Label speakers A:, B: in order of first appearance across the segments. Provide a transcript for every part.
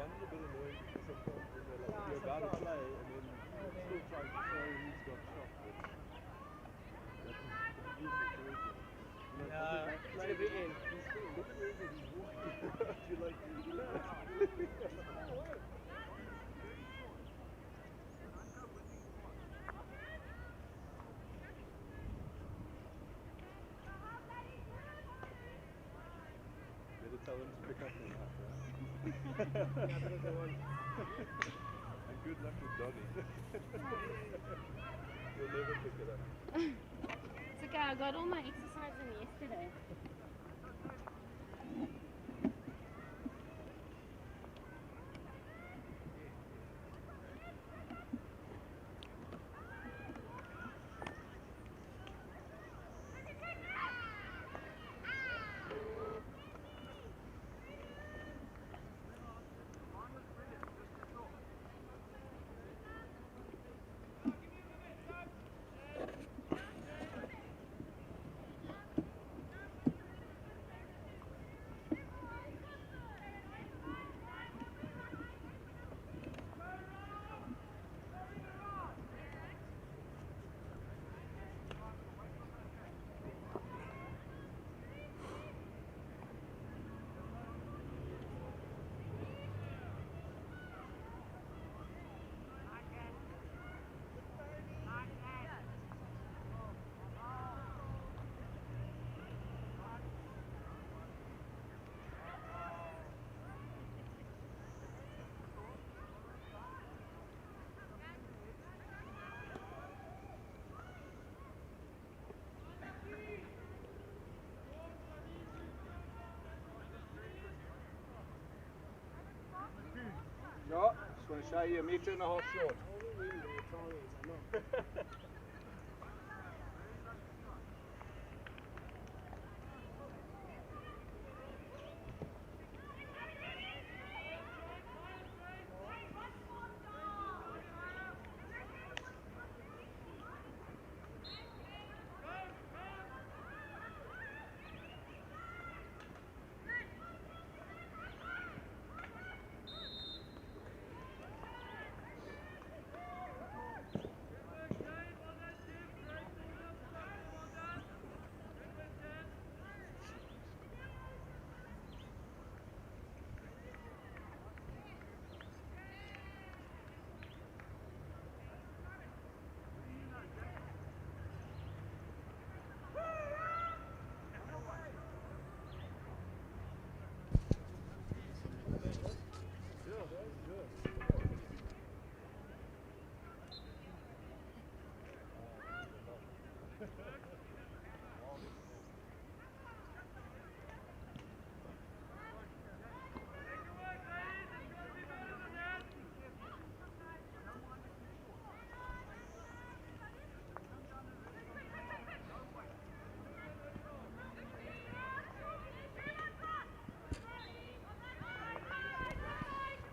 A: find it a bit annoying sometimes when they're like, you're about to play and then still trying to show who's got shot. That confuses me terribly.
B: Let it be in.
A: Look at where he's walking. You're like, better tell him to pick up on that, right? And good luck with Donnie. You'll never pick it up.
C: It's okay, I got all my exercise in yesterday.
D: Ja, just want to show you a metre and a half short.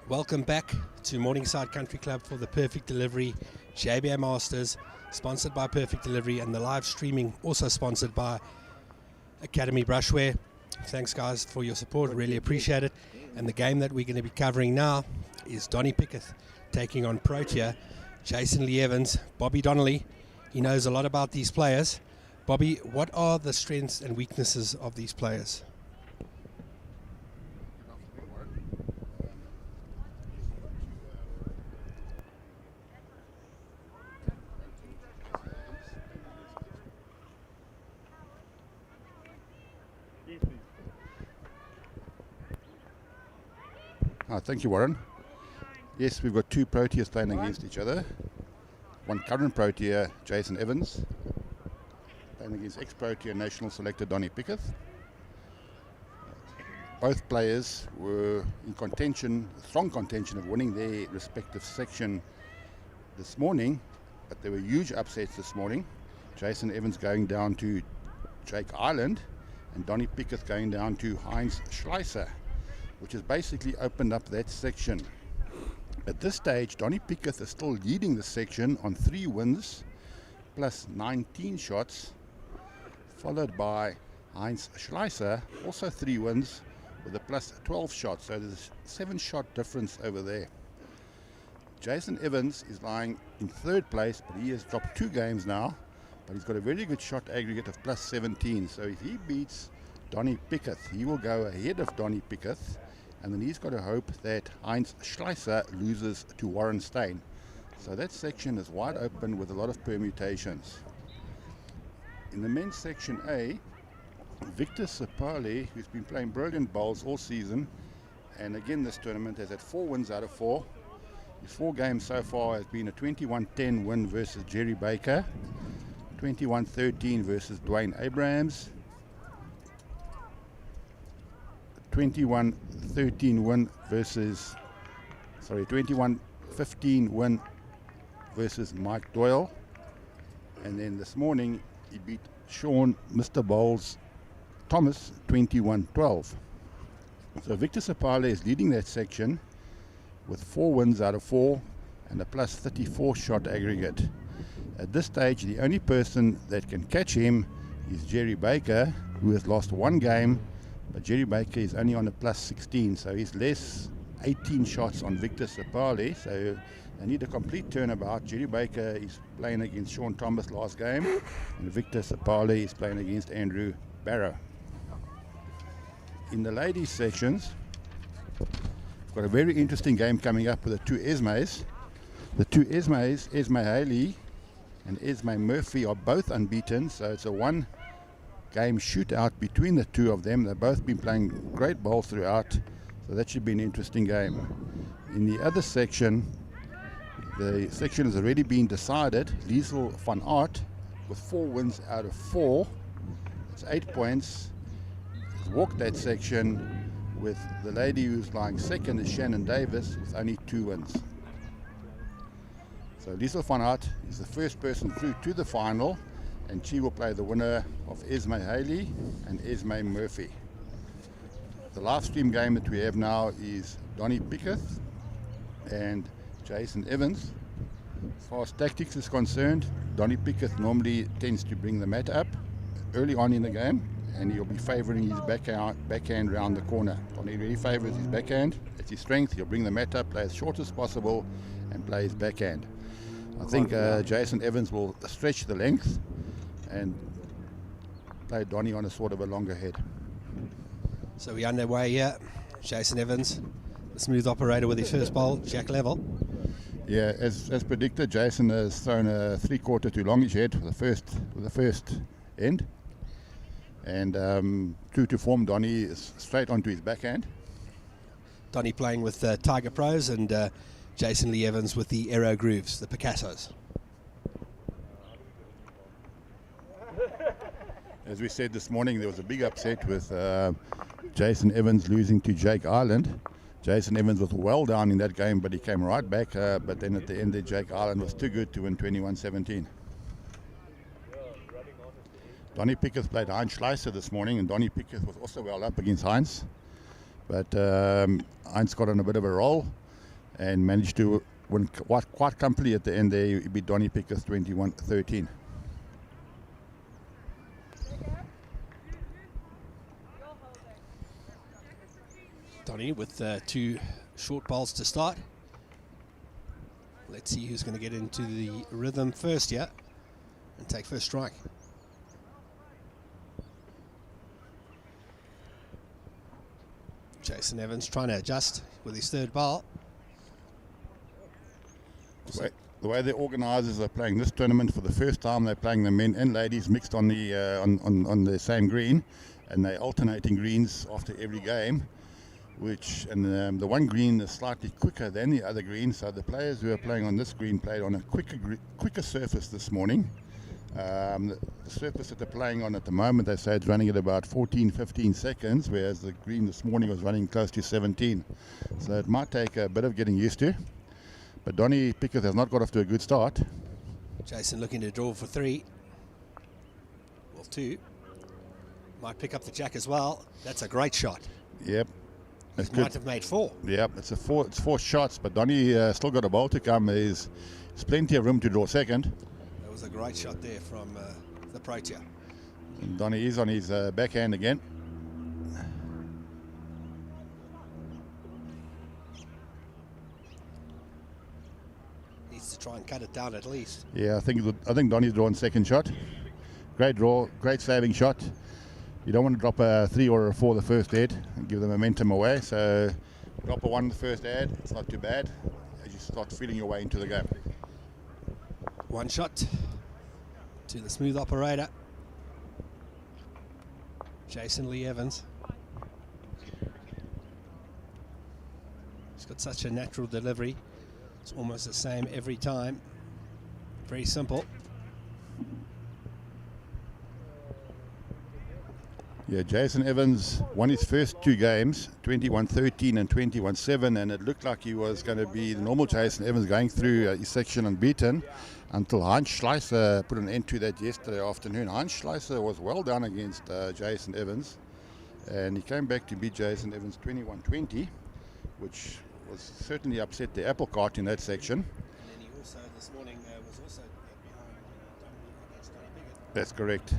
E: Welcome back to Morningside Country Club for the Perfect Delivery JBA Masters, sponsored by Perfect Delivery, and the live streaming also sponsored by Academy Brushwear. Thanks guys for your support, really appreciate it. And the game that we're going to be covering now is Donnie Pickett taking on Protea, Jason Lee Evans, Bobby Donnelly. He knows a lot about these players. Bobby, what are the strengths and weaknesses of these players?
F: Thank you, Warren. Yes, we've got two Proteas playing against each other. One current Protea, Jason Evans, playing against ex-Protea national selector Donnie Pickett. Both players were in contention, strong contention of winning their respective section this morning, but there were huge upsets this morning. Jason Evans going down to Drake Island and Donnie Pickett going down to Heinz Schleicher, which has basically opened up that section. At this stage, Donnie Pickett is still leading the section on 3 wins plus 19 shots, followed by Heinz Schleicher, also 3 wins with a plus 12 shot. So there's a 7-shot difference over there. Jason Evans is lying in 3rd place, but he has dropped 2 games now. But he's got a very good shot aggregate of plus 17. So if he beats Donnie Pickett, he will go ahead of Donnie Pickett. And then he's got to hope that Heinz Schleicher loses to Warren Stein. So that section is wide open with a lot of permutations. In the men's section A, Victor Sapali, who's been playing brilliant bowls all season, and again this tournament has had 4 wins out of 4. His 4 games so far has been a 21-10 win versus Jerry Baker, 21-13 versus Dwayne Abrahams, 21-13 win versus, 21-15 win versus Mike Doyle, and then this morning he beat Sean Mr. Bowles Thomas 21-12. So Victor Sapale is leading that section with 4 wins out of 4 and a plus 34 shot aggregate. At this stage, the only person that can catch him is Jerry Baker, who has lost 1 game, but Jerry Baker is only on a plus 16, so he's less 18 shots on Victor Sapale. So they need a complete turnabout. Jerry Baker is playing against Sean Thomas last game, and Victor Sapale is playing against Andrew Barrow. In the ladies sections, we've got a very interesting game coming up with the 2 Esmes. The 2 Esmes, Esme Haley and Esme Murphy, are both unbeaten, so it's a 1-game shootout between the 2 of them. They've both been playing great bowls throughout, so that should be an interesting game. In the other section, the section has already been decided. Liesel van Aert, with 4 wins out of 4, it's 8 points, has walked that section. With the lady who's lying second is Shannon Davis with only 2 wins. So Liesel van Aert is the first person through to the final, and she will play the winner of Esme Haley and Esme Murphy. The live stream game that we have now is Donnie Pickett and Jason Evans. As far as tactics is concerned, Donnie Pickett normally tends to bring the mat up early on in the game, and he'll be favouring his backhand round the corner. Donnie really favours his backhand. It's his strength. He'll bring the mat up, play as short as possible, and play his backhand. I think Jason Evans will stretch the length and play Donnie on a sort of a longer head.
E: So we're underway here. Jason Evans, the smooth operator with his first bowl, Jack Level.
F: Yeah, as predicted, Jason has thrown a 3/4 to longish head with the first end. And true to form, Donnie is straight onto his backhand.
E: Donnie playing with Tiger Pros, and Jason Lee Evans with the Aero Grooves, the Picassos.
F: As we said this morning, there was a big upset with Jason Evans losing to Jake Ireland. Jason Evans was well down in that game, but he came right back. But then at the end, Jake Ireland was too good to win 21-17. Donnie Pickett played Heinz Schleicher this morning, and Donnie Pickett was also well up against Heinz. But Heinz got on a bit of a roll and managed to win quite comfortably at the end there. He beat Donnie Pickett 21-13.
E: Donnie with 2 short bowls to start. Let's see who's going to get into the rhythm first here and take first strike. Jason Evans trying to adjust with his 3rd bowl.
F: The way the organisers are playing this tournament for the first time, they're playing the men and ladies mixed on the on the same green, and they're alternating greens after every game. The one green is slightly quicker than the other green, so the players who are playing on this green played on a quicker surface this morning. The surface that they're playing on at the moment, they say it's running at about 14-15 seconds, whereas the green this morning was running close to 17. So it might take a bit of getting used to. But Donnie Pickett has not got off to a good start.
E: Jason looking to draw for 3. Well, 2. Might pick up the jack as well. That's a great shot.
F: Yep.
E: He might have made 4.
F: Yep, it's 4 shots, but Donnie still got a bowl to come. There's plenty of room to draw second.
E: That was a great shot there from the Protea.
F: And Donnie is on his backhand again.
E: Needs to try and cut it down at least.
F: Yeah, I think Donnie's drawn second shot. Great draw, great saving shot. You don't want to drop a 3 or a 4 the first ad and give the momentum away. So drop a 1 the first ad, it's not too bad as you start feeling your way into the game.
E: One shot to the smooth operator, Jason Lee Evans. He's got such a natural delivery. It's almost the same every time. Very simple.
F: Yeah, Jason Evans won his first 2 games, 21-13 and 21-7, and it looked like he was going to be the normal Jason Evans going through his section unbeaten until Heinz Schleicher put an end to that yesterday afternoon. Heinz Schleicher was well down against Jason Evans, and he came back to beat Jason Evans 21-20, which was certainly upset the apple cart in that section.
E: And then he also this morning was also behind against Pickett.
F: That's correct.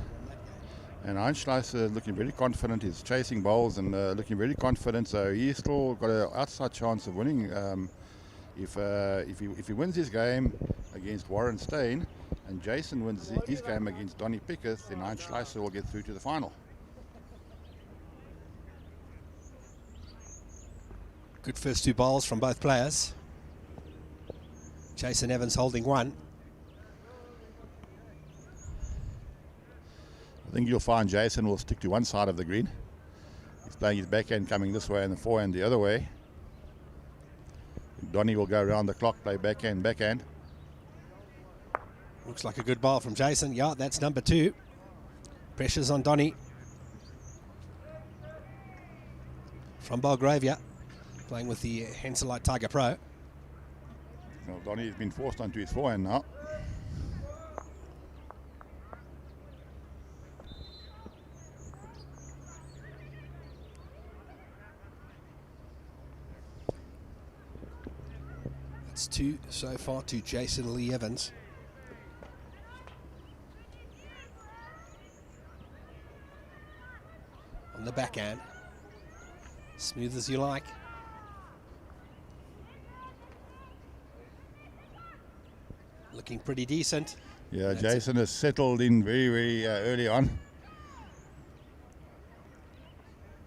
F: And Heinz Schleicher looking very confident. He's chasing bowls and looking very confident. So he's still got an outside chance of winning. If he wins his game against Warren Stein and Jason wins his game against Donnie Pickett, then Heinz Schleicher will get through to the final.
E: Good first 2 bowls from both players. Jason Evans holding 1.
F: I think you'll find Jason will stick to one side of the green. He's playing his backhand coming this way and the forehand the other way. Donnie will go around the clock, play backhand, backhand.
E: Looks like a good ball from Jason. Yeah, that's number 2. Pressure's on Donnie. From Belgravia, playing with the Henselite Tiger Pro.
F: Well, Donnie's been forced onto his forehand now.
E: That's 2 so far to Jason Lee Evans. On the backhand. Smooth as you like. Looking pretty decent.
F: Yeah,
E: That's
F: Jason has settled in very, very early on.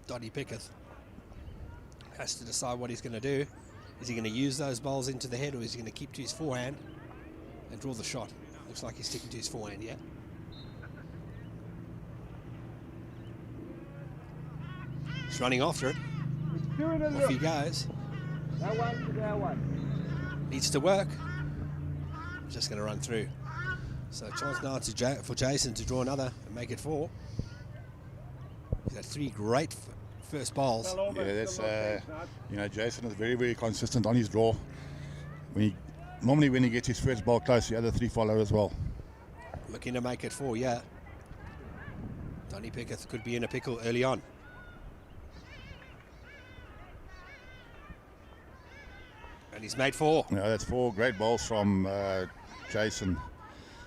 E: Donnie Pickett has to decide what he's going to do. Is he going to use those bowls into the head, or is he going to keep to his forehand and draw the shot? Looks like he's sticking to his forehand, yeah. He's running after it. Off he goes.
D: That one.
E: Needs to work. Just going to run through. So chance now for Jason to draw another and make it 4. He's had 3 great first bowls.
F: Yeah, that's Jason is very, very consistent on his draw. Normally when he gets his first ball close, the other 3 follow as well.
E: Looking to make it 4, yeah. Donnie Pickett could be in a pickle early on. And he's made 4.
F: Yeah, that's 4 great balls from Jason.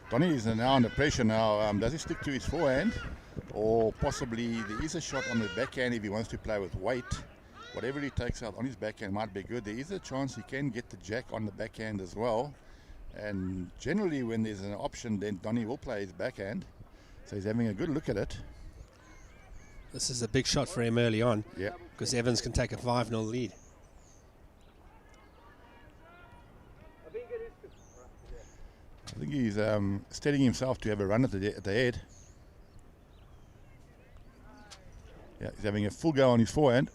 F: Donnie is now under pressure now. Does he stick to his forehand? Or possibly there is a shot on the backhand if he wants to play with weight. Whatever he takes out on his backhand might be good. There is a chance he can get the jack on the backhand as well. And generally when there's an option, then Donnie will play his backhand. So he's having a good look at it.
E: This is a big shot for him early on.
F: Yeah.
E: Because Evans can take a 5-0 lead.
F: I think he's steadying himself to have a run at the head. Yeah, he's having a full go on his forehand.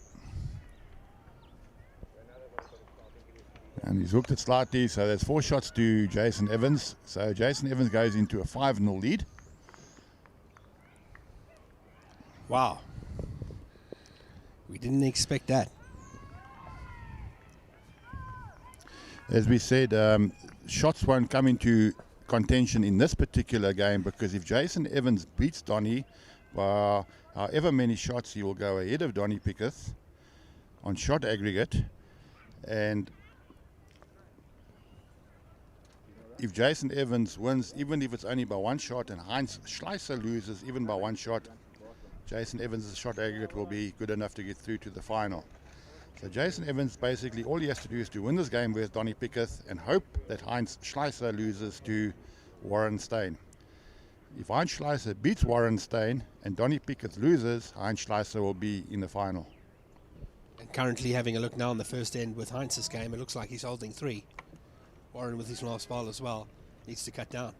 F: And he's hooked it slightly, so there's 4 shots to Jason Evans. So Jason Evans goes into a 5-0 lead.
E: Wow. We didn't expect that.
F: As we said, shots won't come into contention in this particular game, because if Jason Evans beats Donnie by however many shots, he will go ahead of Donnie Pickett on shot aggregate. And if Jason Evans wins, even if it's only by 1 shot, and Heinz Schleicher loses even by 1 shot, Jason Evans' shot aggregate will be good enough to get through to the final. So Jason Evans, basically all he has to do is to win this game with Donnie Pickett and hope that Heinz Schleicher loses to Warren Stein. If Heinz Schleicher beats Warren Stein and Donnie Pickett loses, Heinz Schleicher will be in the final.
E: And currently having a look now on the first end with Heinz's game, it looks like he's holding 3. Warren with his last ball as well needs to cut down.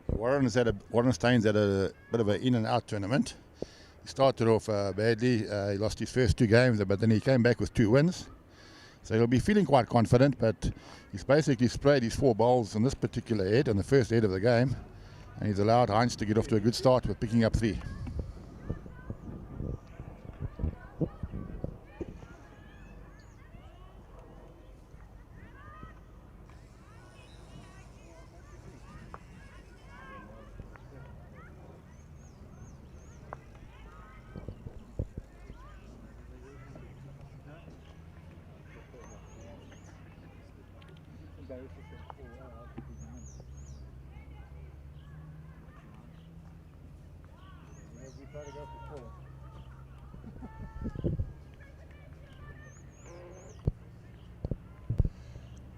F: Warren Stein's had a bit of an in and out tournament. He started off badly. He lost his first 2 games, but then he came back with 2 wins. So he'll be feeling quite confident, but he's basically sprayed his 4 balls on this particular head, on the first head of the game, and he's allowed Heinz to get off to a good start with picking up 3.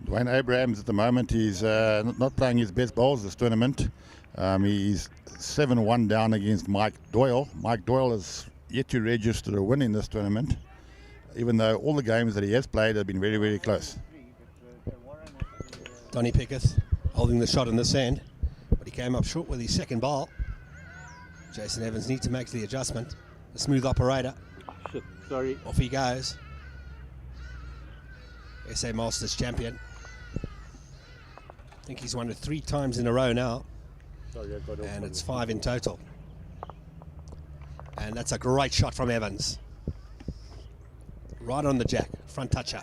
F: Dwayne Abrahams at the moment, he's not playing his best bowls this tournament. He's 7-1 down against Mike Doyle. Mike Doyle has yet to register a win in this tournament, even though all the games that he has played have been very, very close.
E: Donnie Pickett holding the shot in this end, but he came up short with his second ball. Jason Evans needs to make the adjustment. A smooth operator.
A: Shit, sorry.
E: Off he goes. SA Masters champion. I think he's won it 3 times in a row now.
A: Sorry, I got off
E: And
A: on
E: it's
A: the-
E: 5 in total. And that's a great shot from Evans. Right on the jack, front toucher.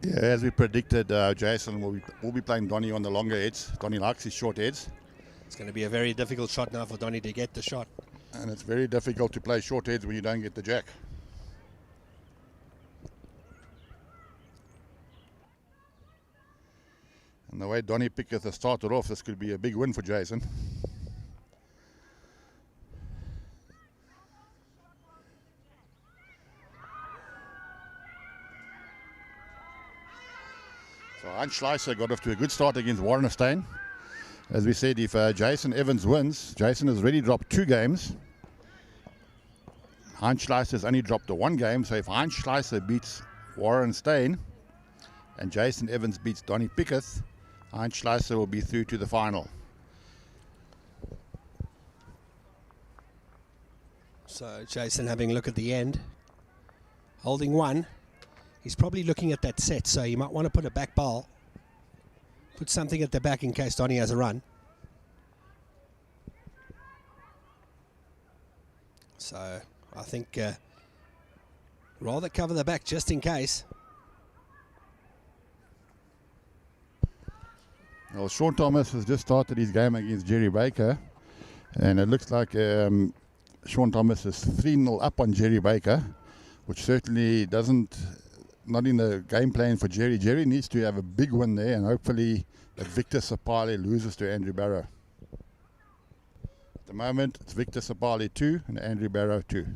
F: Yeah, as we predicted, Jason will be playing Donnie on the longer heads. Donnie likes his short heads,
E: It's going to be a very difficult shot now for Donnie to get the shot.
F: and it's very difficult to play short heads when you don't get the jack. And the way Donnie Pickett has started off, this could be a big win for Jason. So Heinz Schleicher got off to a good start against Warren Stein. As we said, if Jason Evans wins, Jason has already dropped 2 games. Heinz Schleicher has only dropped the 1 game, so if Heinz Schleicher beats Warren Stein and Jason Evans beats Donnie Pickett, Heinz Schleicher will be through to the final.
E: So Jason having a look at the end. Holding 1. He's probably looking at that set, so you might want to put a back ball. Put something at the back in case Donnie has a run. So I think rather cover the back just in case.
F: Well, Sean Thomas has just started his game against Jerry Baker, and it looks like Sean Thomas is 3-0 up on Jerry Baker, which certainly not in the game plan for Jerry. Jerry needs to have a big win there, and hopefully that Victor Sapale loses to Andrew Barrow. At the moment, it's Victor Sapale 2 and Andrew Barrow 2.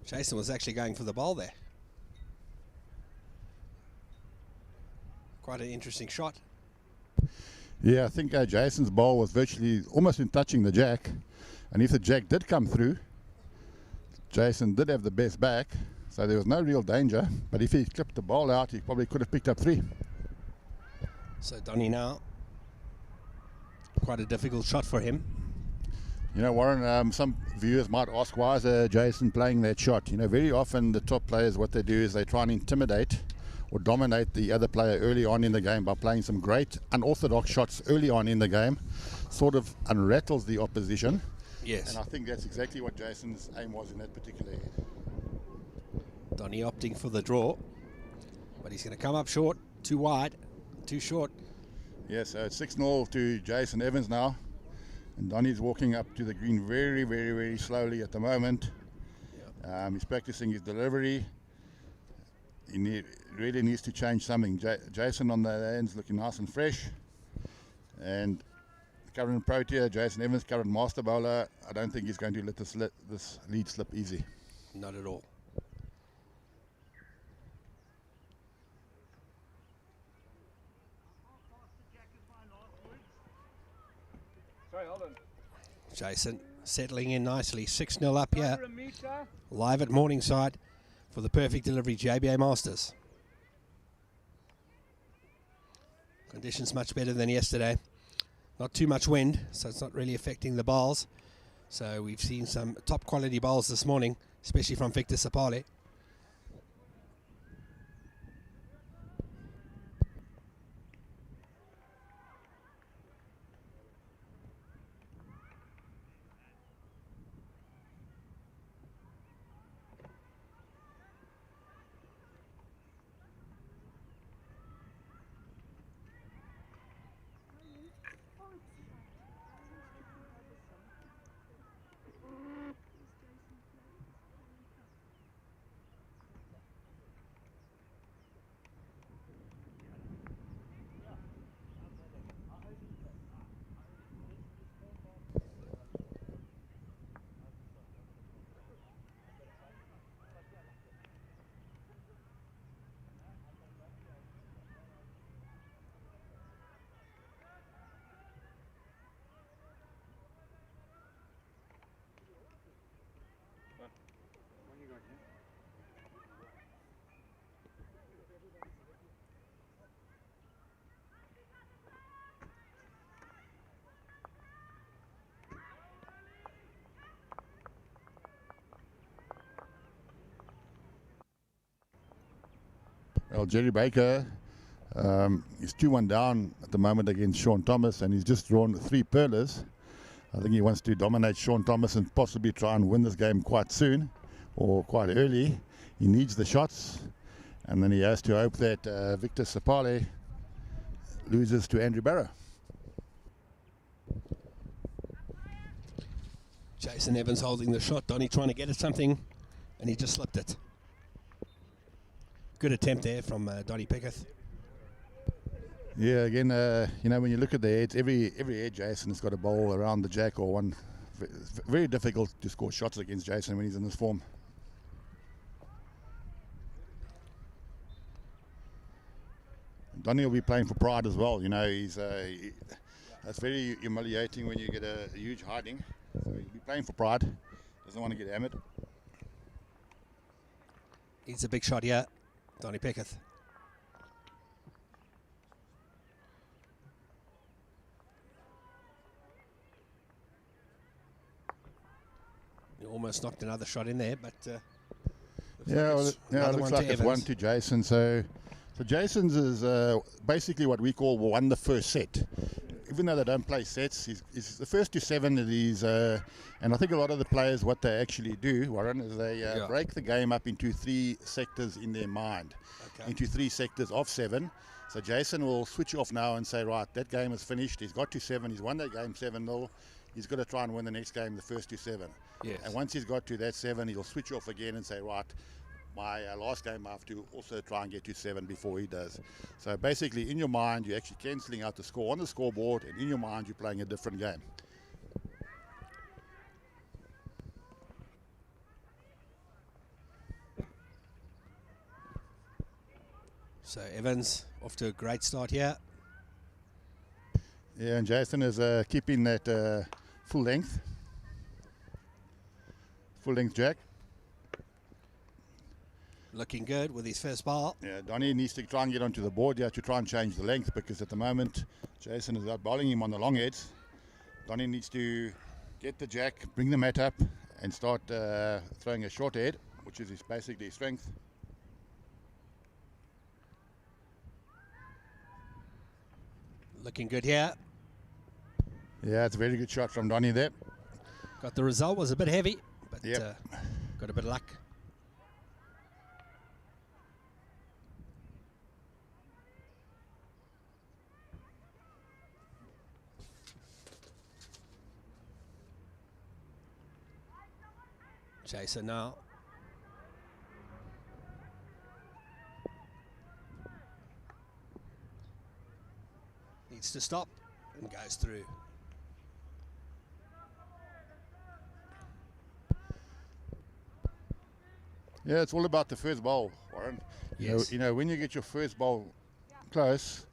E: Jason was actually going for the ball there. Quite an interesting shot.
F: Yeah, I think Jason's ball was virtually almost in touching the jack, and if the jack did come through, Jason did have the best back, so there was no real danger, but if he clipped the ball out, he probably could have picked up 3.
E: So Donnie now, quite a difficult shot for him.
F: You know, Warren, some viewers might ask, why is Jason playing that shot? You know, very often the top players, what they do is they try and intimidate or dominate the other player early on in the game by playing some great unorthodox shots early on in the game, sort of unrattles the opposition.
E: Yes.
F: And I think that's exactly what Jason's aim was in that particular head.
E: Donnie opting for the draw, but he's going to come up short, too wide, too short.
F: Yeah, so it's 6-0 to Jason Evans now. And Donnie's walking up to the green very, very, very slowly at the moment. He's practicing his delivery. He really needs to change something. Jason on the hand's looking nice and fresh. And current Protea, Jason Evans, current master bowler, I don't think he's going to let this lead slip easy.
E: Not at all.
D: Sorry, hold on.
E: Jason settling in nicely. 6-0 up here.
D: Over a metre.
E: Live at Morningside for the Perfect Delivery JBA Masters. Conditions much better than yesterday. Not too much wind, so it's not really affecting the bowls. So we've seen some top quality bowls this morning, especially from Victor Sapale.
F: Well, Jerry Baker is 2-1 down at the moment against Sean Thomas, and he's just drawn 3 pearlers. I think he wants to dominate Sean Thomas and possibly try and win this game quite soon or quite early. He needs the shots, and then he has to hope that Victor Sapale loses to Andrew Barrow.
E: Jason Evans holding the shot. Donny trying to get at something, and he just slipped it. Good attempt there from Donny Pickett.
F: Yeah, again, you know, when you look at the heads, every head Jason has got a bowl around the jack or one. It's very difficult to score shots against Jason when he's in this form. Donny will be playing for pride as well. You know, that's very humiliating when you get a huge hiding. So he'll be playing for pride. Doesn't want to get hammered.
E: He's a big shot here, Donny Pickett. He almost knocked another shot in there, but
F: it looks like it's 1 to Jason. So Jason's is basically what we call won the first set. Even though they don't play sets, he's the first to 7 of these, and I think a lot of the players, what they actually do, Warren, is they break the game up into 3 sectors in their mind, into 3 sectors of 7. So Jason will switch off now and say, right, that game is finished. He's got to 7. He's won that game 7-0. He's got to try and win the next game, the first to 7.
E: Yes.
F: And once he's got to that 7, he'll switch off again and say, right, my last game I have to also try and get to 7 before he does. So basically, in your mind, you're actually cancelling out the score on the scoreboard, and in your mind, you're playing a different game.
E: So Evans off to a great start here.
F: Yeah, and Jason is keeping that full length jack.
E: Looking good with his first ball.
F: Yeah, Donny needs to try and get onto the board here to try and change the length, because at the moment Jason is out bowling him on the long heads. Donny needs to get the jack, bring the mat up, and start throwing a short head, which is basically his strength.
E: Looking good here.
F: Yeah, it's a very good shot from Donny there.
E: Got the result, was a bit heavy, but
F: yep.
E: Got a bit of luck. Jason now. Needs to stop and goes through.
F: Yeah, it's all about the first bowl, Warren.
E: Yes.
F: You know, when you get your first bowl close,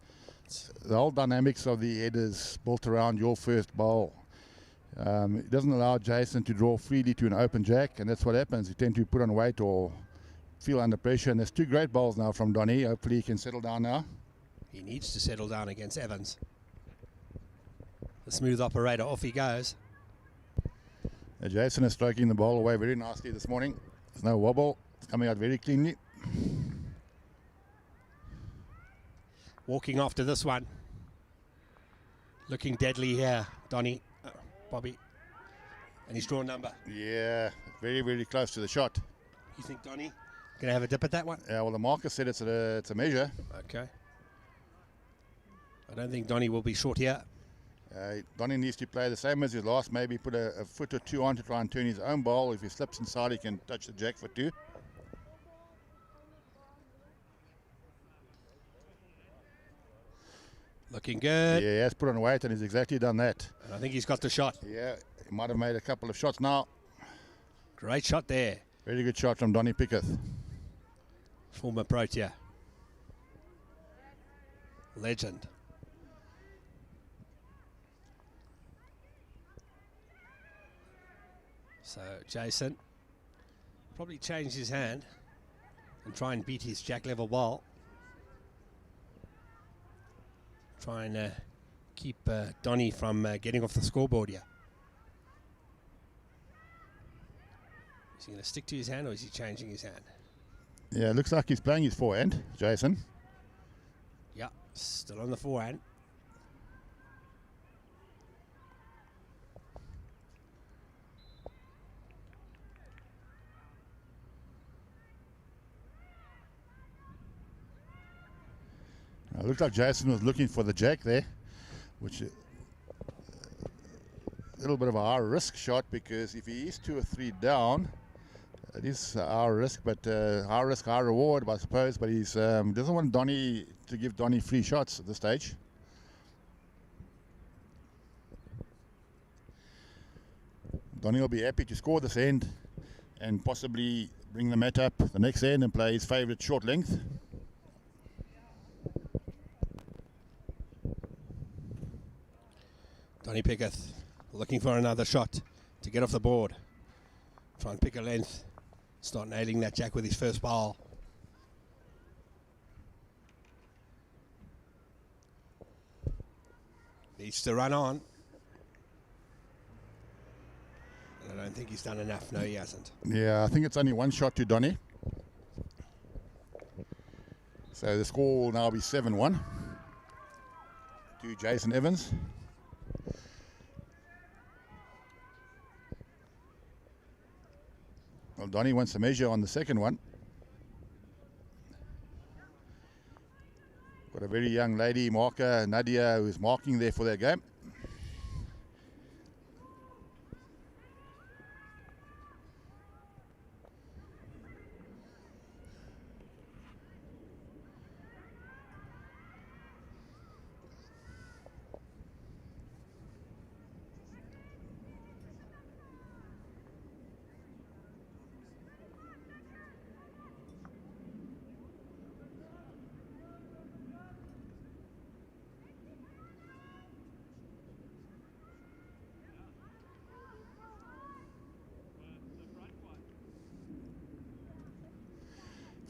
F: the whole dynamics of the head is built around your first bowl. It doesn't allow Jason to draw freely to an open jack, and that's what happens. You tend to put on weight or feel under pressure, and there's 2 great bowls now from Donny. Hopefully he can settle down now.
E: He needs to settle down against Evans. The smooth operator, off he goes.
F: Jason is stroking the ball away very nicely this morning. There's no wobble. It's coming out very cleanly.
E: Walking after this one. Looking deadly here, Donny. Bobby. And he's drawn number.
F: Yeah, very, very close to the shot.
E: You think Donny going to have a dip at that one?
F: Yeah, well, the marker said it's a measure.
E: Okay. I don't think Donny will be short here.
F: Donny needs to play the same as his last, maybe put a foot or 2 on to try and turn his own ball. If he slips inside, he can touch the jack for 2.
E: Looking good.
F: Yeah, he has put on weight and he's exactly done that.
E: And I think he's got the shot.
F: Yeah, he might have made a couple of shots now.
E: Great shot there.
F: Very good shot from Donny Pickett.
E: Former Protea. Legend. So Jason probably change his hand and try and beat his jack level ball. Try and keep Donny from getting off the scoreboard here. Is he going to stick to his hand or is he changing his hand?
F: Yeah, it looks like he's playing his forehand, Jason.
E: Yeah, still on the forehand.
F: It looked like Jason was looking for the jack there, which is a little bit of a high risk shot, because if he is 2 or 3 down, it is a high risk, but high risk, high reward, I suppose. But he's doesn't want Donny to give Donny free shots at this stage. Donny will be happy to score this end and possibly bring the mat up the next end and play his favourite short length.
E: Donny Pickett looking for another shot to get off the board. Try and pick a length. Start nailing that jack with his first ball. Needs to run on. And I don't think he's done enough. No, he hasn't.
F: Yeah, I think it's only 1 shot to Donny. So the score will now be 7-1 to Jason Evans. Well, Donny wants a measure on the second one. Got a very young lady marker, Nadia, who's marking there for their game.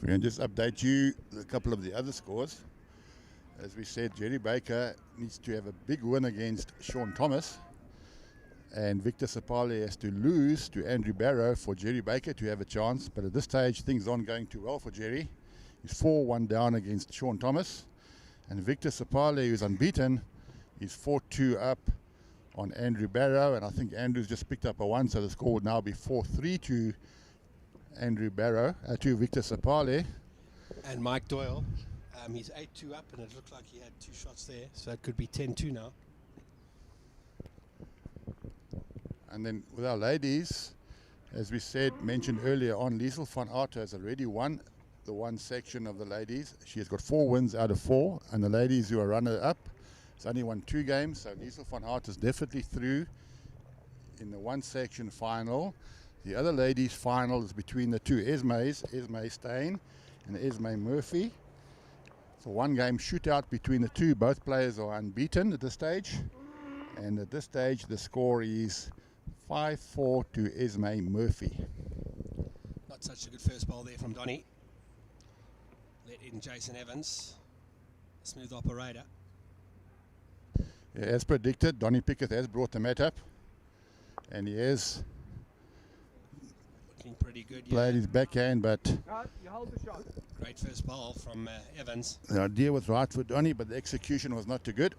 F: We can just update you a couple of the other scores. As we said, Jerry Baker needs to have a big win against Sean Thomas, and Victor Sapale has to lose to Andrew Barrow for Jerry Baker to have a chance. But at this stage, things aren't going too well for Jerry. He's 4-1 down against Sean Thomas, and Victor Sapale, who's unbeaten, is 4-2 up on Andrew Barrow, and I think Andrew's just picked up a 1, so the score would now be 4-3 to Andrew Barrow, to Victor Sapale.
E: And Mike Doyle, he's 8-2 up, and it looked like he had 2 shots there, so it could be 10-2 now.
F: And then with our ladies, as we said, mentioned earlier on, Liesel van Aert has already won the 1 section of the ladies. She has got 4 wins out of 4, and the ladies who are runner-up has only won 2 games, so Liesel van Aert is definitely through in the 1 section final. The other ladies' final is between the two Esme Stein and Esme Murphy. It's a one-game shootout between the two. Both players are unbeaten at this stage. And at this stage, the score is 5-4 to Esme Murphy.
E: Not such a good first ball there from Donny. Let in Jason Evans. Smooth operator.
F: Yeah, as predicted, Donny Pickett has brought the mat up. And he has
E: looking pretty good.
F: Played his backhand, but
D: You hold the shot.
E: great first ball from Evans.
F: the idea was right for Donny, but the execution was not too good.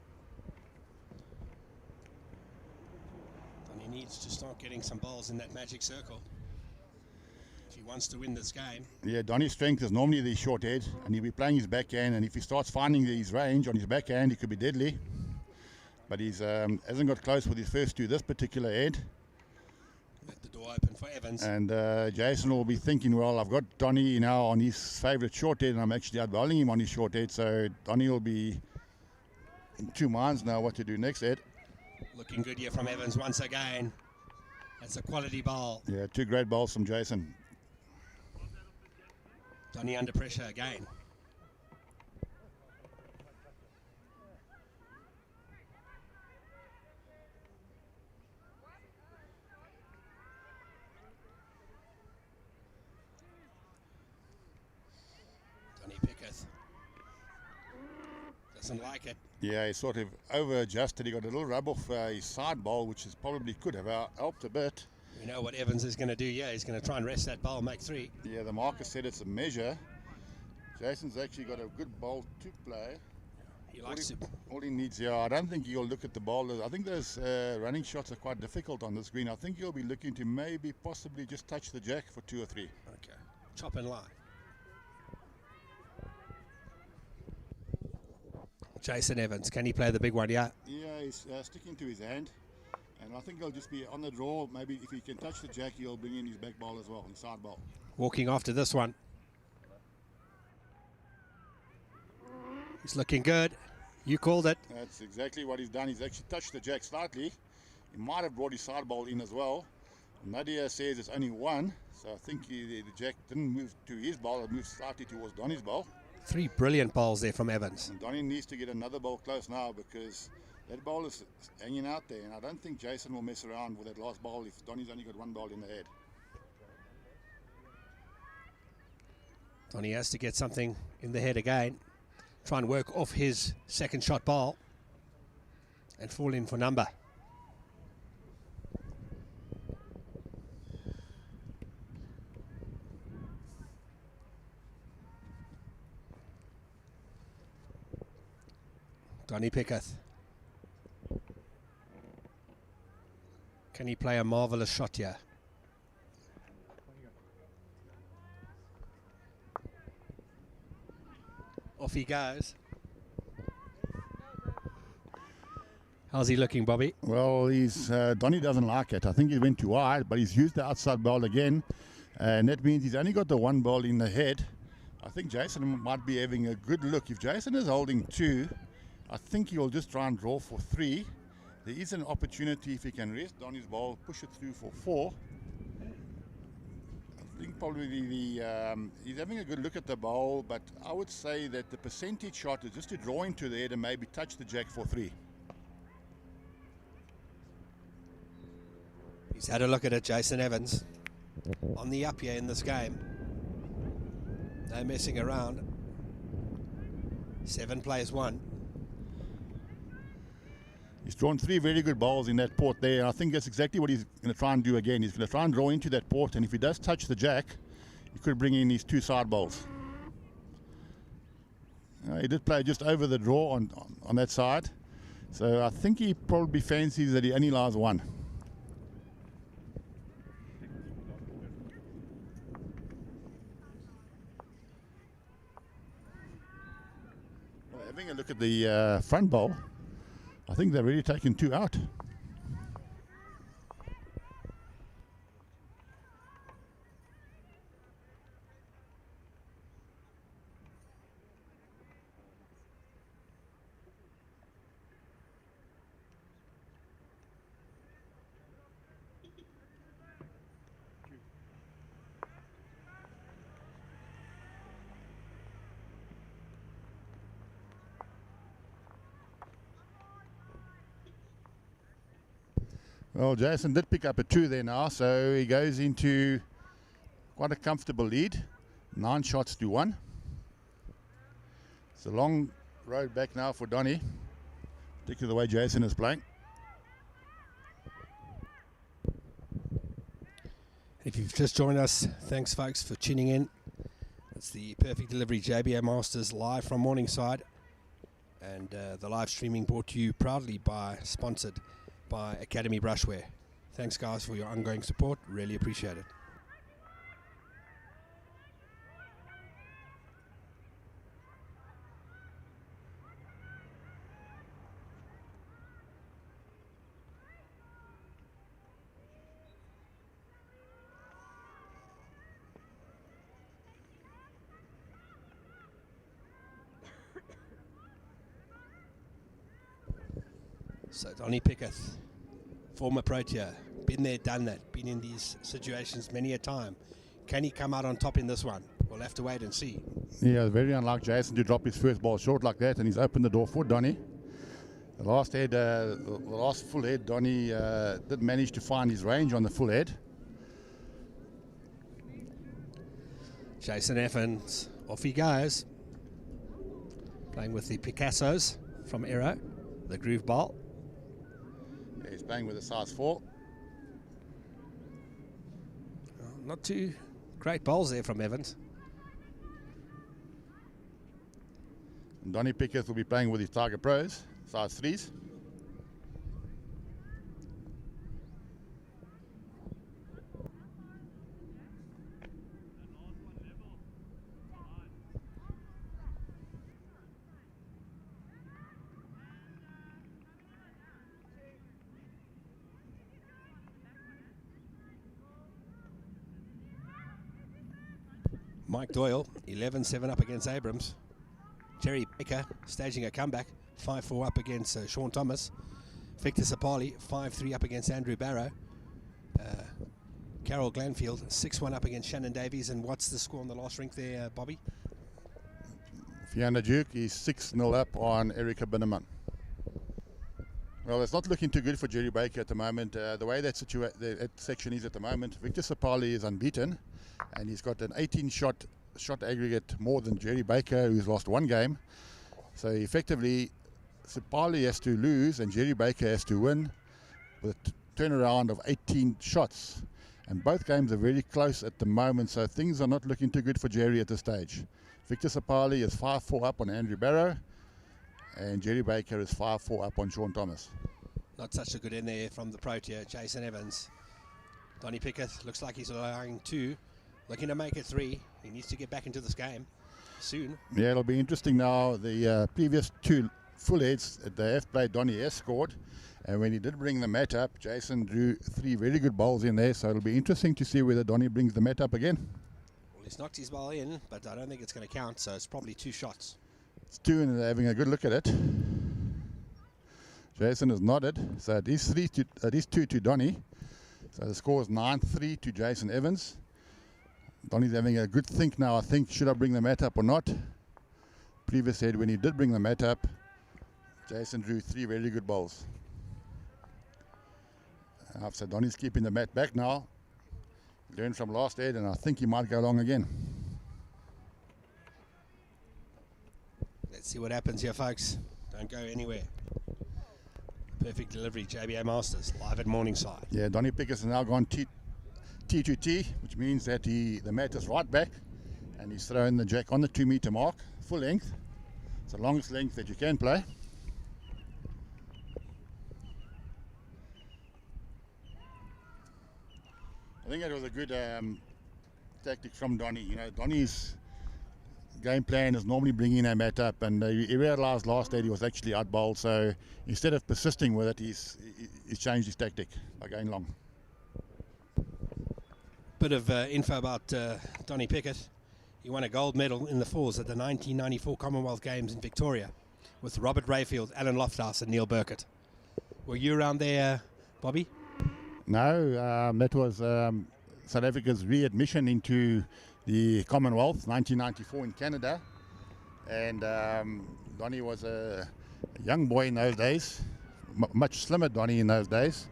E: Donny needs to start getting some balls in that magic circle if he wants to win this game.
F: Yeah, Donny's strength is normally the short head, and he'll be playing his backhand, and if he starts finding his range on his backhand, he could be deadly. But he's hasn't got close with his first two, this particular head.
E: Let the door open for Evans.
F: And Jason will be thinking, well, I've got Donny now on his favourite short head, and I'm actually out-bowling him on his short head, so Donny will be in two minds now what to do next head.
E: Looking good here from Evans once again. That's a quality ball.
F: Yeah, two great balls from Jason.
E: Donny under pressure again. Donny Pickett doesn't like it.
F: Yeah, he sort of over-adjusted. He got a little rub off his side ball, which is probably could have helped a bit.
E: We know what Evans is going to do. Yeah, he's going to try and rest that ball, make three.
F: Yeah, the marker said it's a measure. Jason's actually got a good ball to play.
E: He likes to.
F: All he needs here, I don't think he'll look at the ball. I think those running shots are quite difficult on this green. I think he'll be looking to maybe possibly just touch the jack for 2 or 3.
E: Okay. Chop and lie. Jason Evans, can he play the big one? Yeah.
F: Yeah, he's sticking to his hand. And I think he'll just be on the draw. Maybe if he can touch the jack, he'll bring in his back ball as well, his side ball.
E: Walking after this one. He's looking good. You called it.
F: That's exactly what he's done. He's actually touched the jack slightly. He might have brought his side ball in as well. Nadia says it's only one. So I think the jack didn't move to his ball. It moved slightly towards Donny's ball.
E: 3 brilliant balls there from Evans.
F: And Donny needs to get another ball close now because that ball is hanging out there. And I don't think Jason will mess around with that last ball if Donny's only got one ball in the head.
E: Donny has to get something in the head again. Try and work off his second shot ball and fall in for number. Donny Pickett. Can he play a marvellous shot here? Off he goes. How's he looking, Bobby?
F: Well, Donny doesn't like it. I think he went too wide, but he's used the outside ball again. And that means he's only got the one ball in the head. I think Jason might be having a good look. If Jason is holding 2, I think he will just try and draw for 3. There is an opportunity if he can rest Donny's ball, push it through for 4. I think probably he's having a good look at the ball, but I would say that the percentage shot is just to draw into the head and maybe touch the jack for 3.
E: He's had a look at it, Jason Evans. On the up here in this game. No messing around. 7 plays 1.
F: He's drawn 3 very good balls in that port there. I think that's exactly what he's going to try and do again. He's going to try and draw into that port, and if he does touch the jack, he could bring in his 2 side balls. He did play just over the draw on that side, so I think he probably fancies that he only allows 1. Well, having a look at the front ball, I think they've really taken 2 out. Well, Jason did pick up a 2 there now, so he goes into quite a comfortable lead. 9 shots to 1. It's a long road back now for Donny, particularly the way Jason is playing.
E: If you've just joined us, thanks folks for tuning in. It's the Perfect Delivery JBA Masters live from Morningside, and the live streaming brought to you proudly sponsored by Academy Brushwear. Thanks guys for your ongoing support, really appreciate it. So Donny Pickett, former Protea, been there, done that, been in these situations many a time. Can he come out on top in this one? We'll have to wait and see.
F: Yeah, very unlike Jason to drop his first ball short like that, and he's opened the door for Donny. The last full head, Donny did manage to find his range on the full head.
E: Jason Evans, off he goes. Playing with the Picassos from Aero, the groove ball.
F: He's playing with a size 4.
E: Not too great bowls there from Evans.
F: And Donny Pickett will be playing with his Tiger Pros, size 3s.
E: Mike Doyle, 11-7 up against Abrams. Jerry Baker staging a comeback, 5-4 up against Sean Thomas. Victor Sapali, 5-3 up against Andrew Barrow. Carol Glanfield, 6-1 up against Shannon Davies. And what's the score on the last rink there, Bobby?
F: Fiona Duke is 6-0 up on Erica Binneman. Well, it's not looking too good for Jerry Baker at the moment. The way that section is at the moment, Victor Sapali is unbeaten, and he's got an 18-shot aggregate more than Jerry Baker, who's lost 1 game. So effectively, Sapali has to lose and Jerry Baker has to win with a turnaround of 18 shots. And both games are very close at the moment, so things are not looking too good for Jerry at this stage. Victor Sapali is 5-4 up on Andrew Barrow, and Jerry Baker is 5-4 up on Sean Thomas.
E: Not such a good in there from the Protea, Jason Evans. Donny Pickett looks like he's allowing 2, looking to make it 3. He needs to get back into this game soon.
F: Yeah, it'll be interesting now. The previous 2 full heads they have played, Donny has scored, and when he did bring the mat up, Jason drew 3 very good bowls in there, so it'll be interesting to see whether Donny brings the mat up again.
E: Well, he's knocked his ball in, but I don't think it's going to count, so it's probably 2 shots.
F: It's 2 and they're having a good look at it. Jason has nodded, so it is 2 to Donny. So the score is 9-3 to Jason Evans. Donny's having a good think now, I think, should I bring the mat up or not? Previous said when he did bring the mat up, Jason drew 3 very good bowls. So Donny's keeping the mat back now. Learned from last head, and I think he might go long again.
E: Let's see what happens here, folks. Don't go anywhere. Perfect Delivery, JBA Masters, live at Morningside.
F: Yeah, Donny Pickett has now gone T to T, which means that the mat is right back, and he's throwing the jack on the 2-meter mark, full length. It's the longest length that you can play. I think that was a good tactic from Donny. You know, Donny's game plan is normally bringing a mat up, and he realised last day he was actually out bowled, so instead of persisting with it, he's changed his tactic by going long.
E: Bit of info about Donny Pickett. He won a gold medal in the 4s at the 1994 Commonwealth Games in Victoria with Robert Rayfield, Alan Lofthouse and Neil Burkett. Were you around there, Bobby?
F: No, that was South Africa's readmission into the Commonwealth, 1994 in Canada. And Donny was a young boy in those days, much slimmer Donny in those days.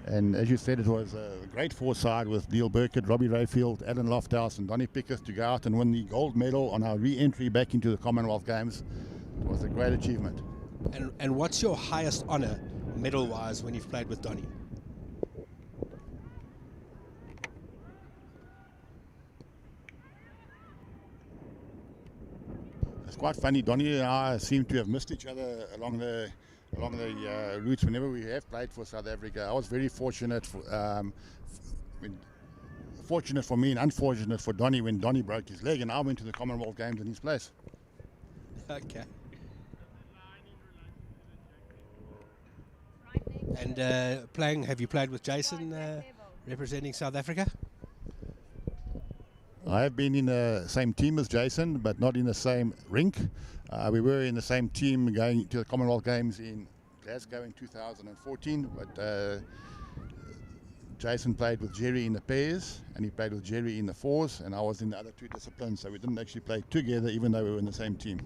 F: And as you said, it was a great foresight with Neil Burkett, Robbie Rayfield, Alan Lofthouse and Donnie Pickett to go out and win the gold medal on our re-entry back into the Commonwealth Games. It was a great achievement.
E: And what's your highest honour, medal-wise, when you've played with Donnie?
F: It's quite funny. Donnie and I seem to have missed each other along the routes whenever we have played for South Africa. I was very fortunate fortunate for me and unfortunate for Donnie when Donnie broke his leg and I went to the Commonwealth Games in his place.
E: Okay. And have you played with Jason representing South Africa?
F: I have been in the same team as Jason, but not in the same rink. We were in the same team going to the Commonwealth Games in Glasgow in 2014, but Jason played with Jerry in the pairs, and he played with Jerry in the fours, and I was in the other two disciplines, so we didn't actually play together, even though we were in the same team.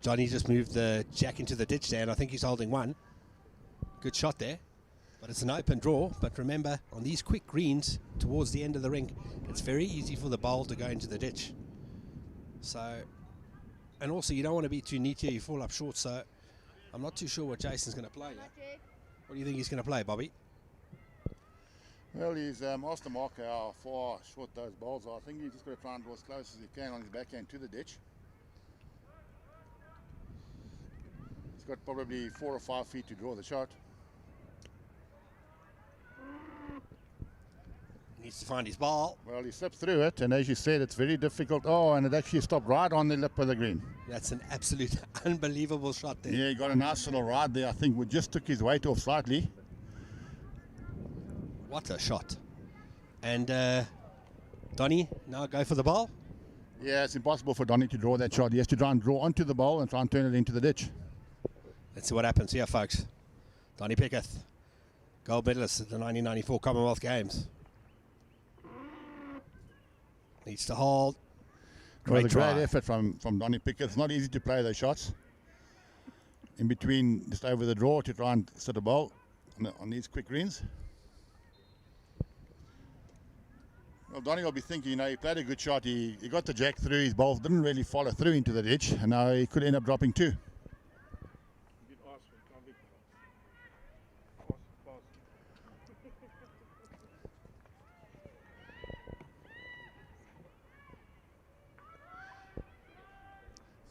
E: Johnny just moved the jack into the ditch there, and I think he's holding one. Good shot there. But it's an open draw. But remember, on these quick greens towards the end of the rink, it's very easy for the bowl to go into the ditch. So, and also you don't want to be too neat here, you fall up short. So I'm not too sure what Jason's going to play here. What do you think he's going to play, Bobby?
F: Well, he's asked the marker how far short those bowls are. I think he's just going to try and draw as close as he can on his backhand to the ditch. He's got probably 4 or 5 feet to draw the shot.
E: Needs to find his ball.
F: Well, he slipped through it, and as you said, it's very difficult. Oh, and it actually stopped right on the lip of the green.
E: That's an absolute unbelievable shot there.
F: Yeah, he got a nice little ride there. I think we just took his weight off slightly.
E: What a shot. And Donnie, now go for the ball.
F: Yeah, it's impossible for Donnie to draw that shot. He has to try and draw onto the ball and try and turn it into the ditch.
E: Let's see what happens here, folks. Donnie Pickett, gold medalist at the 1994 Commonwealth Games. Needs to hold.
F: Great effort from Donnie Pickett. It's not easy to play those shots. In between, just over the draw to try and set a ball on these quick greens. Well, Donnie will be thinking, he played a good shot. He got the jack through. His balls didn't really follow through into the ditch, and now he could end up dropping two.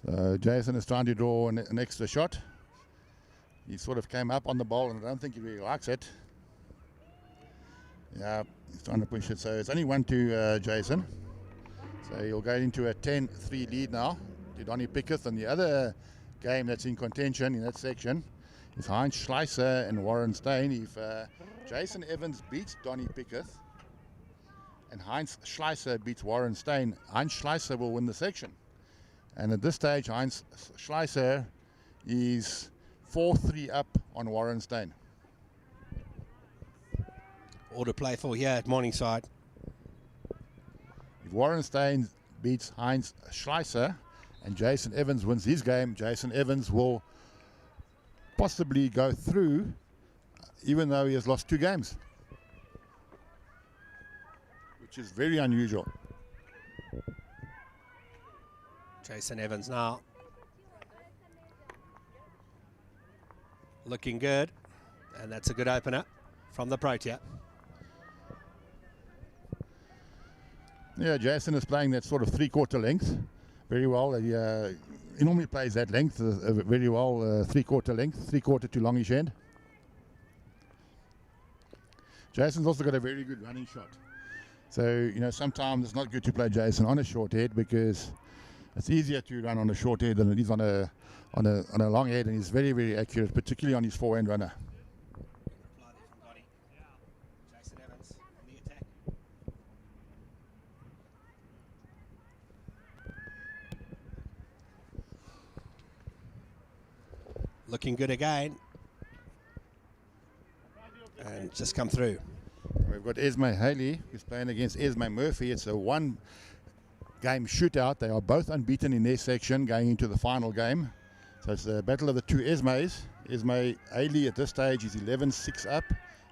F: So Jason is trying to draw an extra shot. He sort of came up on the ball, and I don't think he really likes it. Yeah, he's trying to push it. So it's only 1-2 Jason. So he'll go into a 10-3 lead now to Donnie Pickett. And the other game that's in contention in that section is Heinz Schleicher and Warren Stein. If Jason Evans beats Donnie Pickett and Heinz Schleicher beats Warren Stein, Heinz Schleicher will win the section. And at this stage, Heinz Schleicher is 4-3 up on Warren Stein.
E: All to play for here at Morningside.
F: If Warren Stein beats Heinz Schleicher and Jason Evans wins his game, Jason Evans will possibly go through, even though he has lost 2 games, which is very unusual.
E: Jason Evans now. Looking good. And that's a good opener from the Protea.
F: Yeah, Jason is playing that sort of 3/4 length very well. He normally plays that length very well, 3/4 length, 3/4 to longish end. Jason's also got a very good running shot. So, sometimes it's not good to play Jason on a short head because it's easier to run on a short head than it is on a long head, and he's very, very accurate, particularly on his forehand runner.
E: Jason Evans on the attack. Looking good again. And just come through.
F: We've got Esme Haley, who's playing against Esme Murphy. It's a 1-game shootout. They are both unbeaten in their section going into the final game. So it's the battle of the 2 Esmes. Esme Ailey at this stage is 11-6 up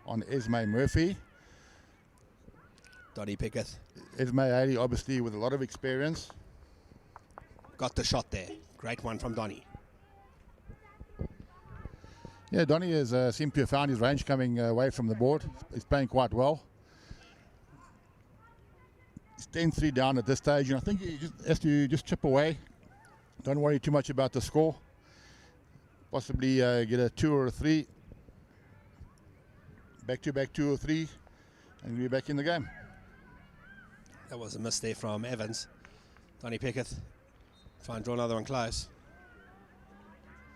F: on Esme Murphy.
E: Donnie Pickett
F: Esme Ailey obviously with a lot of experience.
E: got the shot there. Great one from Donnie.
F: Yeah, Donnie has seemed to have found his range coming away from the board. He's playing quite well. He's 10-3 down at this stage, and I think he just has to just chip away. Don't worry too much about the score. Possibly get a 2 or a 3. Back-to-back 2 or 3, and we'll be back in the game.
E: That was a miss there from Evans. Donnie Pickett try and draw another one close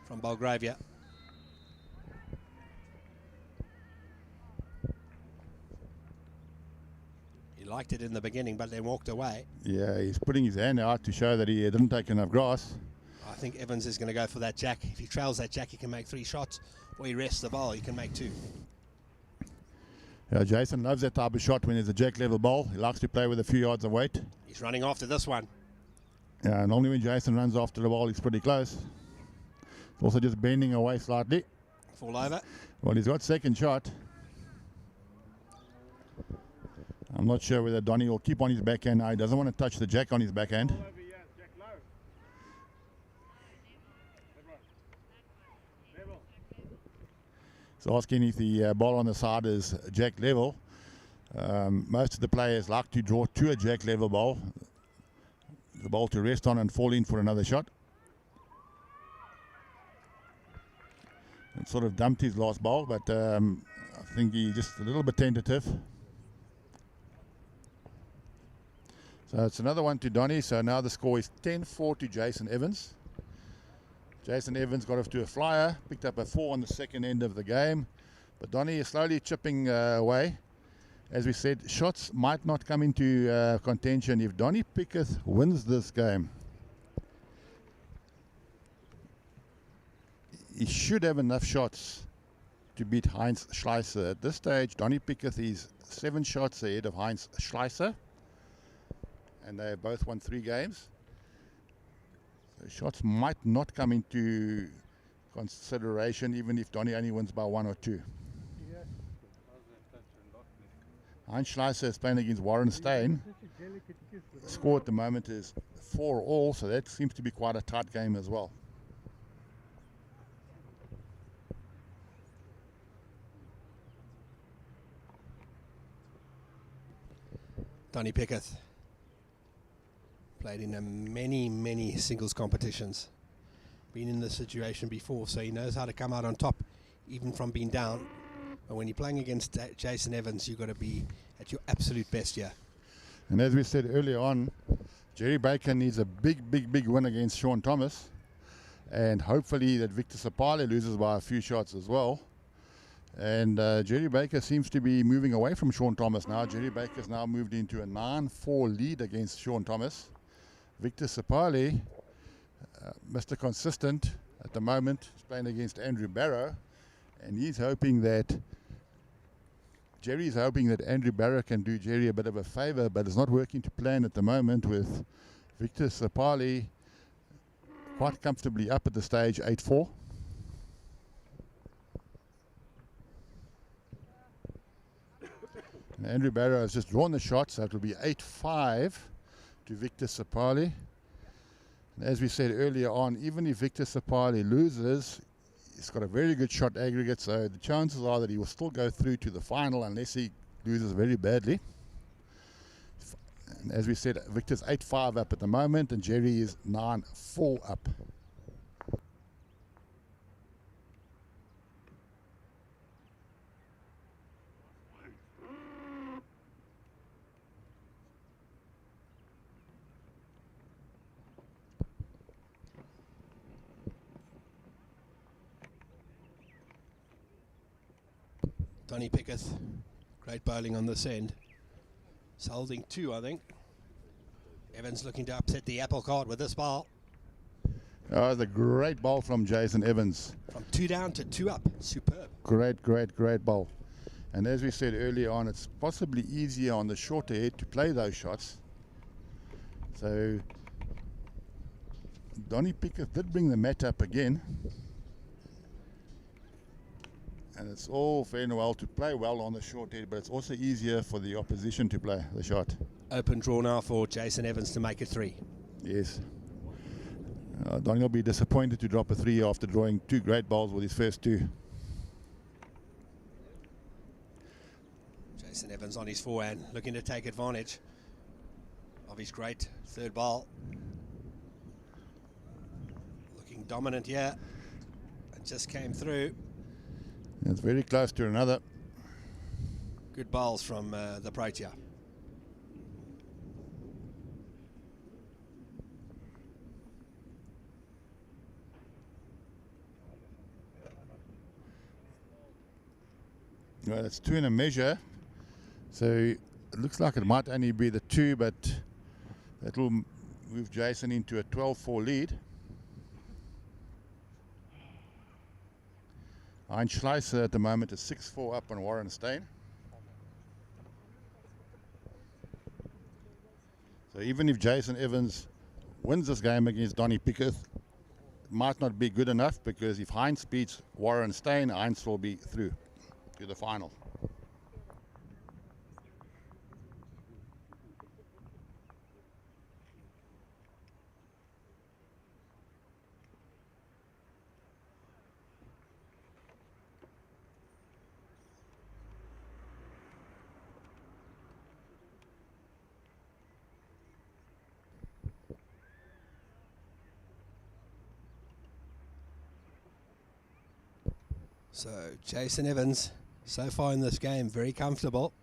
E: from Belgravia. He liked it in the beginning, but then walked away.
F: Yeah, he's putting his hand out to show that he didn't take enough grass.
E: I think Evans is going to go for that jack. If he trails that jack, he can make 3 shots, or he rests the ball, he can make 2.
F: Yeah, Jason loves that type of shot when there's a jack level ball. He likes to play with a few yards of weight.
E: He's running after this one.
F: Yeah, normally when Jason runs after the ball, he's pretty close. Also just bending away slightly.
E: Fall over.
F: Well, he's got second shot. I'm not sure whether Donnie will keep on his backhand now. He doesn't want to touch the jack on his backhand. He's asking if the ball on the side is jack level. Most of the players like to draw to a jack level ball. The ball to rest on and fall in for another shot. It sort of dumped his last ball, but I think he's just a little bit tentative. So it's another one to Donnie. So now the score is 10-4 to Jason Evans. Jason Evans got off to a flyer, picked up a 4 on the second end of the game. But Donnie is slowly chipping away. As we said, shots might not come into contention if Donnie Pickett wins this game. He should have enough shots to beat Heinz Schleicher. At this stage, Donnie Pickett is 7 shots ahead of Heinz Schleicher. And they both won 3 games. So shots might not come into consideration even if Donnie only wins by 1 or 2. Heinz Schleicher is playing against Warren Stein. The score at the moment is 4-all, so that seems to be quite a tight game as well.
E: Donnie Pickett played in many singles competitions. Been in this situation before, so he knows how to come out on top, even from being down. But when you're playing against Jason Evans, you've got to be at your absolute best here.
F: And as we said earlier on, Jerry Baker needs a big win against Sean Thomas. And hopefully that Victor Sapale loses by a few shots as well. And Jerry Baker seems to be moving away from Sean Thomas now. Jerry Baker's now moved into a 9-4 lead against Sean Thomas. Victor Sapale, Mr. Consistent at the moment, is playing against Andrew Barrow. And he's hoping that Jerry's hoping that Andrew Barrow can do Jerry a bit of a favor, but it's not working to plan at the moment with Victor Sapale quite comfortably up at the stage, 8-4. And Andrew Barrow has just drawn the shot, so it will be 8-5 to Victor Sapale. And as we said earlier on, even if Victor Sapale loses, he's got a very good shot aggregate, so the chances are that he will still go through to the final unless he loses very badly. And as we said, Victor's 8-5 up at the moment, and Jerry is 9-4 up.
E: Donnie Pickett, great bowling on this end. It's holding 2, I think. Evans looking to upset the apple cart with this ball.
F: Oh, the great ball from Jason Evans.
E: From 2 down to 2 up. Superb.
F: Great ball. And as we said earlier on, it's possibly easier on the shorter head to play those shots. So Donnie Pickett did bring the mat up again. And it's all fair and well to play well on the short head, but it's also easier for the opposition to play the shot.
E: Open draw now for Jason Evans to make it 3.
F: Yes. Donny will be disappointed to drop a 3 after drawing 2 great balls with his first 2.
E: Jason Evans on his forehand, looking to take advantage of his great third ball. Looking dominant here. It just came through.
F: It's very close to another.
E: Good balls from the Protea.
F: Well, it's 2 in a measure, so it looks like it might only be the 2, but that will move Jason into a 12-4 lead. Schleicher at the moment is 6-4 up on Warren Stein. So even if Jason Evans wins this game against Donny Pickett, it might not be good enough, because if Heinz beats Warren Stein, Heinz will be through to the final.
E: So Jason Evans, so far in this game, very comfortable.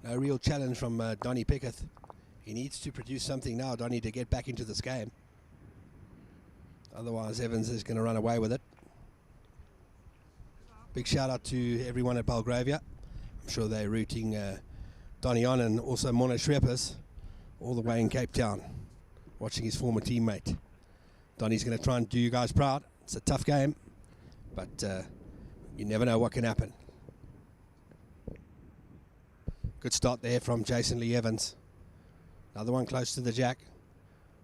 E: No real challenge from Donny Pickett. He needs to produce something now, Donny, to get back into this game. Otherwise, Evans is going to run away with it. Big shout out to everyone at Belgravia. I'm sure they're rooting Donny on, and also Mona Schreppers all the way in Cape Town, watching his former teammate. Donny's going to try and do you guys proud. It's a tough game, but you never know what can happen. Good start there from Jason Lee Evans. Another one close to the jack.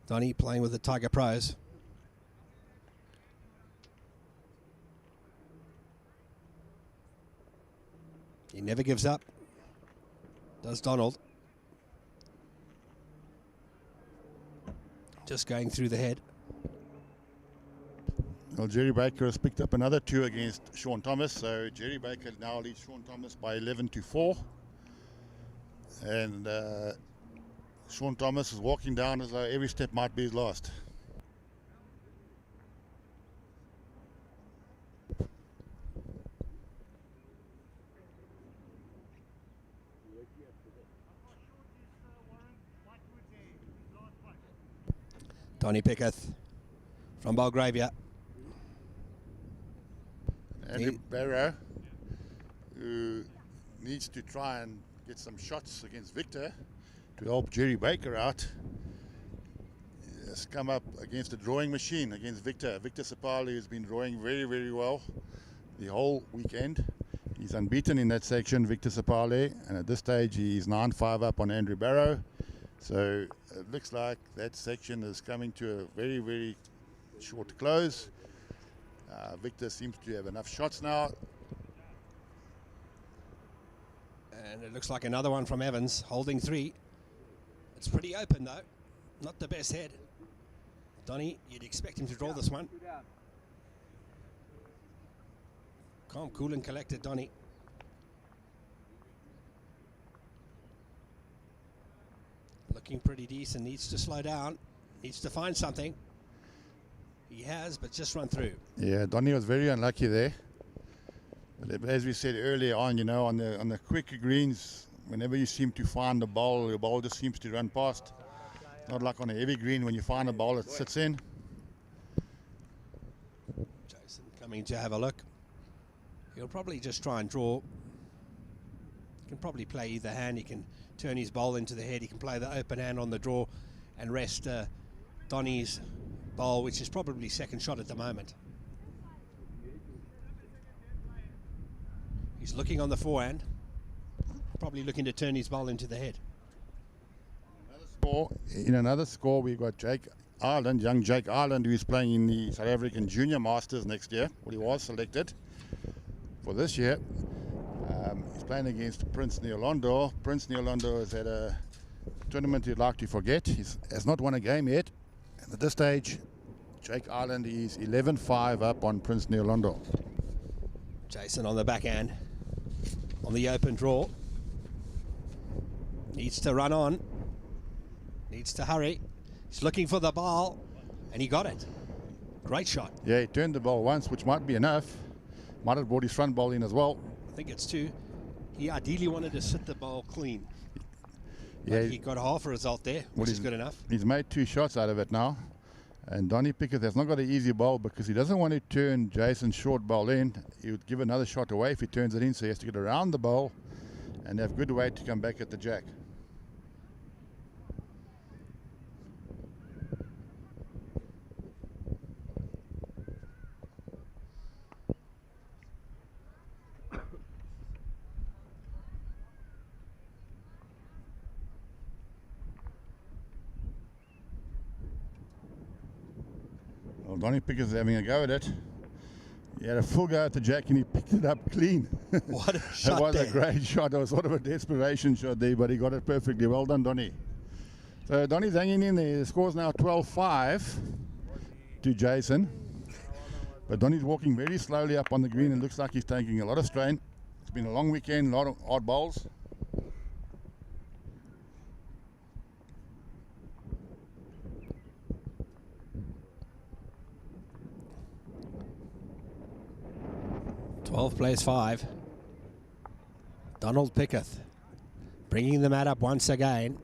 E: Donny playing with the Tiger Pros. He never gives up. Does Donald. Just going through the head.
F: Well, Jerry Baker has picked up another 2 against Sean Thomas, so Jerry Baker now leads Sean Thomas by 11-4. And Sean Thomas is walking down as though every step might be his last.
E: Donny Pickett from Belgravia.
F: Andrew Barrow, who needs to try and get some shots against Victor to help Jerry Baker out, has come up against a drawing machine against Victor. Victor Sapali has been drawing very, very well the whole weekend. He's unbeaten in that section, Victor Sapali, and at this stage he's 9-5 up on Andrew Barrow. So it looks like that section is coming to a very, very short close. Victor seems to have enough shots now.
E: And it looks like another one from Evans, holding 3. It's pretty open though, not the best head. Donny, you'd expect him to draw this one. Calm, cool and collected, Donny. Looking pretty decent, needs to slow down, needs to find something. He has, but just run through.
F: Yeah, Donny was very unlucky there. But as we said earlier on, you know, on the quicker greens, whenever you seem to find the ball, your ball just seems to run past. Not like on a heavy green, when you find a ball, it sits in.
E: Jason coming to have a look. He'll probably just try and draw. He can probably play either hand. He can turn his bowl into the head. He can play the open hand on the draw and rest Donny's bowl, which is probably second shot at the moment. He's looking on the forehand, probably looking to turn his bowl into the head.
F: In another score, we've got Jake Ireland, young Jake Ireland, who is playing in the South African Junior Masters next year. Well, he was selected for this year. He's playing against Prince Neolando. Prince Neolando has had a tournament he'd like to forget. He has not won a game yet. And at this stage, Jake Island is 11-5 up on Prince Neolando.
E: Jason on the backhand, on the open draw. Needs to run on. Needs to hurry. He's looking for the ball, and he got it. Great shot.
F: Yeah, he turned the ball once, which might be enough. Might have brought his front ball in as well.
E: I think it's two. He ideally wanted to sit the ball clean.
F: Yeah,
E: But he got half a result there, which is good enough.
F: He's made 2 shots out of it now. And Donnie Pickett has not got an easy ball because he doesn't want to turn Jason's short ball in. He would give another shot away if he turns it in, so he has to get around the ball and have good weight to come back at the jack. Well, Donnie Pickett's having a go at it. He had a full go at the jack and he picked it up clean.
E: What a shot
F: That was
E: there.
F: a great shot. It was sort of a desperation shot there, but he got it perfectly. Well done, Donnie. So Donnie's hanging in there. The score's now 12-5 to Jason. But Donnie's walking very slowly up on the green and looks like he's taking a lot of strain. It's been a long weekend, a lot of odd balls.
E: Plays 5. Donald Pickett bringing the mat up once again.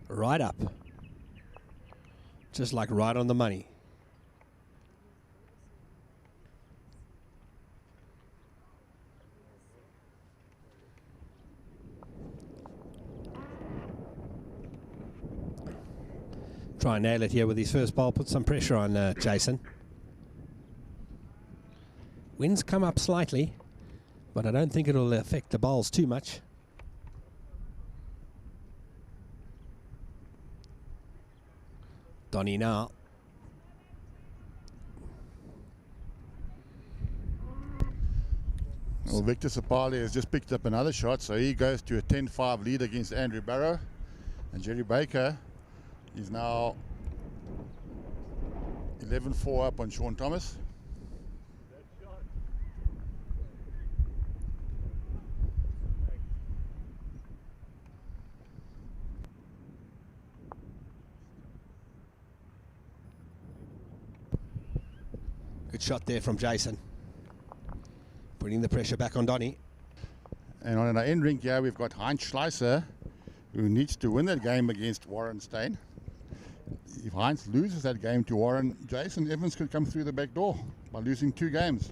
E: Right up. Just like right on the money. Try and nail it here with his first ball. Put some pressure on Jason. Winds come up slightly, but I don't think it'll affect the bowls too much. Donnie now.
F: Well, Victor Sapali has just picked up another shot, so he goes to a 10-5 lead against Andrew Barrow. And Jerry Baker is now 11-4 up on Sean Thomas.
E: Good shot there from Jason. Putting the pressure back on Donnie.
F: And on our end rink here, we've got Heinz Schleicher, who needs to win that game against Warren Stein. If Heinz loses that game to Warren, Jason Evans could come through the back door by losing 2 games.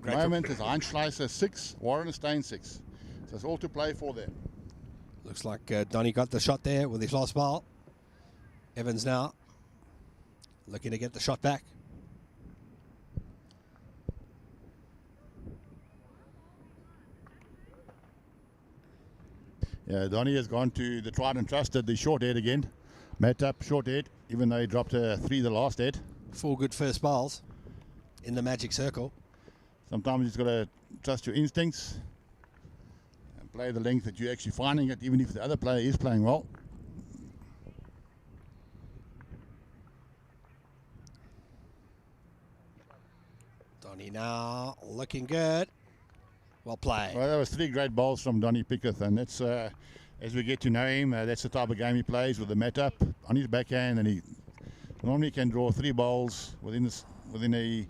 F: At the moment, it's Heinz Schleicher 6, Warren Stein 6. So it's all to play for there.
E: Looks like Donnie got the shot there with his last ball. Evans now looking to get the shot back.
F: Yeah, Donnie has gone to the tried and trusted, the short head again. Mat up, short head, even though he dropped a 3 the last head.
E: 4 good first balls in the magic circle.
F: Sometimes you've got to trust your instincts and play the length that you're actually finding it, even if the other player is playing well.
E: Donnie now looking good. Well played.
F: Well, that was 3 great balls from Donnie Pickett, and that's as we get to know him, that's the type of game he plays with the mat up on his backhand, and he normally can draw 3 balls within a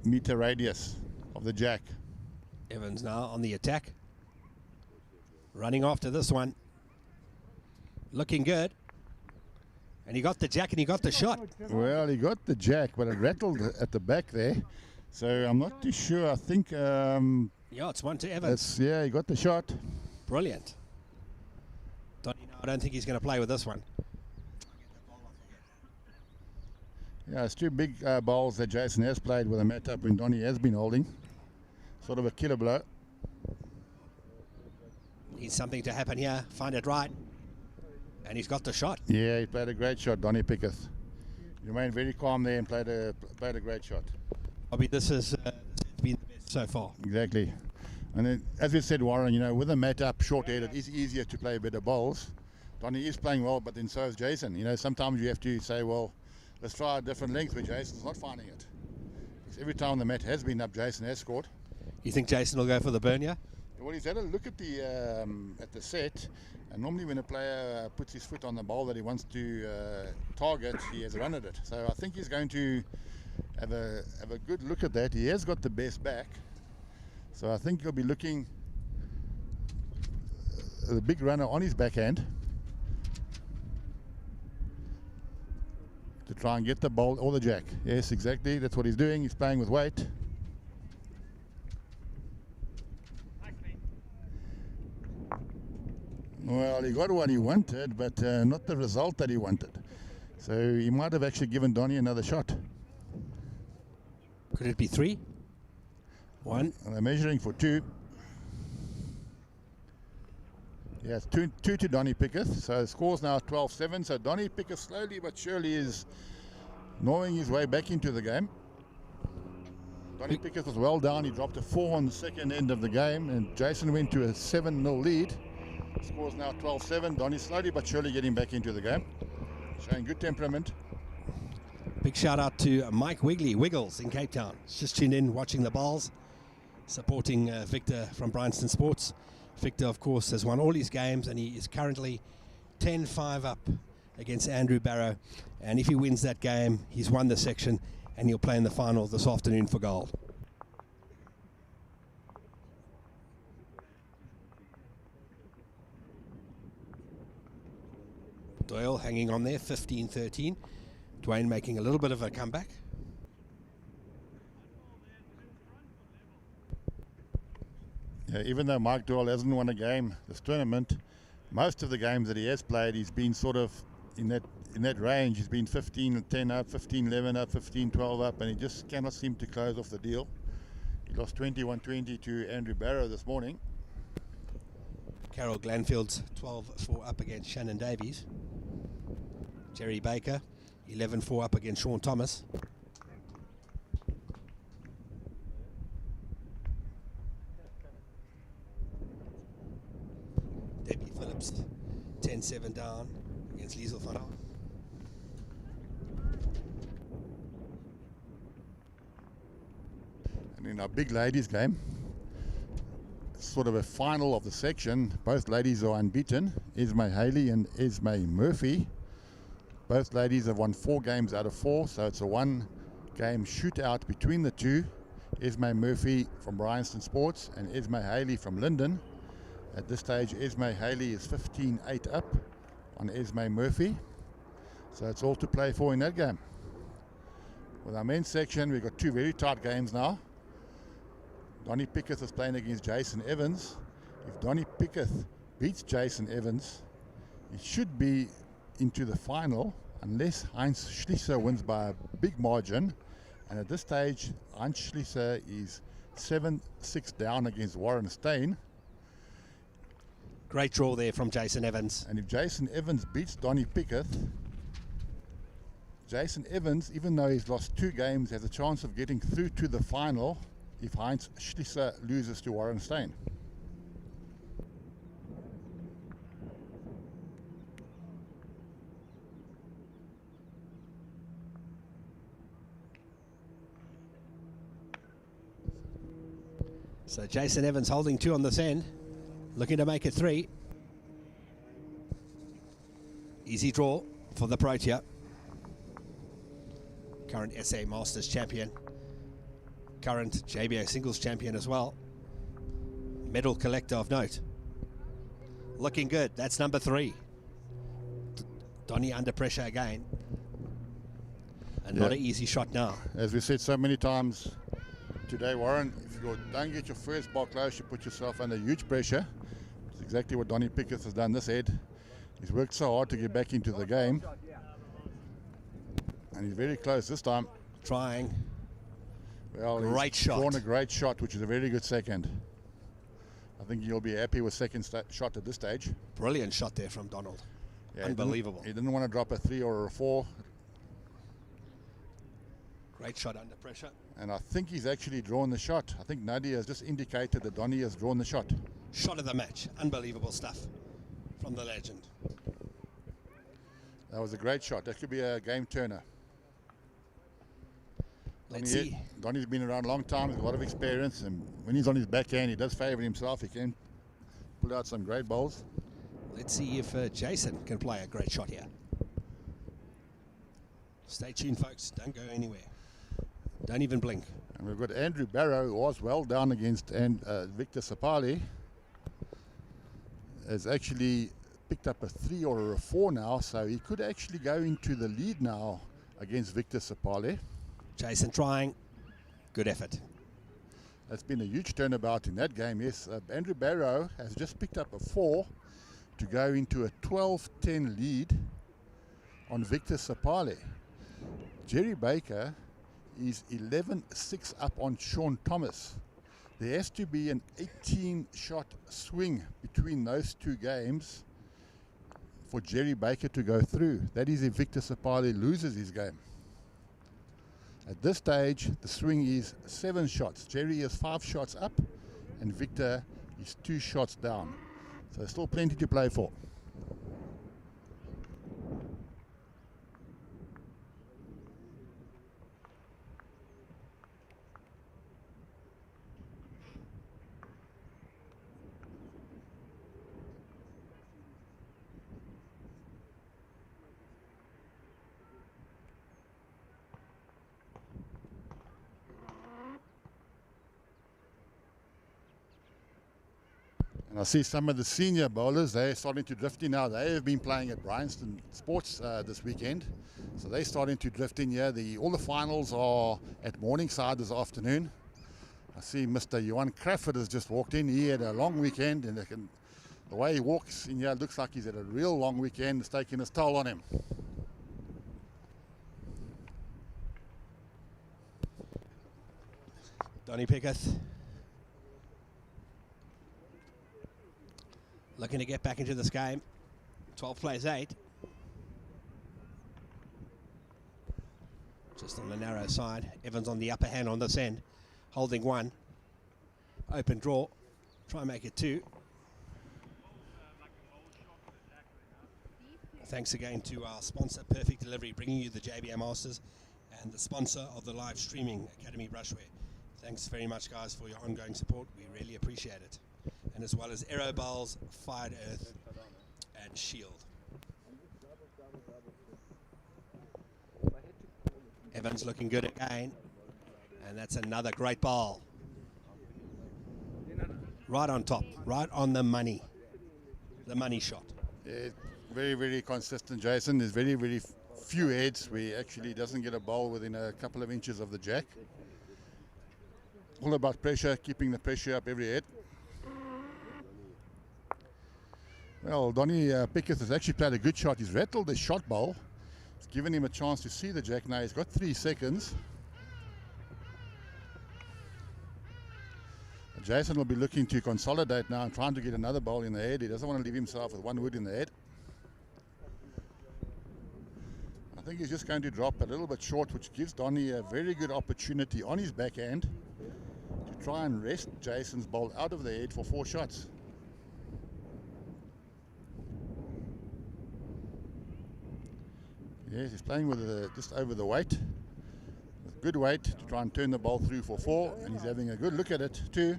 F: meter radius of the jack.
E: Evans now on the attack. Running after this one. Looking good. And he got the jack and he got the shot.
F: Well, he got the jack, but it rattled at the back there. So I'm not too sure. I think
E: Yeah, it's 1 to Evans.
F: yeah, he got the shot.
E: Brilliant. Donnie, no, I don't think he's going to play with this one.
F: Yeah, it's 2 big balls that Jason has played with a mat up and Donnie has been holding. Sort of a killer blow.
E: Needs something to happen here. Find it right. And he's got the shot.
F: Yeah, he played a great shot, Donnie Pickett. He remained very calm there and played a great shot.
E: Bobby, this is so far.
F: Exactly. And then, as we said, Warren, you know, with a mat up, short-headed, it's easier to play better bowls. Donny is playing well, but then so is Jason. You know, sometimes you have to say, well, let's try a different length, but Jason's not finding it. Because every time the mat has been up, Jason has scored.
E: You think Jason will go for the burn, yeah?
F: Well, he's had a look at the set, and normally when a player puts his foot on the ball that he wants to target, he has a run at it. So I think he's going to have a good look at that. He has got the best back, so I think he'll be looking the big runner on his backhand to try and get the ball or the jack. Yes, exactly. That's what he's doing. He's playing with weight. Well, he got what he wanted, but not the result that he wanted. So he might have actually given Donny another shot.
E: Could it be 3? 1?
F: And they're measuring for 2. Yes, 2 to Donny Pickett. So the score's now 12-7. So Donny Pickett slowly but surely is gnawing his way back into the game. Donny Pickett was well down. He dropped a 4 on the second end of the game, and Jason went to a 7-0 lead. Score's now 12-7. Donny slowly but surely getting back into the game, showing good temperament.
E: Big shout out to Mike Wiggles in Cape Town. He's just tuned in, watching the bowls, supporting Victor from Bryanston Sports. Victor, of course, has won all his games, and he is currently 10-5 up against Andrew Barrow. And if he wins that game, he's won the section, and he'll play in the final this afternoon for gold. Doyle hanging on there, 15-13. Dwayne making a little bit of a comeback.
F: Yeah, even though Mike Doyle hasn't won a game this tournament, most of the games that he has played, he's been sort of in that range. He's been 15-10 up, 15-11 up, 15-12 up, and he just cannot seem to close off the deal. He lost 21-20 to Andrew Barrow this morning.
E: Carol Glanfield's 12-4 up against Shannon Davies. Jerry Baker, 11-4 up against Sean Thomas. Debbie Phillips, 10-7 down against Liesel van Aal.
F: And in our big ladies game, sort of a final of the section, both ladies are unbeaten. Esme Haley and Esme Murphy. Both ladies have won 4 games out of 4, so it's a 1-game shootout between the two. Esme Murphy from Bryanston Sports and Esme Haley from Linden. At this stage, Esme Haley is 15-8 up on Esme Murphy, so it's all to play for in that game. With our men's section, we've got 2 very tight games now. Donny Pickett is playing against Jason Evans. If Donny Pickett beats Jason Evans, he should be into the final unless Heinz Schleicher wins by a big margin. And at this stage, Heinz Schleicher is 7-6 down against Warren Stein.
E: Great draw there from Jason Evans.
F: And if Jason Evans beats Donny Pickett, Jason Evans, even though he's lost 2 games, has a chance of getting through to the final if Heinz Schleicher loses to Warren Stein.
E: So Jason Evans holding 2 on this end, looking to make it 3. Easy draw for the Protea. Current SA Masters champion. Current JBA singles champion as well. Medal collector of note. Looking good. That's number 3. Donny under pressure again. And not an easy shot now.
F: As we said so many times today, Warren, if you don't get your first ball close, you put yourself under huge pressure. It's exactly what Donny Pickett has done this head. He's worked so hard to get back into the game. And he's very close this time.
E: Trying.
F: Well,
E: great shot.
F: Drawn a great shot, which is a very good second. I think you'll be happy with second shot at this stage.
E: Brilliant shot there from Donald. Yeah, unbelievable.
F: He didn't want to drop a 3 or a 4.
E: Great shot under pressure.
F: And I think he's actually drawn the shot. I think Nadia has just indicated that Donny has drawn the shot.
E: Shot of the match. Unbelievable stuff from the legend.
F: That was a great shot. That could be a game turner.
E: Let's see.
F: Donny's been around a long time, with a lot of experience, and when he's on his backhand, he does favour himself. He can pull out some great bowls.
E: Let's see if Jason can play a great shot here. Stay tuned, folks. Don't go anywhere. Don't even blink.
F: And we've got Andrew Barrow, who was well down against Victor Sapali. Has actually picked up a 3 or a 4 now, so he could actually go into the lead now against Victor Sapali.
E: Jason trying. Good effort.
F: That's been a huge turnabout in that game. Yes, Andrew Barrow has just picked up a 4 to go into a 12-10 lead on Victor Sapali. Jerry Baker is 11-6 up on Sean Thomas. There has to be an 18-shot swing between those two games for Jerry Baker to go through. That is if Victor Sapali loses his game. At this stage, the swing is 7 shots. Jerry is 5 shots up, and Victor is 2 shots down. So there's still plenty to play for. And I see some of the senior bowlers, they're starting to drift in now. They have been playing at Bryanston Sports this weekend. So they're starting to drift in here. All the finals are at Morningside this afternoon. I see Mr. Johan Crawford has just walked in. He had a long weekend, and the way he walks in here looks like he's had a real long weekend. It's taking its toll on him.
E: Donny Pickett looking to get back into this game. 12 plays 8. Just on the narrow side. Evans on the upper hand on this end. Holding 1. Open draw. Try and make it 2. Thanks again to our sponsor, Perfect Delivery, bringing you the JBA Masters, and the sponsor of the live streaming, Academy Brushware. Thanks very much, guys, for your ongoing support. We really appreciate it. And as well as Aero Bowls, Fired Earth, and Shield. Evans looking good again. And that's another great ball. Right on top, right on the money. The money shot.
F: Yeah, very, very consistent, Jason. There's very, very few heads where he actually doesn't get a ball within a couple of inches of the jack. All about pressure, keeping the pressure up every head. Well, Donny Pickett has actually played a good shot. He's rattled the shot ball. It's given him a chance to see the jack now. He's got 3 seconds. Jason will be looking to consolidate now and trying to get another ball in the head. He doesn't want to leave himself with 1 wood in the head. I think he's just going to drop a little bit short, which gives Donny a very good opportunity on his backhand to try and rest Jason's ball out of the head for 4 shots. Yes, he's playing with just over the weight, with good weight to try and turn the ball through for 4, and he's having a good look at it too.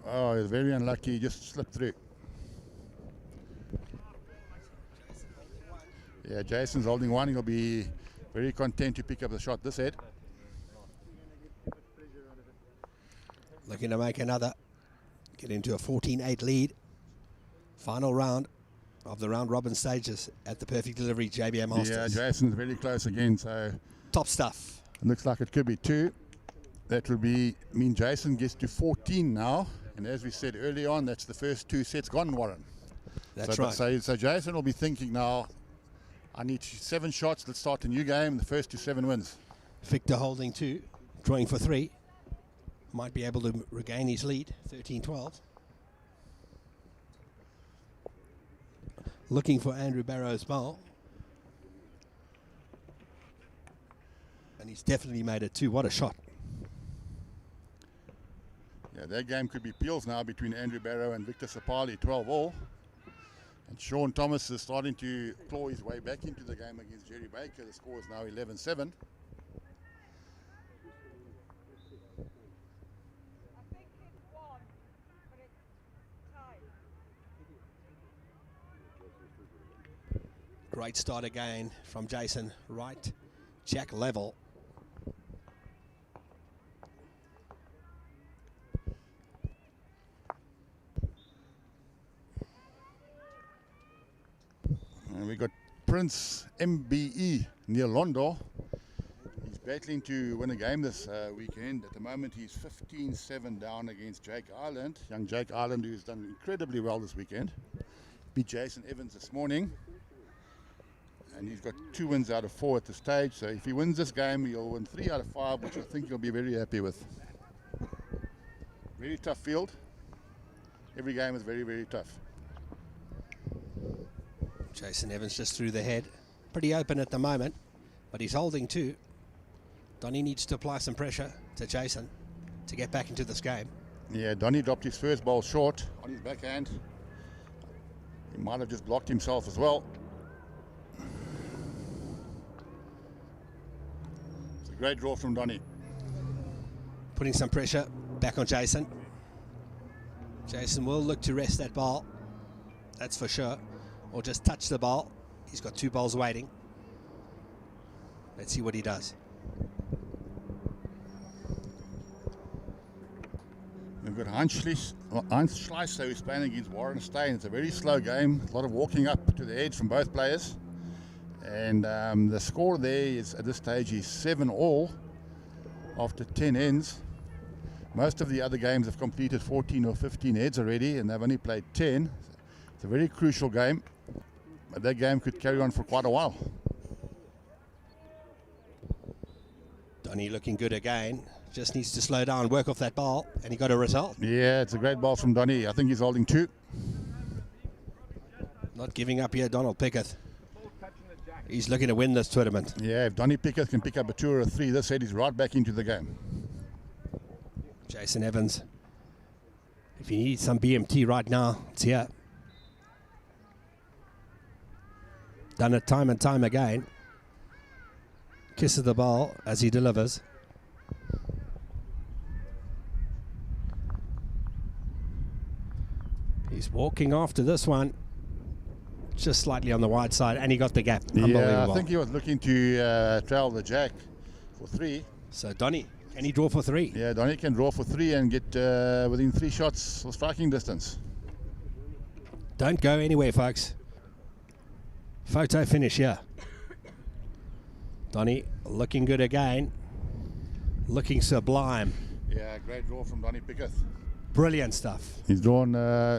F: Oh, he's very unlucky, he just slipped through. Yeah, Jason's holding 1. He'll be very content to pick up the shot this head.
E: Looking to make another, get into a 14-8 lead. Final round of the round robin stages at the Perfect Delivery JBA Masters.
F: Yeah, Jason's very close again, so
E: top stuff.
F: It looks like it could be 2. That would mean Jason gets to 14 now, and as we said early on, that's the first 2 sets gone, Warren.
E: That's right.
F: So Jason will be thinking now, I need 7 shots, let's start a new game, the first to 7 wins.
E: Victor holding 2, drawing for 3. Might be able to regain his lead, 13-12. Looking for Andrew Barrow's ball. He's definitely made it 2. What a shot.
F: Yeah, that game could be peels now between Andrew Barrow and Victor Sapali, 12-all. And Sean Thomas is starting to claw his way back into the game against Jerry Baker. The score is now 11-7.
E: Great start again from Jason. Right, Jack level.
F: And we got Prince MBE near Londo. He's battling to win a game this weekend. At the moment, he's 15-7 down against Jake Ireland. Young Jake Ireland, who's done incredibly well this weekend. Beat Jason Evans this morning. And he's got 2 wins out of 4 at the stage. So if he wins this game, he'll win 3 out of 5, which I think he'll be very happy with. Very tough field. Every game is very, very tough.
E: Jason Evans just through the head. Pretty open at the moment, but he's holding 2. Donny needs to apply some pressure to Jason to get back into this game.
F: Yeah, Donny dropped his first ball short on his backhand. He might have just blocked himself as well. It's a great draw from Donny.
E: Putting some pressure back on Jason. Jason will look to rest that ball, that's for sure, or just touch the ball. He's got 2 balls waiting. Let's see what he does.
F: We've got Heinz Schleicher who's playing against Warren Stein. It's a very slow game, a lot of walking up to the edge from both players. And the score there is, at this stage, is 7-all after 10 ends. Most of the other games have completed 14 or 15 heads already, and they've only played 10. It's a very crucial game, but that game could carry on for quite a while.
E: Donny looking good again. Just needs to slow down, work off that ball, and he got a result.
F: Yeah, it's a great ball from Donny. I think he's holding 2.
E: Not giving up here, Donald Pickett. He's looking to win this tournament.
F: Yeah, if Donny Pickett can pick up a 2 or a 3, this set he's right back into the game.
E: Jason Evans, if he needs some BMT right now, it's here. Done it time and time again. Kisses the ball as he delivers. He's walking after this one. Just slightly on the wide side, and he got the gap.
F: Yeah, I think he was looking to trail the jack for 3.
E: So Donny, can he draw for 3?
F: Yeah, Donny can draw for 3 and get within 3 shots of striking distance.
E: Don't go anywhere, folks. Photo finish here. Donny looking good again. Looking sublime.
F: Yeah, great draw from Donny Pickett.
E: Brilliant stuff.
F: He's drawn,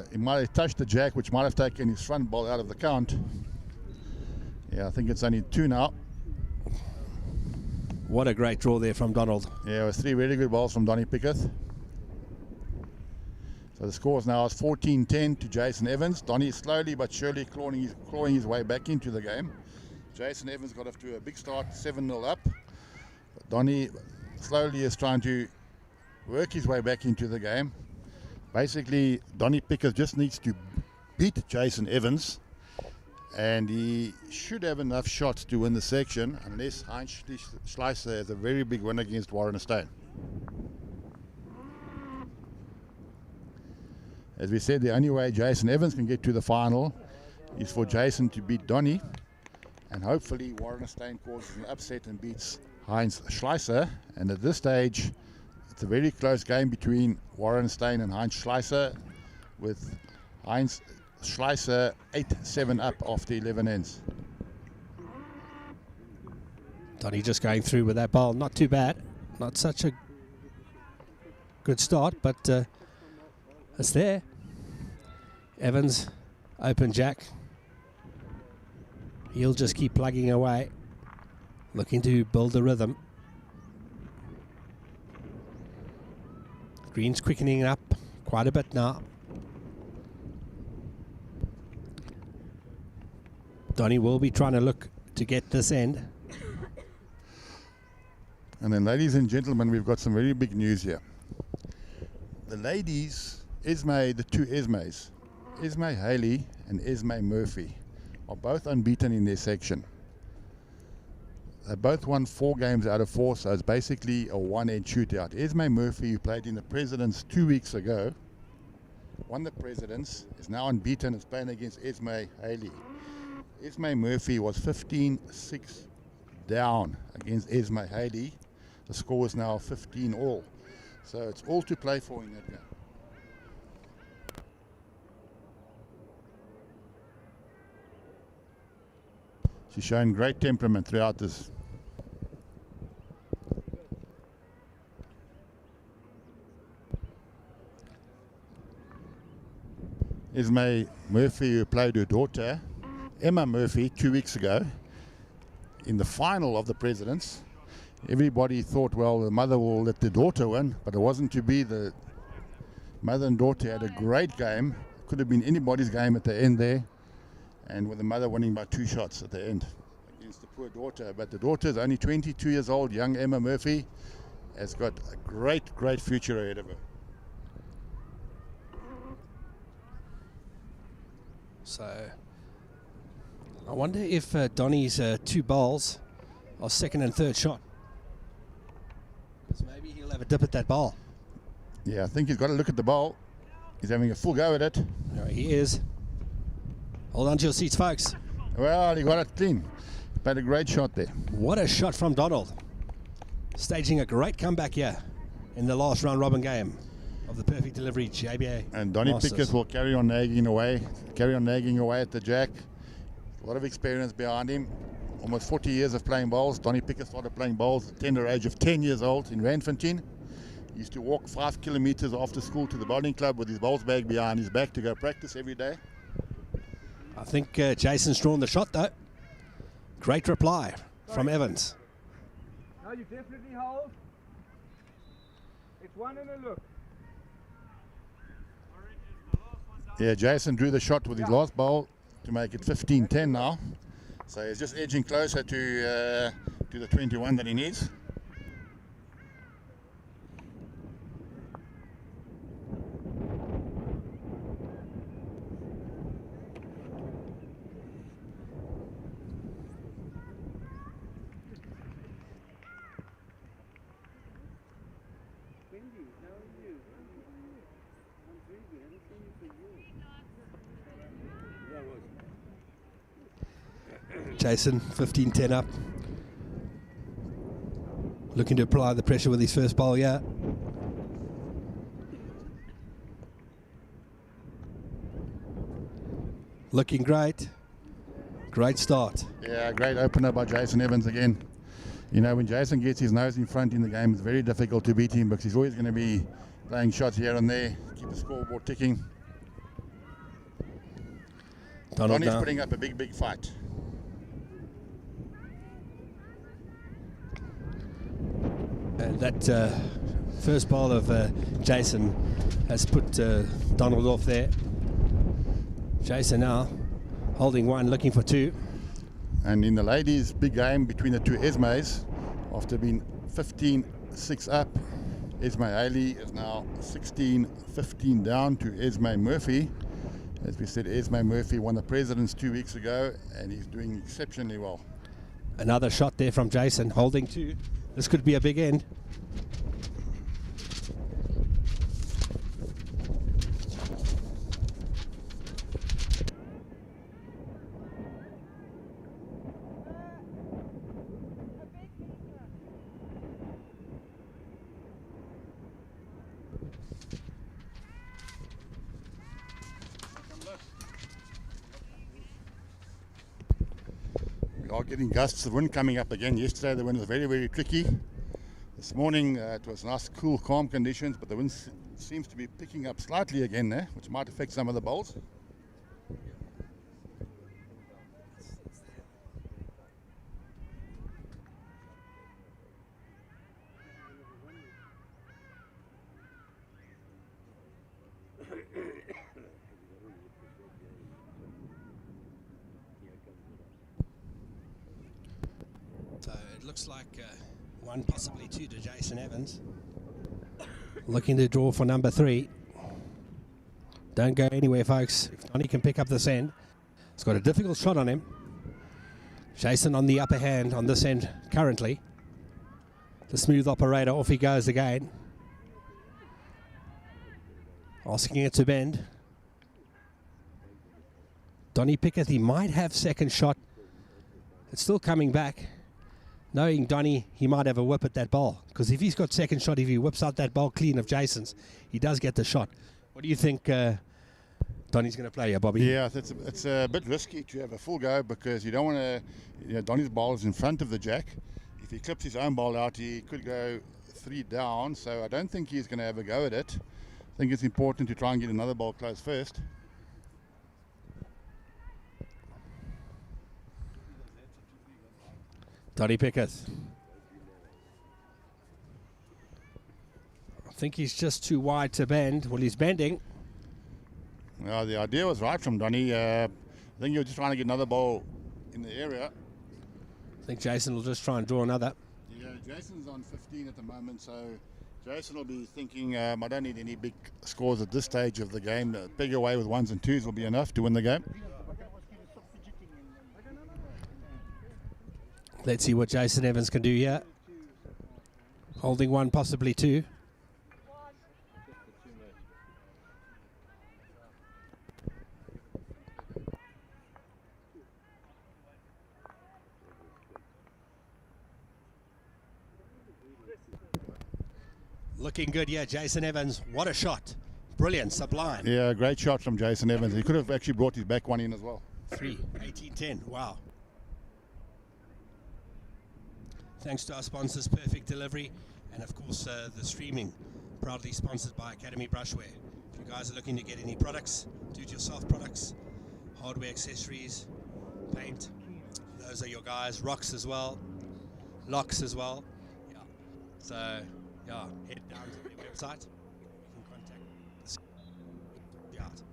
F: he might have touched the jack, which might have taken his front ball out of the count. Yeah, I think it's only 2 now.
E: What a great draw there from Donald.
F: Yeah, it was 3 very good balls from Donny Pickett. So the score is now 14-10 to Jason Evans. Donny slowly but surely clawing his way back into the game. Jason Evans got off to a big start, 7-0 up. But Donny slowly is trying to work his way back into the game. Basically, Donny Pickett just needs to beat Jason Evans, and he should have enough shots to win the section, unless Heinz Schleicher has a very big win against Warren Stein. As we said, the only way Jason Evans can get to the final is for Jason to beat Donny, and hopefully Warren Stein causes an upset and beats Heinz Schleicher. And at this stage, it's a very close game between Warren Stein and Heinz Schleicher, with Heinz Schleicher 8-7 up after 11 ends.
E: Donny just going through with that ball. Not too bad. Not such a good start, but it's there. Evans, open jack. He'll just keep plugging away, looking to build the rhythm. Green's quickening up quite a bit now. Donny will be trying to look to get this end.
F: And then, ladies and gentlemen, we've got some very big news here. The ladies, the two Esmes, Esme Haley and Esme Murphy, are both unbeaten in their section. They both won 4 games out of 4, so it's basically a one-edge shootout. Esme Murphy, who played in the Presidents 2 weeks ago, won the Presidents, is now unbeaten, is playing against Esme Haley. Esme Murphy was 15-6 down against Esme Haley. The score is now 15-all. So it's all to play for in that game. She's shown great temperament throughout this. Esme Murphy, who played her daughter, Emma Murphy, 2 weeks ago, in the final of the Presidents. Everybody thought, well, the mother will let the daughter win, but it wasn't to be. The mother and daughter had a great game. Could have been anybody's game at the end there, and with the mother winning by 2 shots at the end against the poor daughter. But the daughter is only 22 years old, young Emma Murphy, has got a great, great future ahead of her.
E: So I wonder if Donny's 2 bowls are second and third shot. Because maybe he'll have a dip at that bowl.
F: Yeah, I think he's got to look at the bowl. He's having a full go at it.
E: There he is. Hold on to your seats, folks.
F: Well, he got it clean. Played a great shot there.
E: What a shot from Donald. Staging a great comeback here in the last round robin game of the Perfect Delivery JBA.
F: And Donny
E: Masters.
F: Pickett will carry on nagging away at the jack. A lot of experience behind him. Almost 40 years of playing bowls. Donny Pickett started playing bowls at the tender age of 10 years old in Randfontein. He used to walk 5 kilometers after school to the bowling club with his bowls bag behind his back to go practice every day.
E: I think Jason's drawn the shot though. Great reply from Evans.
D: Now you definitely hold. It's one and a look.
F: Yeah, Jason drew the shot with his last bowl to make it 15-10 now. So he's just edging closer to the 21 that he needs.
E: Jason, 15-10 up. Looking to apply the pressure with his first bowl, yeah. Looking great. Great start.
F: Yeah, great opener by Jason Evans again. You know, when Jason gets his nose in front in the game, it's very difficult to beat him because he's always going to be playing shots here and there, keep the scoreboard ticking. Donny's putting up a big, big fight.
E: And that first bowl of Jason has put Donald off there. Jason now holding 1, looking for 2.
F: And in the ladies' big game between the two Esmes, after being 15-6 up, Esme Haley is now 16-15 down to Esme Murphy. As we said, Esme Murphy won the Presidents 2 weeks ago, and he's doing exceptionally well.
E: Another shot there from Jason, holding 2. This could be a big end.
F: We are getting gusts of wind coming up again. Yesterday the wind was very, very tricky. This morning it was nice, cool, calm conditions, but the wind seems to be picking up slightly again there, which might affect some of the bowls.
E: So it looks like 1, possibly 2 to Jason Evans. Looking to draw for number 3. Don't go anywhere, folks. If Donny can pick up this end. He's got a difficult shot on him. Jason on the upper hand on this end currently. The smooth operator, off he goes again. Asking it to bend. Donny Pickett, he might have second shot. It's still coming back. Knowing Donny, he might have a whip at that ball. Because if he's got second shot, if he whips out that ball clean of Jason's, he does get the shot. What do you think Donny's going to play here, Bobby?
F: Yeah, it's a bit risky to have a full go because you don't want to, Donny's ball is in front of the jack. If he clips his own ball out, he could go 3 down. So I don't think he's going to have a go at it. I think it's important to try and get another ball close first.
E: Donny Pickett. I think he's just too wide to bend. Well, he's bending.
F: Well, the idea was right from Donny. I think he was just trying to get another ball in the area.
E: I think Jason will just try and draw another.
F: Yeah, Jason's on 15 at the moment, so Jason will be thinking, I don't need any big scores at this stage of the game. A big away with 1s and 2s will be enough to win the game.
E: Let's see what Jason Evans can do here. Holding 1, possibly 2. Looking good, yeah, Jason Evans. What a shot. Brilliant, sublime.
F: Yeah, great shot from Jason Evans. He could have actually brought his back one in as well.
E: 3, 18-10, wow. Thanks to our sponsors, Perfect Delivery, and of course the streaming, proudly sponsored by Academy Brushware. If you guys are looking to get any products, do-it-yourself products, hardware, accessories, paint, those are your guys. Rocks as well, locks as well. Yeah. So, yeah, head down to their website. You can contact the art.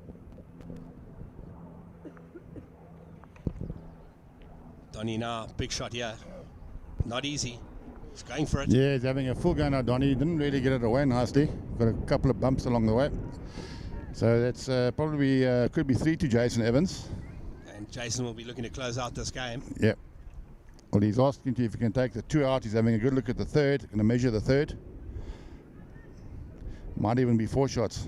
E: Donny now, big shot here. Not easy. He's going for it.
F: Yeah, he's having a full go now, Donny. Didn't really get it away nicely. Got a couple of bumps along the way. So that's probably could be 3 to Jason Evans.
E: And Jason will be looking to close out this game.
F: Yep. Well, he's asking if he can take the 2 out. He's having a good look at the third. Going to measure the third. Might even be 4 shots.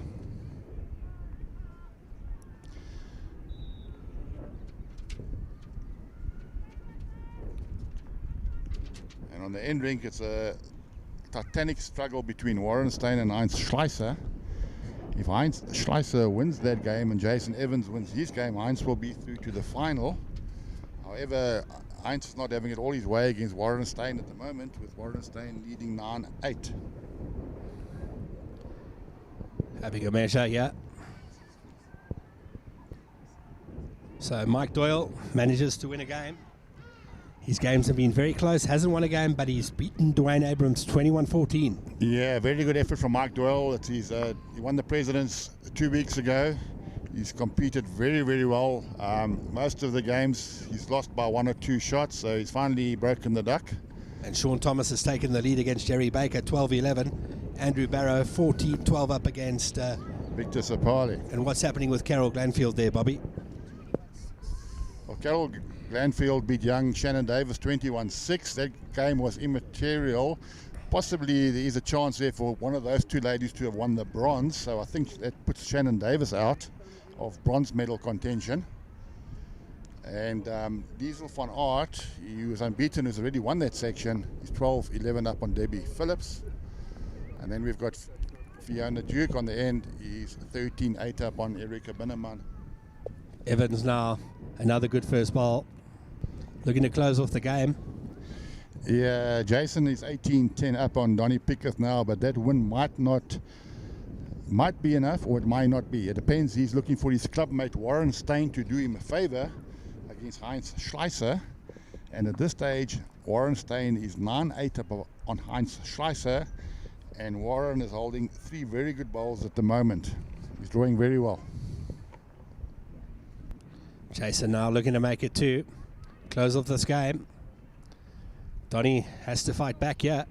F: And on the end rink, it's a titanic struggle between Warren Stein and Heinz Schleicher. If Heinz Schleicher wins that game and Jason Evans wins his game, Heinz will be through to the final. However, Heinz is not having it all his way against Warren Stein at the moment, with Warren Stein leading 9-8.
E: Having a measure, yeah. So Mike Doyle manages to win a game. His games have been very close, hasn't won a game, but he's beaten Dwayne Abrams 21-14.
F: Yeah, very good effort from Mike Doyle. He won the Presidents 2 weeks ago. He's competed very, very well. Most of the games he's lost by 1 or 2 shots, so he's finally broken the duck.
E: And Sean Thomas has taken the lead against Jerry Baker, 12-11. Andrew Barrow, 14-12 up against
F: Victor Sapali.
E: And what's happening with Carol Glanfield there, Bobby?
F: Well, Carol Glanfield beat young Shannon Davis 21-6. That game was immaterial. Possibly there is a chance there for one of those 2 ladies to have won the bronze. So I think that puts Shannon Davis out of bronze medal contention. And Diesel van Aert, he was unbeaten, has already won that section. He's 12-11 up on Debbie Phillips. And then we've got Fiona Duke on the end. He's 13-8 up on Erika Binneman.
E: Evans now, another good first ball. Looking to close off the game.
F: Yeah, Jason is 18-10 up on Donny Pickett now, but that win might be enough or it might not be. It depends. He's looking for his clubmate Warren Stein to do him a favor against Heinz Schleicher. And at this stage, Warren Stein is 9-8 up on Heinz Schleicher. And Warren is holding 3 very good bowls at the moment. He's drawing very well.
E: Jason now looking to make it 2. Close off this game. Donny has to fight back here.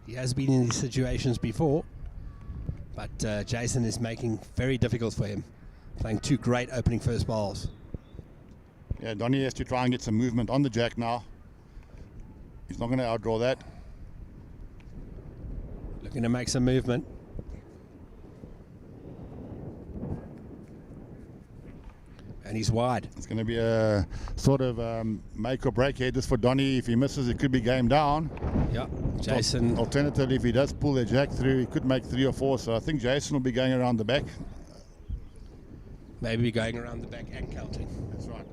E: He has been in these situations before, but Jason is making very difficult for him, playing 2 great opening first balls.
F: Yeah, Donny has to try and get some movement on the jack now. He's not going to outdraw that.
E: Looking to make some movement. And he's wide.
F: It's going to be a sort of make or break here just for Donny. If he misses, it could be game down.
E: Yeah, Jason.
F: Alternatively, if he does pull the jack through, he could make 3 or 4. So I think Jason will be going around the back.
E: Maybe going around the back and counting.
F: That's right.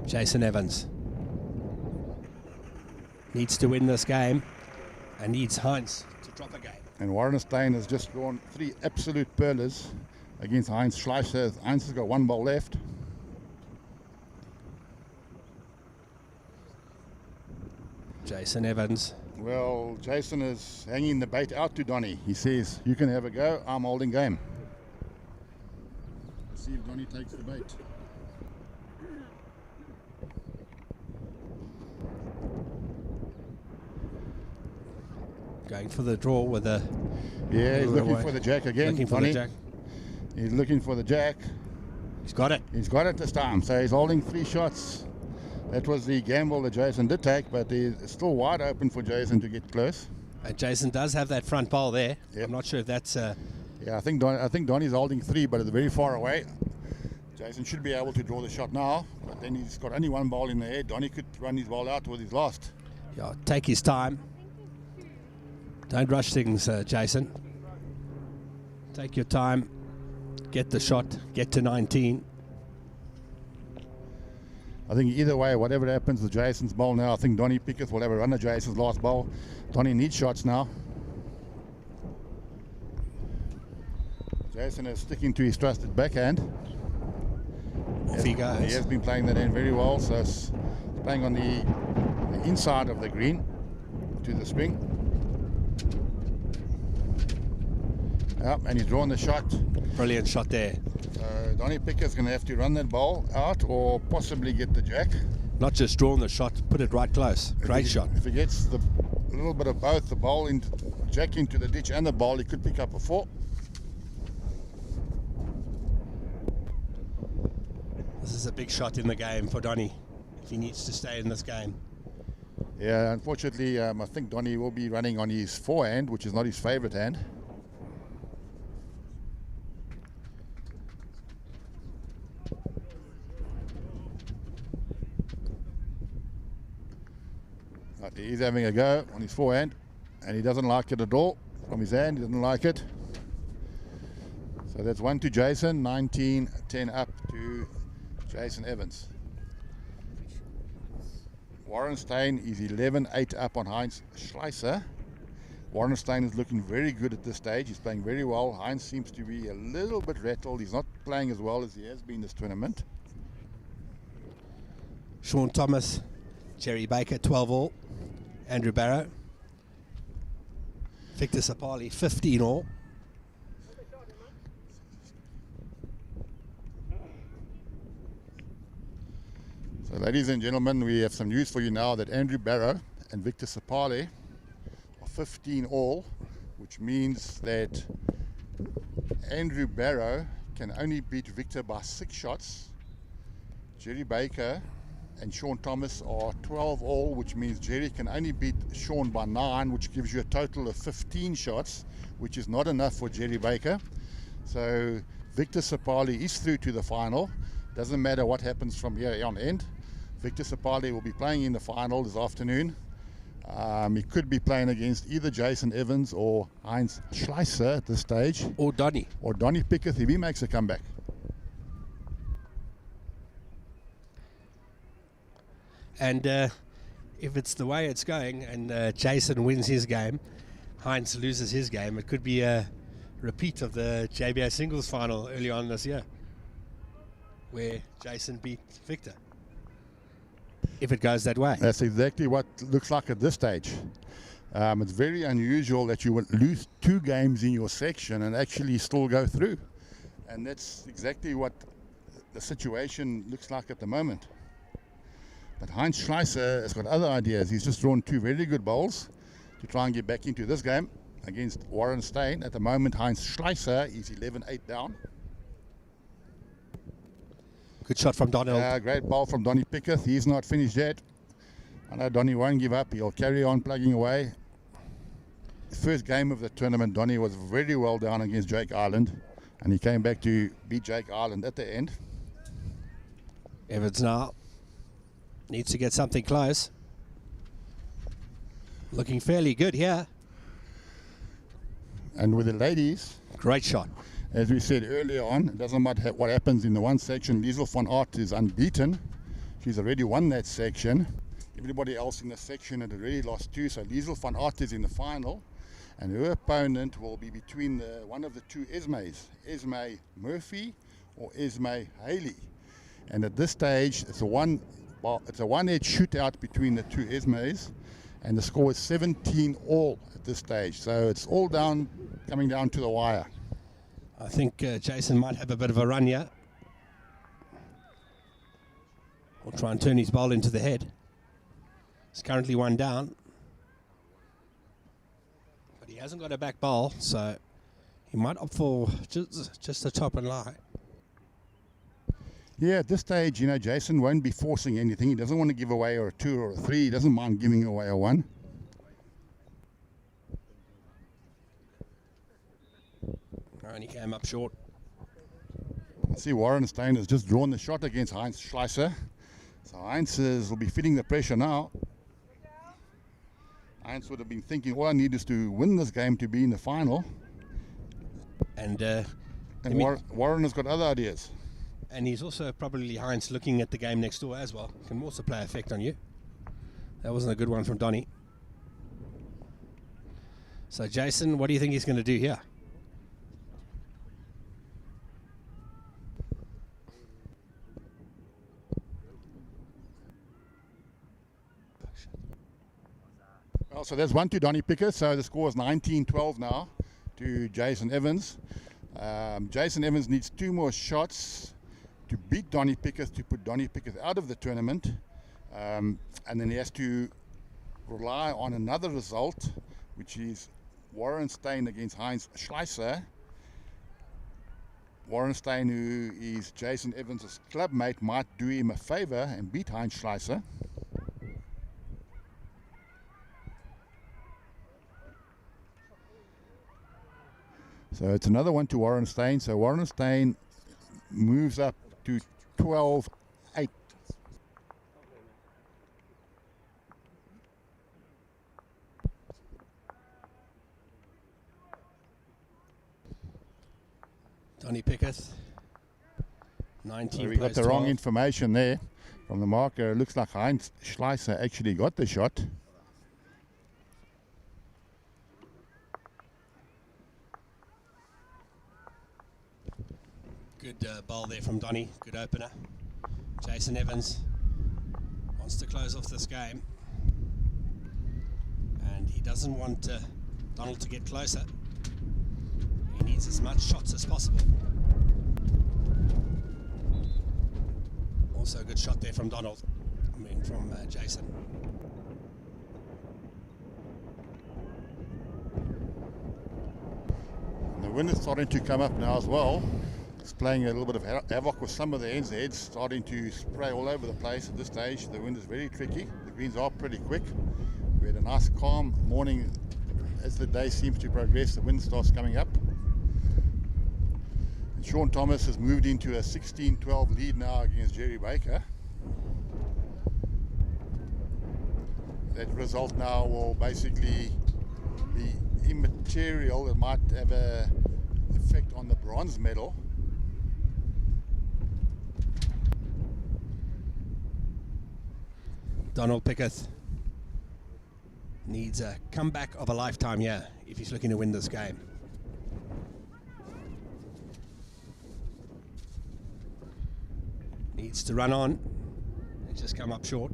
E: Jason Evans needs to win this game and needs Heinz to drop a game.
F: And Warren Stein has just drawn 3 absolute pearlers against Heinz Schleicher. Heinz has got 1 ball left.
E: Jason Evans.
F: Well, Jason is hanging the bait out to Donny. He says, you can have a go, I'm holding game. Let's see if Donny takes the bait.
E: Going for the draw with a...
F: Yeah, he's looking for the jack again.
E: Looking for
F: Donny.
E: the jack.
F: He's looking for the jack.
E: He's got it.
F: He's got it this time. So he's holding 3 shots. That was the gamble that Jason did take, but it's still wide open for Jason to get close.
E: And Jason does have that front ball there.
F: Yep.
E: I'm not sure if that's...
F: Yeah, I think Donny's holding 3, but it's very far away. Jason should be able to draw the shot now, but then he's got only 1 ball in the air. Donny could run his ball out with his last.
E: Yeah, take his time. Don't rush things, Jason. Take your time. Get the shot. Get to 19.
F: I think either way, whatever happens with Jason's ball now, I think Donny Pickett will have a run at Jason's last ball. Donny needs shots now. Jason is sticking to his trusted backhand.
E: Off he goes.
F: He has been playing that in very well, so it's playing on the inside of the green to the spring. Yep, and he's drawn the shot.
E: Brilliant shot there.
F: Donny Pickett's going to have to run that ball out or possibly get the jack.
E: Not just drawn the shot, put it right close. Great shot.
F: If he gets a little bit of both, the ball into jack into the ditch and the ball, he could pick up a 4.
E: This is a big shot in the game for Donny. He needs to stay in this game.
F: Yeah, unfortunately, I think Donny will be running on his forehand, which is not his favorite hand. He's having a go on his forehand, and he doesn't like it at all. From his hand, he doesn't like it. So that's 1 to Jason, 19-10 up to Jason Evans. Warren Stein is 11-8 up on Heinz Schleicher. Warren Stein is looking very good at this stage. He's playing very well. Heinz seems to be a little bit rattled. He's not playing as well as he has been this tournament.
E: Sean Thomas, Jerry Baker, 12 all. Andrew Barrow. Victor Sapali, 15 all.
F: So ladies and gentlemen, we have some news for you now that Andrew Barrow and Victor Sapali are 15 all, which means that Andrew Barrow can only beat Victor by 6 shots. Jerry Baker and Sean Thomas are 12 all, which means Jerry can only beat Sean by 9, which gives you a total of 15 shots, which is not enough for Jerry Baker. So Victor Sapali is through to the final. Doesn't matter what happens from here on end. Victor Sapali will be playing in the final this afternoon. He could be playing against either Jason Evans or Heinz Schleicher at this stage.
E: Or Donny.
F: Or Donny Pickett if he makes a comeback.
E: And if it's the way it's going and Jason wins his game, Heinz loses his game, it could be a repeat of the JBA singles final early on this year, where Jason beat Victor. If it goes that way.
F: That's exactly what it looks like at this stage. It's very unusual that you would lose 2 games in your section and actually still go through. And that's exactly what the situation looks like at the moment. But Heinz Schleicher has got other ideas. He's just drawn 2 very good bowls to try and get back into this game against Warren Stein. At the moment, Heinz Schleicher is 11-8 down.
E: Good shot from Donald.
F: Great ball from Donnie Pickett. He's not finished yet. I know Donnie won't give up. He'll carry on plugging away. The first game of the tournament, Donnie was very well down against Jake Ireland, and he came back to beat Jake Ireland at the end.
E: Evans now needs to get something close. Looking fairly good here.
F: And with the ladies,
E: Great shot.
F: as we said earlier on, it doesn't matter what happens in the one section. Liesel van Aert is unbeaten. She's already won that section. Everybody else in the section had already lost 2. So Liesel van Aert is in the final. And her opponent will be between one of the 2 Esmes, Esme Murphy or Esme Haley. And at this stage, it's a one-edge shootout between the 2 Esmes. And the score is 17-all at this stage. So it's all coming down to the wire.
E: I think Jason might have a bit of a run here. Or try and turn his bowl into the head. He's currently 1 down. But he hasn't got a back bowl, so he might opt for just a top and lie.
F: Yeah, at this stage, Jason won't be forcing anything. He doesn't want to give away a 2 or a 3. He doesn't mind giving away a 1.
E: And he came up short.
F: I see Warren Stein has just drawn the shot against Heinz Schleicher. So Heinz will be feeling the pressure now. Heinz would have been thinking, all I need is to win this game to be in the final.
E: And
F: Warren has got other ideas.
E: And he's also probably, Heinz, looking at the game next door as well. Can also play effect on you. That wasn't a good one from Donnie. So Jason, what do you think he's going to do here?
F: Well, so there's 1 to Donnie Pickett. So the score is 19-12 now to Jason Evans. Jason Evans needs 2 more shots to beat Donnie Pickett, to put Donnie Pickett out of the tournament. And then he has to rely on another result, which is Warren Stein against Heinz Schleicher. Warren Stein, who is Jason Evans' clubmate, might do him a favor and beat Heinz Schleicher. So it's another 1 to Warren Stein. So Warren Stein moves up to 12-8.
E: Donnie Pickett, 19
F: So we got the wrong
E: 12.
F: information there from the marker. It looks like Heinz Schleicher actually got the shot.
E: Good bowl there from Donnie. Good opener. Jason Evans wants to close off this game. And he doesn't want Donald to get closer. He needs as much shots as possible. Also a good shot there from Donald. From Jason.
F: And the wind is starting to come up now as well. It's playing a little bit of havoc with some of the ends. The heads starting to spray all over the place at this stage. The wind is very tricky. The greens are pretty quick. We had a nice calm morning. As the day seems to progress, the wind starts coming up. And Sean Thomas has moved into a 16-12 lead now against Jerry Baker. That result now will basically be immaterial. It might have an effect on the bronze medal.
E: Donald Pickett needs a comeback of a lifetime here if he's looking to win this game. Needs to run on and just come up short.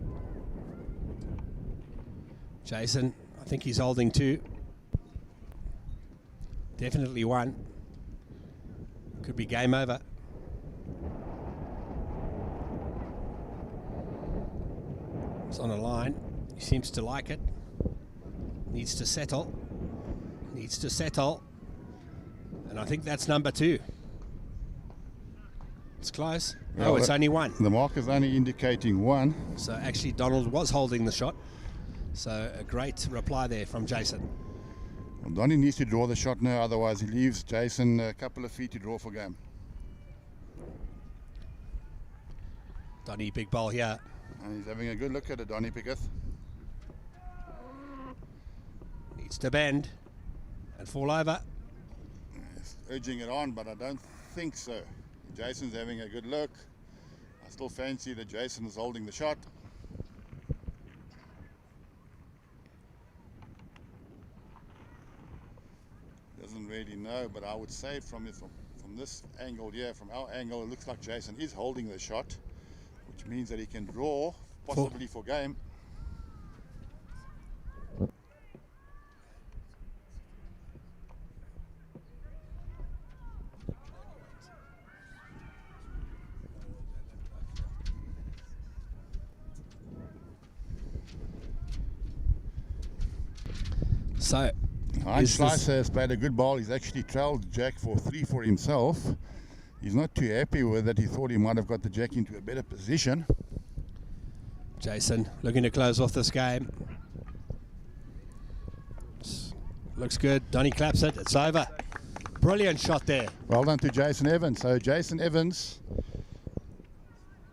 E: Jason, I think he's holding 2. Definitely 1. Could be game over. It's on a line. He seems to like it. Needs to settle. Needs to settle. And I think that's number 2. It's close.
F: Well,
E: Oh, it's only 1.
F: The mark is only indicating 1.
E: So actually Donald was holding the shot. So a great reply there from Jason.
F: Well, Donnie needs to draw the shot now, otherwise he leaves Jason a couple of feet to draw for game.
E: Donnie, big ball here.
F: And he's having a good look at it, Donnie Pickett.
E: Needs to bend and fall over.
F: He's urging it on, but I don't think so. Jason's having a good look. I still fancy that Jason is holding the shot. Doesn't really know, but I would say from this angle here, from our angle, it looks like Jason is holding the shot, which means that he can draw, possibly for game.
E: So
F: Heinz Schleicher has played a good ball. He's actually trailed Jack for 3 for himself. He's not too happy with it. He thought he might have got the Jack into a better position.
E: Jason looking to close off this game. Looks good. Donnie claps it. It's over. Brilliant shot there.
F: Well done to Jason Evans. So Jason Evans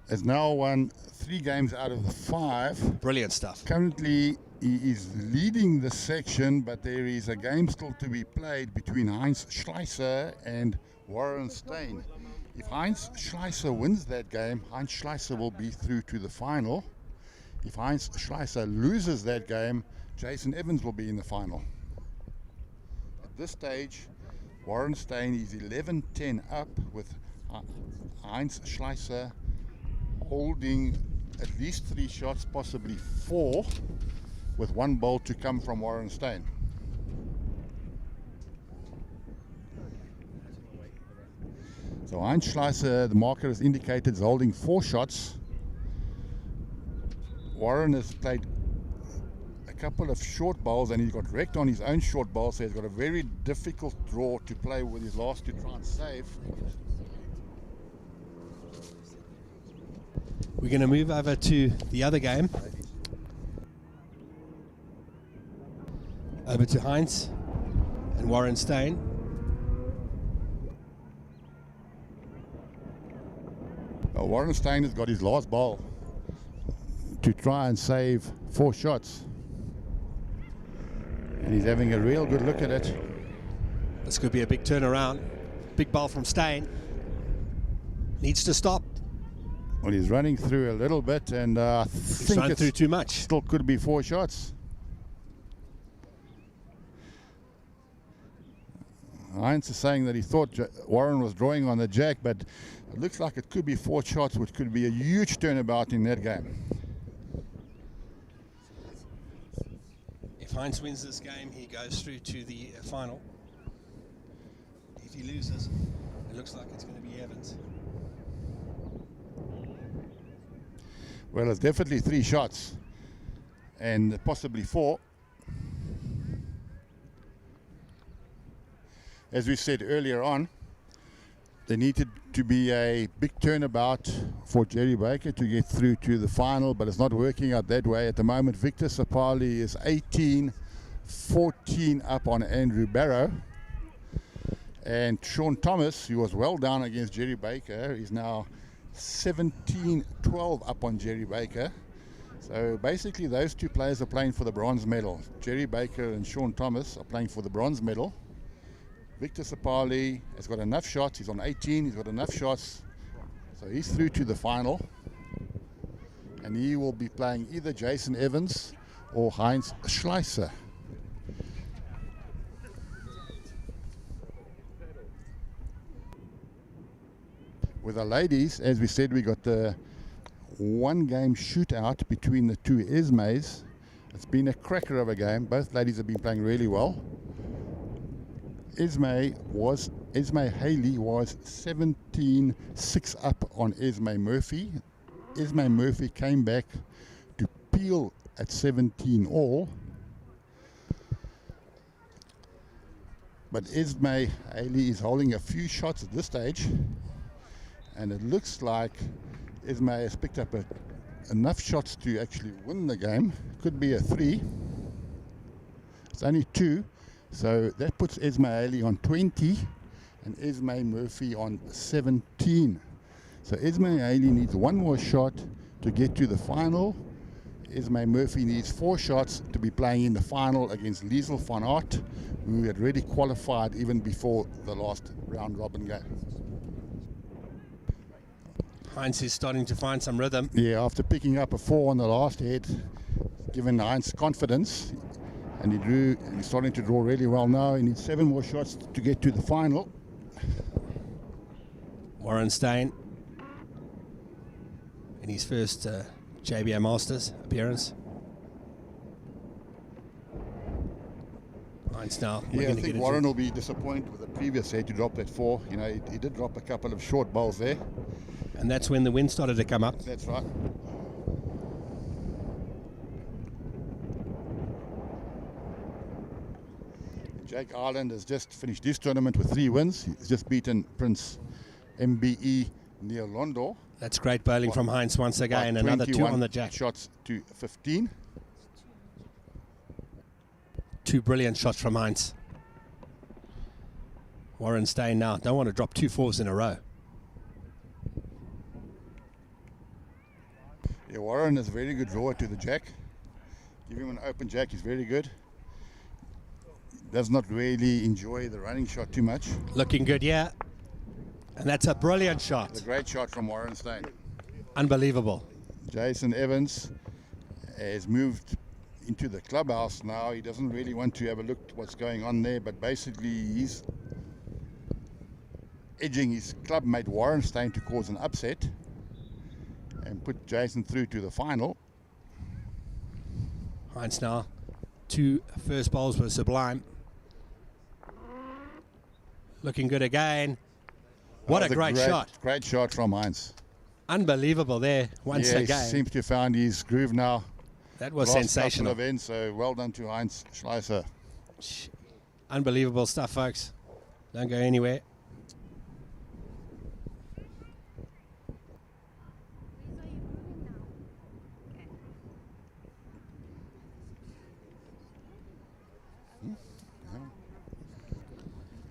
F: has now won 3 games out of the 5.
E: Brilliant stuff.
F: Currently, he is leading the section, but there is a game still to be played between Heinz Schleicher and Warren Stein. If Heinz Schleicher wins that game, Heinz Schleicher will be through to the final. If Heinz Schleicher loses that game, Jason Evans will be in the final. At this stage, Warren Stein is 11-10 up, with Heinz Schleicher holding at least 3 shots, possibly 4, with 1 ball to come from Warren Stein. So Heinz Schleicher, the marker has indicated, is holding 4 shots. Warren has played a couple of short balls and he's got wrecked on his own short ball, so he's got a very difficult draw to play with his last to try and save.
E: We're going to move over to the other game. Over to Heinz and Warren Stein.
F: Well, Warren Stein has got his last ball to try and save 4 shots. And he's having a real good look at it.
E: This could be a big turnaround. Big ball from Stein. Needs to stop.
F: Well, he's running through a little bit, and I
E: He's
F: think
E: run
F: it
E: through too much.
F: still could be 4 shots. Heinz is saying that he thought Warren was drawing on the Jack, but it looks like it could be 4 shots, which could be a huge turnabout in that game.
E: If Heinz wins this game, he goes through to the final. If he loses, it looks like it's going to be Evans.
F: Well, it's definitely 3 shots, and possibly 4. As we said earlier on, there needed to be a big turnabout for Jerry Baker to get through to the final, but it's not working out that way. At the moment, Victor Sapali is 18-14 up on Andrew Barrow. And Sean Thomas, who was well down against Jerry Baker, is now 17-12 up on Jerry Baker. So basically those 2 players are playing for the bronze medal. Jerry Baker and Sean Thomas are playing for the bronze medal. Victor Sapali has got enough shots. He's on 18. He's got enough shots. So he's through to the final. And he will be playing either Jason Evans or Heinz Schleicher. With the ladies, as we said, we got the 1-game shootout between the 2 Esmes. It's been a cracker of a game. Both ladies have been playing really well. Esme Haley was 17-6 up on Esme Murphy. Esme Murphy came back to appeal at 17 all. But Esme Haley is holding a few shots at this stage, and it looks like Esme has picked up enough shots to actually win the game. Could be a 3. It's only 2, so that puts Esme Haley on 20 and Esme Murphy on 17. So Esme Haley needs 1 more shot to get to the final. Esme Murphy needs 4 shots to be playing in the final against Liesl van Aert, who had already qualified even before the last round robin game.
E: Heinz is starting to find some rhythm.
F: Yeah, after picking up a 4 on the last head, given Heinz confidence, and he's starting to draw really well now. He needs 7 more shots to get to the final.
E: Warren Stein in his first JBA Masters appearance. Heinz now.
F: Yeah, I think Warren will be disappointed with the previous head to drop that 4. You know, he did drop a couple of short bowls there.
E: And that's when the wind started to come up.
F: That's right. Jake Ireland has just finished this tournament with 3 wins. He's just beaten Prince MBE Neil Londo.
E: That's great bowling from Heinz once again. Another 2 on the jack.
F: Shots to 15.
E: 2 brilliant shots from Heinz. Warren Stein now. Don't want to drop 2 4s in a row.
F: Yeah, Warren is a very good drawer to the jack. Give him an open jack, he's very good. Does not really enjoy the running shot too much.
E: Looking good, yeah. And that's a brilliant shot.
F: It's a great shot from Warren Stein.
E: Unbelievable.
F: Jason Evans has moved into the clubhouse now. He doesn't really want to have a look at what's going on there, but basically he's edging his clubmate Warren Stein to cause an upset and put Jason through to the final.
E: Heinz now. 2 first bowls were sublime. Looking good again. What a great shot.
F: Great shot from Heinz.
E: Unbelievable there once again.
F: He seems to have found his groove now.
E: That was
F: Last
E: sensational.
F: couple of ends, so well done to Heinz Schleicher.
E: Unbelievable stuff, folks. Don't go anywhere.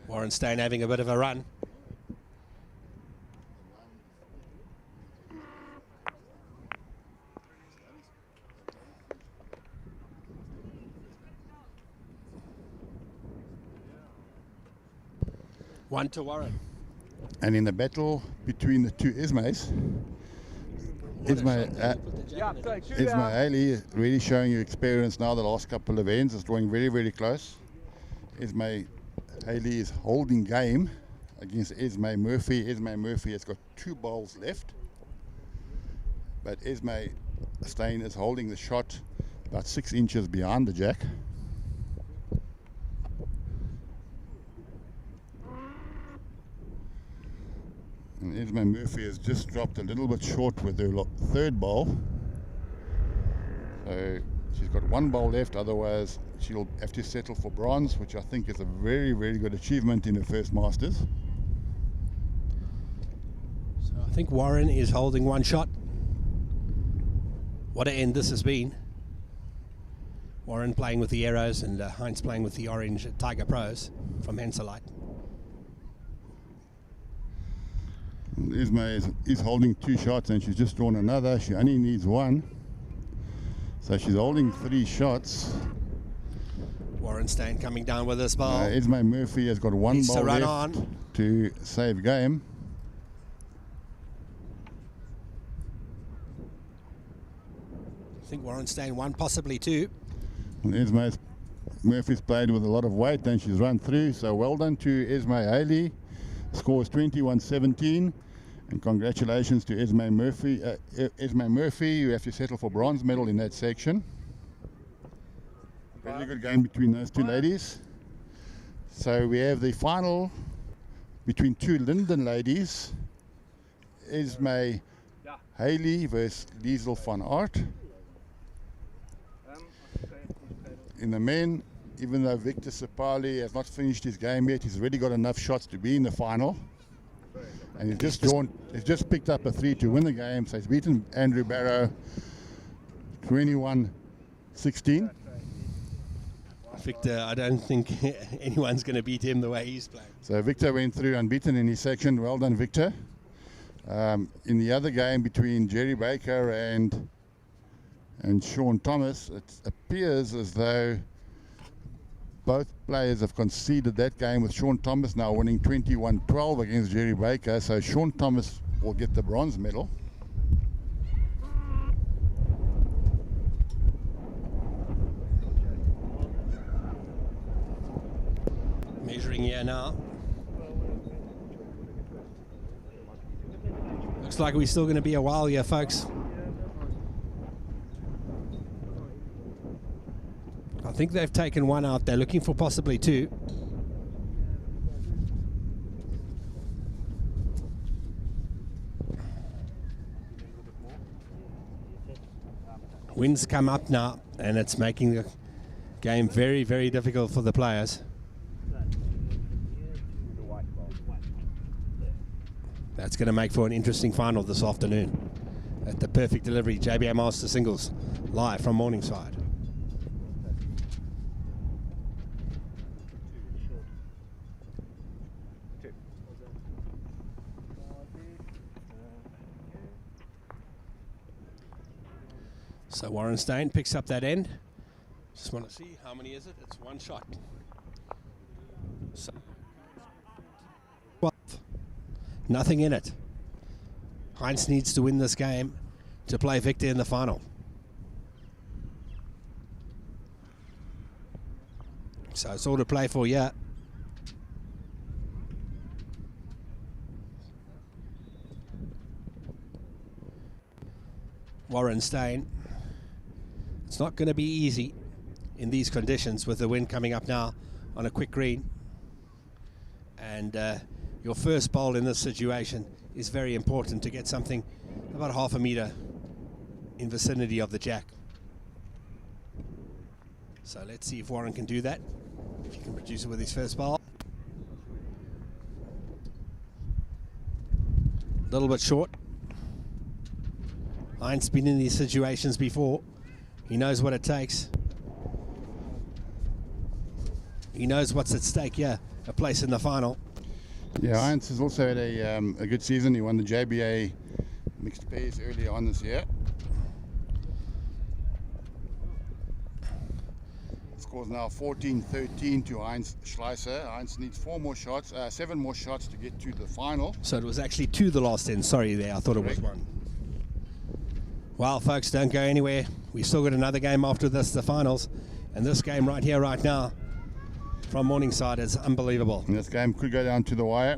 E: Warren Stein having a bit of a run. One to Warren.
F: And in the battle between the 2 Ismays, Isma Haley really showing you experience now the last couple of ends. It's drawing very, very close. Isma Haley is holding game against Esme Murphy. Esme Murphy has got 2 bowls left, but Esme Stein is holding the shot about 6 inches behind the jack. And Esme Murphy has just dropped a little bit short with her 3rd bowl. So she's got 1 bowl left, otherwise she'll have to settle for bronze, which I think is a very, very good achievement in her first Masters.
E: So I think Warren is holding 1 shot. What an end this has been. Warren playing with the arrows and Heinz playing with the orange Tiger Pros from Henselite.
F: Esme is holding 2 shots and she's just drawn another. She only needs 1. So she's holding 3 shots.
E: Warren Stein coming down with this ball.
F: Esme Murphy has got 1 ball left to save game.
E: I think Warren Stein 1, possibly 2.
F: And Esme Murphy's played with a lot of weight and she's run through. So well done to Esme Haley. Score is 21-17. And congratulations to Esme Murphy. Esme Murphy, you have to settle for bronze medal in that section. Really good game between those 2 ladies. So we have the final between 2 Linden ladies. Esme Haley versus Liesl van Aert. in the men, even though Victor Sapali has not finished his game yet, he's already got enough shots to be in the final. And he's just picked up a 3 to win the game, so he's beaten Andrew Barrow 21-16.
E: Victor, I don't think anyone's going to beat him the way he's playing.
F: So Victor went through unbeaten in his section. Well done, Victor. In the other game between Jerry Baker and Sean Thomas, it appears as though both players have conceded that game, with Sean Thomas now winning 21-12 against Jerry Baker. So Sean Thomas will get the bronze medal.
E: Measuring here now. Looks like we're still going to be a while here, folks. I think they've taken one out. They're looking for possibly two. Winds come up now, and it's making the game very, very difficult for the players. That's going to make for an interesting final this afternoon at the Perfect Delivery JBA Master Singles, live from Morningside. So Warren Stein picks up that end. Just want to see how many is it? It's one shot. So, 12. Nothing in it. Heinz needs to win this game to play Victor in the final. So it's all to play for, yeah. Warren Stein. It's not going to be easy in these conditions with the wind coming up now on a quick green. And your first bowl in this situation is very important to get something about half a meter in vicinity of the jack. So let's see if Warren can do that, if he can produce it with his first bowl. A little bit short. Heinz been in these situations before. He knows what it takes. He knows what's at stake here, a place in the final.
F: Yeah, Heinz has also had a good season. He won the JBA mixed pairs earlier on this year. Scores now 14-13 to Heinz Schleicher. Heinz needs 7 more shots to get to the final.
E: So it was actually 2 the last end. Sorry there, I thought it was 1. Well, folks, don't go anywhere. We've still got another game after this, the finals. And this game right here, right now, from Morningside is unbelievable.
F: And this game could go down to the wire.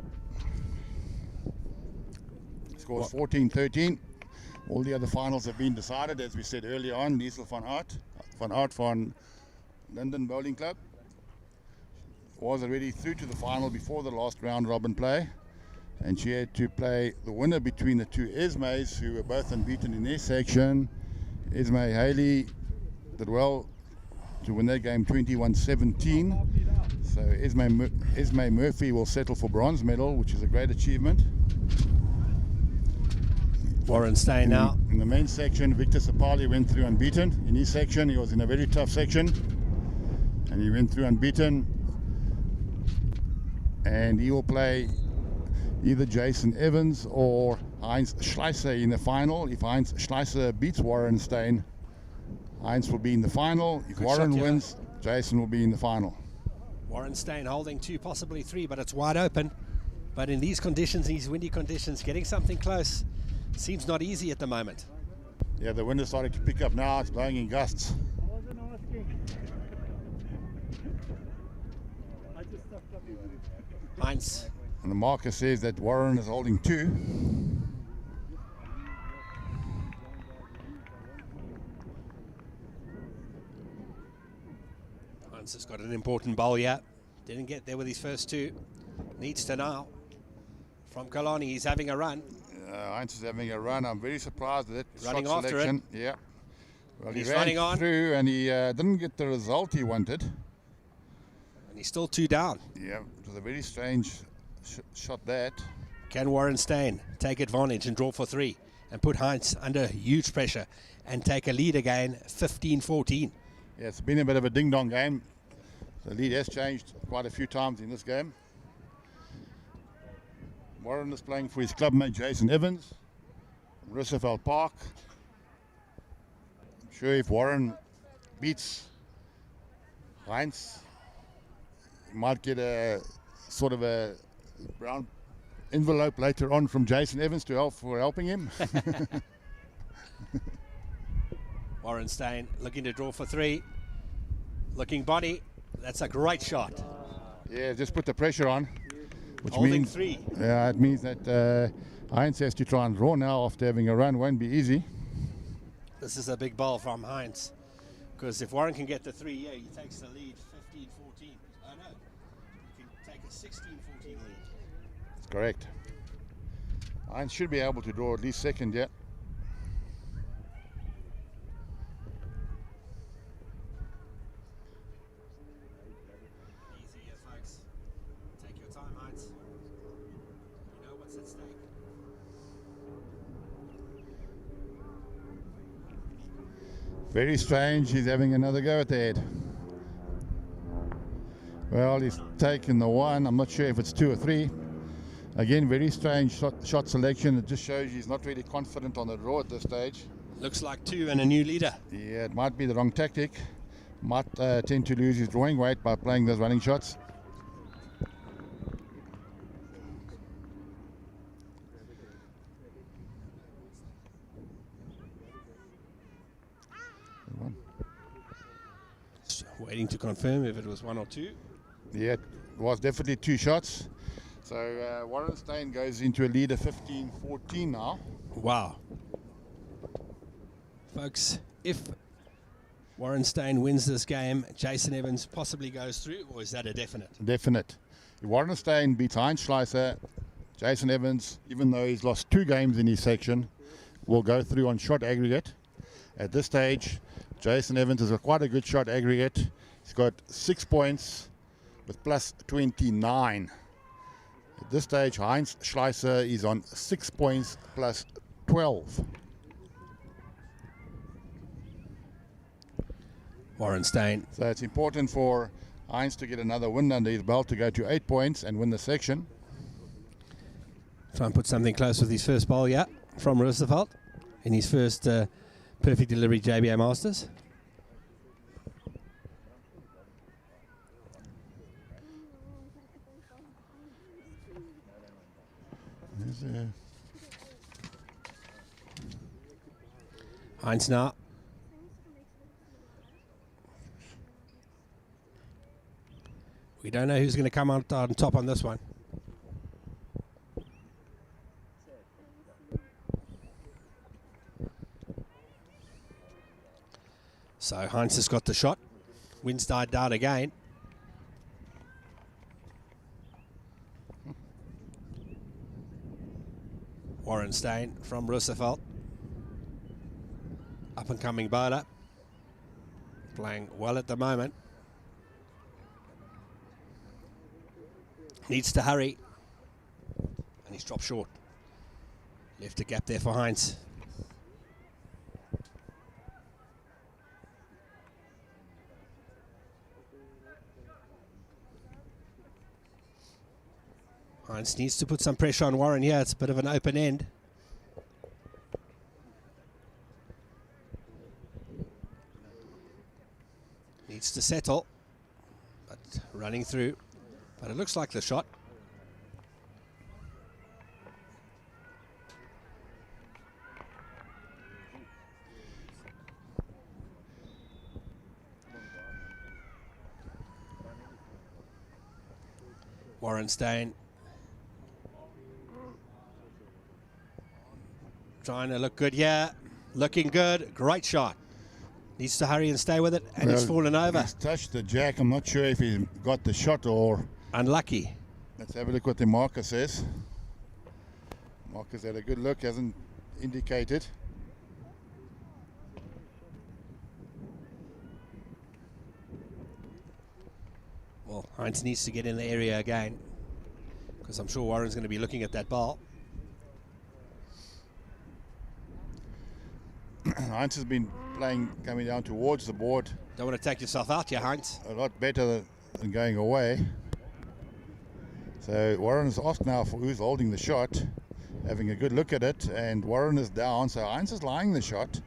F: Scores 14-13. All the other finals have been decided, as we said earlier on. Liesel van Aert van London Bowling Club was already through to the final before the last round robin play. And she had to play the winner between the two Esmes, who were both unbeaten in their section. Esme Haley did well to win that game 21-17. So Esme Murphy will settle for bronze medal, which is a great achievement.
E: Warren Stein now.
F: In the main section, Victor Sapali went through unbeaten. In his section, he was in a very tough section, and he went through unbeaten. And he will play either Jason Evans or Heinz Schleicher in the final. If Heinz Schleicher beats Warren Stein, Heinz will be in the final. If Warren wins, Jason will be in the final.
E: Warren Stein holding 2, possibly 3, but it's wide open. But in these conditions, these windy conditions, getting something close seems not easy at the moment.
F: Yeah, the wind is starting to pick up now. It's blowing in gusts.
A: I wasn't asking. I just stuffed up your
E: Heinz.
F: And the marker says that Warren is holding 2.
E: Heinz has got an important bowl yet. Didn't get there with his first 2. Needs to now. From Kalani, he's having a run.
F: Heinz is having a run. I'm very surprised at that
E: Running
F: shot
E: after
F: selection. Yeah. Well,
E: He's
F: he ran
E: running on.
F: through and he didn't get the result he wanted.
E: And he's still 2 down.
F: Yeah, it was a very strange shot that.
E: Can Warren Stein take advantage and draw for 3 and put Heinz under huge pressure and take a lead again, 15-14?
F: Yeah, it's been a bit of a ding-dong game. The lead has changed quite a few times in this game. Warren is playing for his clubmate Jason Evans, Roosevelt Park. I'm sure if Warren beats Heinz, he might get a sort of a brown envelope later on from Jason Evans to help for helping him.
E: Warren Stein looking to draw for 3. Looking body. That's a great shot.
F: Yeah, just put the pressure on. Which
E: Holding
F: means,
E: 3.
F: Yeah, it means that Heinz has to try and draw now after having a run. Won't be easy.
E: This is a big ball from Heinz. Because if Warren can get the 3, yeah, he takes the lead 15-14. Oh no, he can take a 16-14 lead.
F: That's correct. Heinz should be able to draw at least second, yeah.
E: Easy here, folks. Take your time, Heinz. You know what's at stake.
F: Very strange, he's having another go at the head. Well, he's taken the 1. I'm not sure if it's 2 or 3. Again, very strange shot selection. It just shows he's not really confident on the draw at this stage.
E: Looks like 2 and a new leader.
F: Yeah, it might be the wrong tactic. Might tend to lose his drawing weight by playing those running shots.
E: Just waiting to confirm if it was 1 or 2.
F: Yeah, it was definitely 2 shots. So Warren Stein goes into a lead of 15-14 now.
E: Wow. Folks, if Warren Stein wins this game, Jason Evans possibly goes through, or is that a definite?
F: Definite. If Warren Stein beats Heinz Schleicher, Jason Evans, even though he's lost 2 games in his section, will go through on shot aggregate. At this stage, Jason Evans has got quite a good shot aggregate. He's got 6 points with plus 29. At this stage, Heinz Schleicher is on 6 points plus 12.
E: Warren Stein.
F: So it's important for Heinz to get another win under his belt to go to 8 points and win the section.
E: Try and put something close with his first bowl, yeah, from Roosevelt in his first perfect delivery JBA Masters. Heinz now. We don't know who's going to come out on top on this one. So Heinz has got the shot. Wind's died down again. Warren Stein from Roosevelt. Up and coming bowler. Playing well at the moment. Needs to hurry. And he's dropped short. Left a gap there for Heinz. Heinz needs to put some pressure on Warren here. It's a bit of an open end. Needs to settle. But running through. But it looks like the shot. Warren Stein trying to look good here. Looking good. Great shot. Needs to hurry and stay with it. And he's fallen over.
F: He's touched the jack. I'm not sure if he got the shot or...
E: Unlucky.
F: Let's have a look what the marker says. Marker's had a good look. Hasn't indicated.
E: Well, Heinz needs to get in the area again, because I'm sure Warren's going to be looking at that ball.
F: Heinz has been playing, coming down towards the board.
E: Don't want to take yourself out here, Heinz.
F: A lot better than going away. So Warren's asked now for who's holding the shot, having a good look at it, and Warren is down, so Heinz is lying the shot.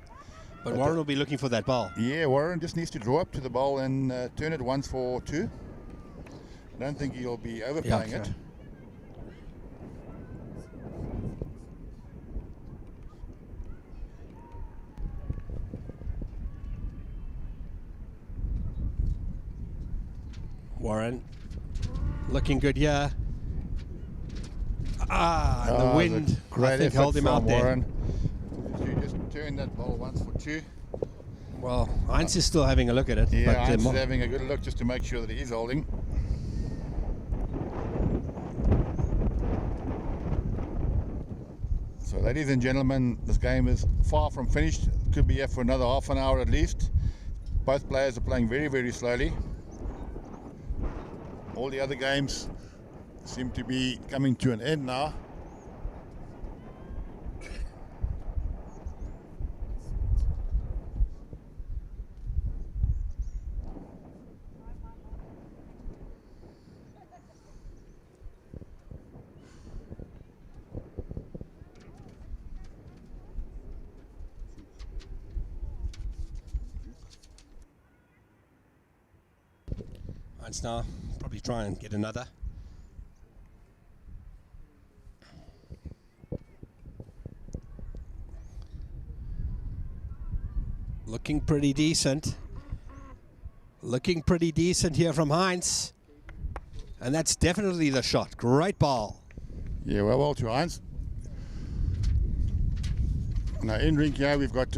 E: But Warren will be looking for that ball.
F: Yeah, Warren just needs to draw up to the ball and turn it once for two. I don't think he'll be overplaying it.
E: Warren looking good here. The wind, I think, held him out
F: Warren.
E: there.
F: You just turn that ball once for two.
E: Well, Heinz is still having a look at it.
F: Yeah,
E: but
F: Heinz is having a good look just to make sure that he is holding. So, ladies and gentlemen, this game is far from finished. Could be here for another half an hour at least. Both players are playing very, very slowly. All the other games seem to be coming to an end now.
E: Heinz now probably try and get another. Looking pretty decent. Looking pretty decent here from Heinz. And that's definitely the shot. Great ball.
F: Yeah, well to Heinz. Now in rink here we've got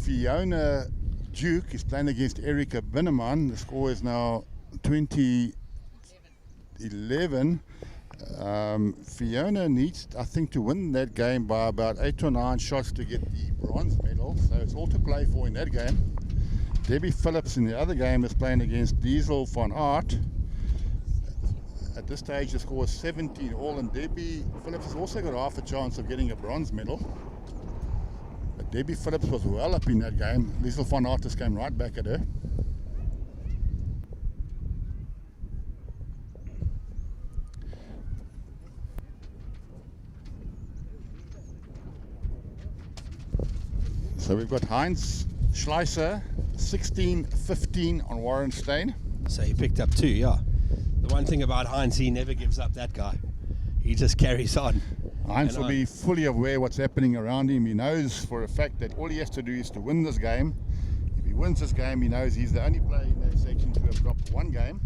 F: Fiona Duke is playing against Erika Binneman. The score is now 20-11. Fiona needs, I think, to win that game by about 8 or 9 shots to get the bronze medal. So it's all to play for in that game. Debbie Phillips in the other game is playing against Diesel van Aert. At this stage, the score is 17 all, and Debbie Phillips has also got half a chance of getting a bronze medal. But Debbie Phillips was well up in that game. Diesel van Aert just came right back at her. So we've got Heinz Schleicher, 16-15 on Warren Stein.
E: So he picked up 2, yeah. The one thing about Heinz, he never gives up that guy. He just carries on.
F: Heinz will be fully aware what's happening around him. He knows for a fact that all he has to do is to win this game. If he wins this game, he knows he's the only player in that section to have dropped one game.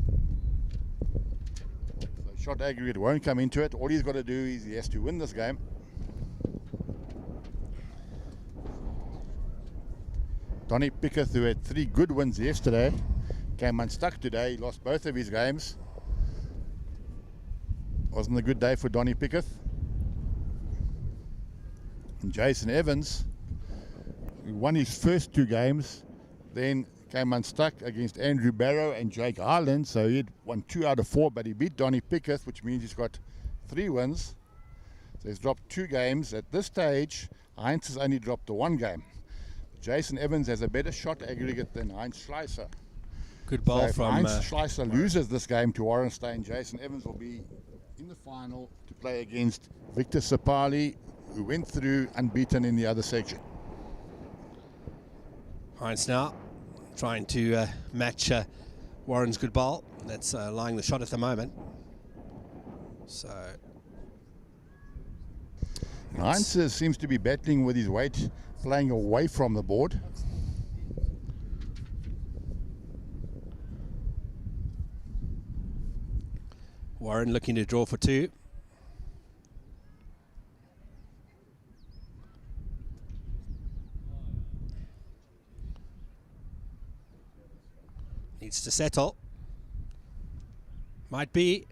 F: So shot aggregate won't come into it. All he's got to do is he has to win this game. Donnie Pickett, who had 3 good wins yesterday, came unstuck today. He lost both of his games. Wasn't a good day for Donnie Pickett. And Jason Evans, who won his first 2 games, then came unstuck against Andrew Barrow and Jake Ireland. So he had won 2 out of 4, but he beat Donnie Pickett, which means he's got 3 wins. So he's dropped 2 games. At this stage, Heinz has only dropped the 1 game. Jason Evans has a better shot aggregate than Heinz Schleicher.
E: Good ball from
F: Heinz Schleicher loses this game to Warren Stein. Jason Evans will be in the final to play against Victor Sapali, who went through unbeaten in the other section.
E: Heinz now trying to match Warren's good ball. That's lying the shot at the moment. So
F: Heinz seems to be battling with his weight, playing away from the board.
E: Warren looking to draw for 2. Needs to settle. Might be.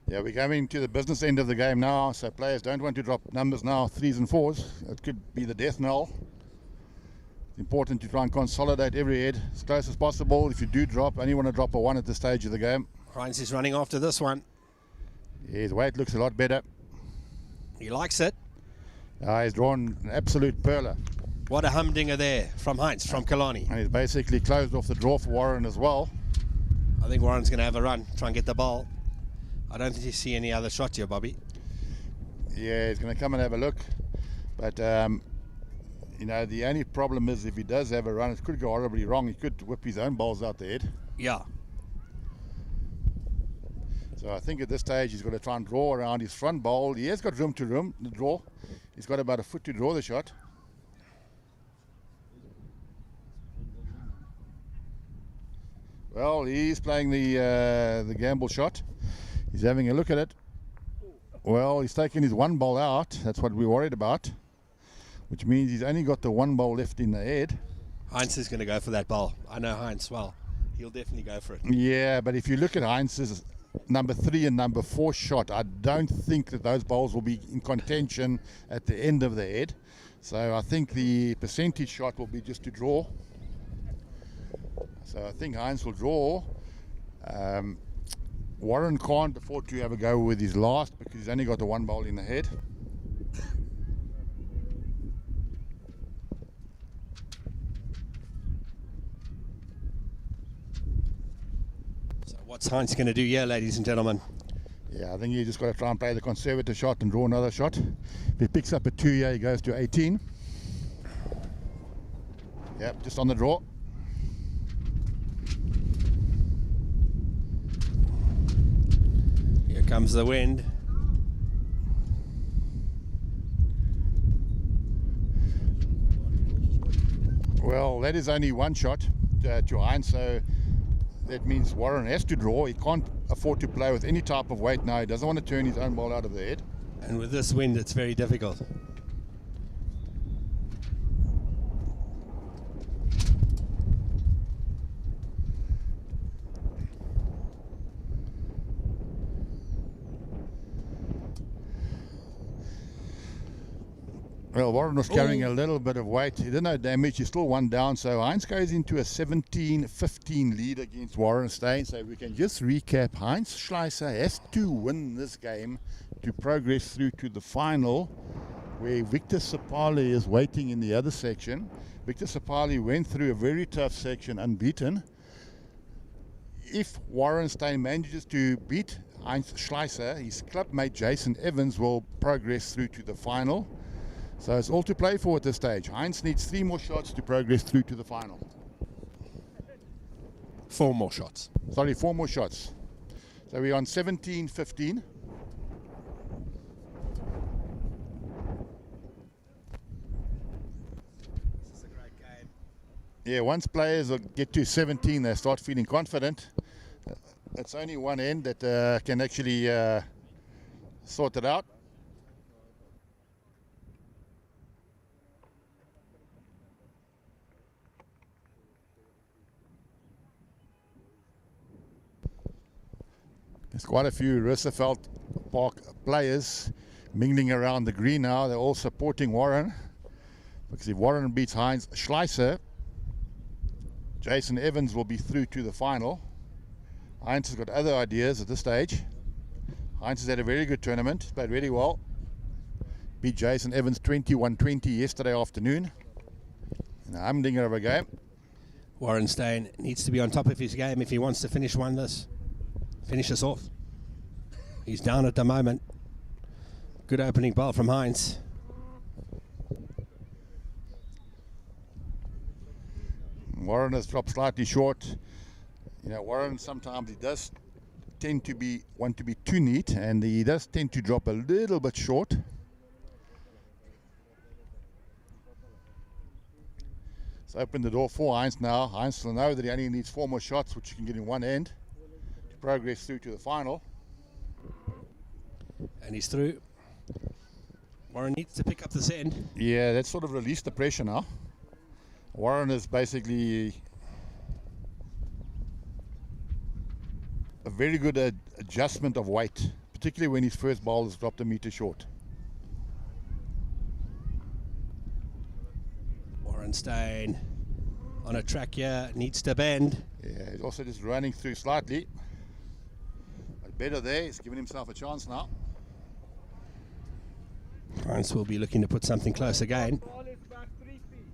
F: Yeah, we're coming to the business end of the game now, so players don't want to drop numbers now, 3s and 4s. It could be the death knell. The Important to try and consolidate every head as close as possible. If you do drop, only want to drop a 1 at this stage of the game.
E: Heinz is running after this one.
F: Yeah, his weight looks a lot better.
E: He likes it.
F: He's drawn an absolute perler.
E: What a humdinger there from Heinz, from Kalani.
F: And he's basically closed off the draw for Warren as well.
E: I think Warren's going to have a run, try and get the ball. I don't think you see any other shots here, Bobby.
F: Yeah, he's going to come and have a look. But, you know, the only problem is if he does have a run, it could go horribly wrong. He could whip his own balls out the head.
E: Yeah.
F: So I think at this stage he's got to try and draw around his front bowl. He has got room to draw. He's got about a foot to draw the shot. Well, he's playing the gamble shot. He's having a look at it. Well, he's taken his one ball out. That's what we're worried about. Which means he's only got the one ball left in the head.
E: Heinz is going to go for that ball. I know Heinz well. He'll definitely go for it.
F: Yeah, but if you look at Heinz's number 3 and number 4 shot, I don't think that those balls will be in contention at the end of the head. So I think the percentage shot will be just to draw. So I think Heinz will draw. Warren can't afford to have a go with his last because he's only got the one ball in the head.
E: So what's Heinz going to do here, ladies and gentlemen?
F: Yeah, I think you just got to try and play the conservative shot and draw another shot. If he picks up a 2 here, he goes to 18. Yep, just on the draw.
E: Here comes the wind.
F: Well, that is only one shot to Heinz, so that means Warren has to draw. He can't afford to play with any type of weight now. He doesn't want to turn his own ball out of the head.
E: And with this wind, it's very difficult.
F: Well, Warren was carrying a little bit of weight. He didn't know damage. He still won down. So Heinz goes into a 17-15 lead against Warren Stein. So we can just recap. Heinz Schleicher has to win this game to progress through to the final, where Victor Sapali is waiting in the other section. Victor Sapali went through a very tough section unbeaten. If Warren Stein manages to beat Heinz Schleicher, his clubmate Jason Evans will progress through to the final. So it's all to play for at this stage. Heinz needs 3 more shots to progress through to the final.
E: 4 more shots.
F: Sorry, 4 more shots. So we're on 17-15.
E: This is a great game.
F: Yeah, once players get to 17, they start feeling confident. It's only one end that can actually sort it out. There's quite a few Roosevelt Park players mingling around the green now. They're all supporting Warren. Because if Warren beats Heinz Schleicher, Jason Evans will be through to the final. Heinz has got other ideas at this stage. Heinz has had a very good tournament, played really well. Beat Jason Evans 21-20 yesterday afternoon. In a humdinger of a game.
E: Warren Stein needs to be on top of his game if he wants to finish this off. He's down at the moment. Good opening ball from Heinz.
F: Warren has dropped slightly short. You know, Warren sometimes he does tend to want to be too neat, and he does tend to drop a little bit short. So open the door for Heinz now. Heinz will know that he only needs 4 more shots, which he can get in one end to progress through to the final.
E: And he's through. Warren needs to pick up this end.
F: Yeah, that's sort of released the pressure now. Warren is basically a very good adjustment of weight, particularly when his first ball is dropped a meter short.
E: Warren Stein on a track here, needs to bend.
F: Yeah, he's also just running through slightly. But better there, he's giving himself a chance now.
E: Heinz will be looking to put something close again.
D: Ball is back 3 feet.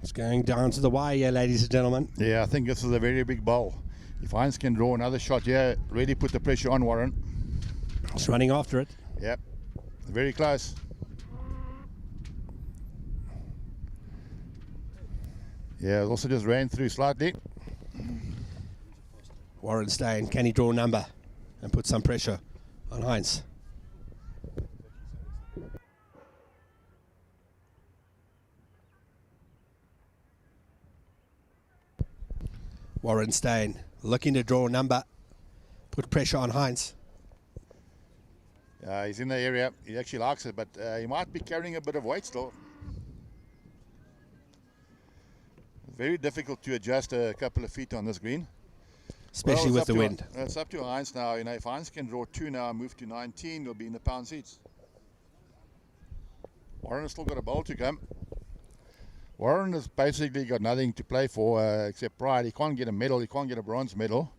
E: It's going down to the wire here, ladies and gentlemen.
F: Yeah, I think this is a very big bowl. If Heinz can draw another shot here, really put the pressure on Warren.
E: It's running after it.
F: Yep, very close. Yeah, it also just ran through slightly.
E: Warren Stein, can he draw a number and put some pressure on Heinz? Warren Stein looking to draw a number, put pressure on Heinz.
F: He's in the area, he actually likes it, but he might be carrying a bit of weight still. Very difficult to adjust a couple of feet on this green.
E: Especially with the wind.
F: It's up to Heinz now. You know, if Heinz can draw 2 now and move to 19, he'll be in the pound seats. Warren has still got a bowl to come. Warren has basically got nothing to play for except pride. He can't get a medal, he can't get a bronze medal.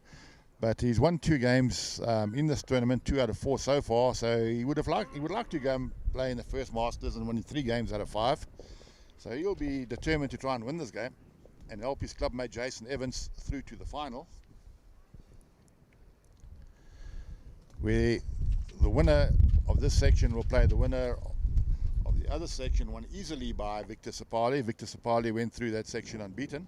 F: But he's won 2 games in this tournament, 2 out of 4 so far. So he would like to go and play in the first Masters and win 3 games out of 5. So he'll be determined to try and win this game and help his clubmate Jason Evans through to the final, where the winner of this section will play the winner of the other section, won easily by Victor Sapali. Victor Sapali went through that section unbeaten.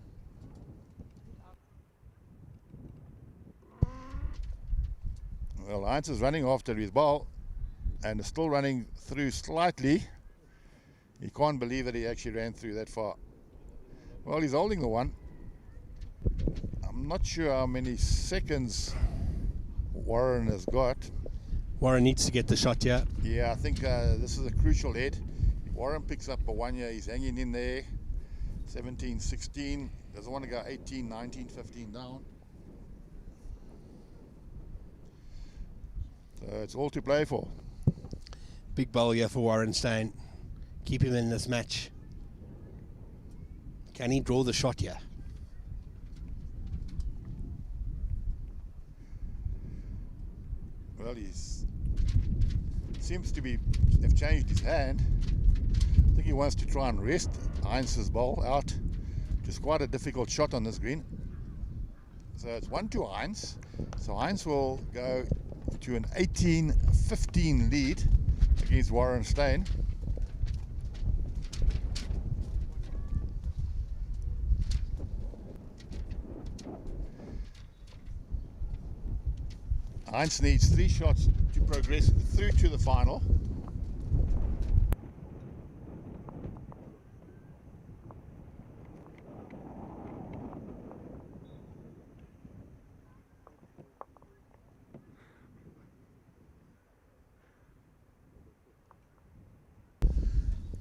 F: Well, Heinz is running after his ball and is still running through slightly. He can't believe that he actually ran through that far. Well, he's holding the one. I'm not sure how many seconds Warren has got.
E: Warren needs to get the shot here.
F: Yeah, I think this is a crucial head. If Warren picks up a 1 here, he's hanging in there. 17, 16. Doesn't want to go 18, 19, 15 down. So it's all to play for.
E: Big bowl here for Warren Stein. Keep him in this match. Can he draw the shot here?
F: Well, seems to have changed his hand. I think he wants to try and rest Heinz's ball out. Just quite a difficult shot on this green. So it's 1-2 Heinz. So Heinz will go to an 18-15 lead against Warren Stein. Heinz needs 3 shots to progress through to the final.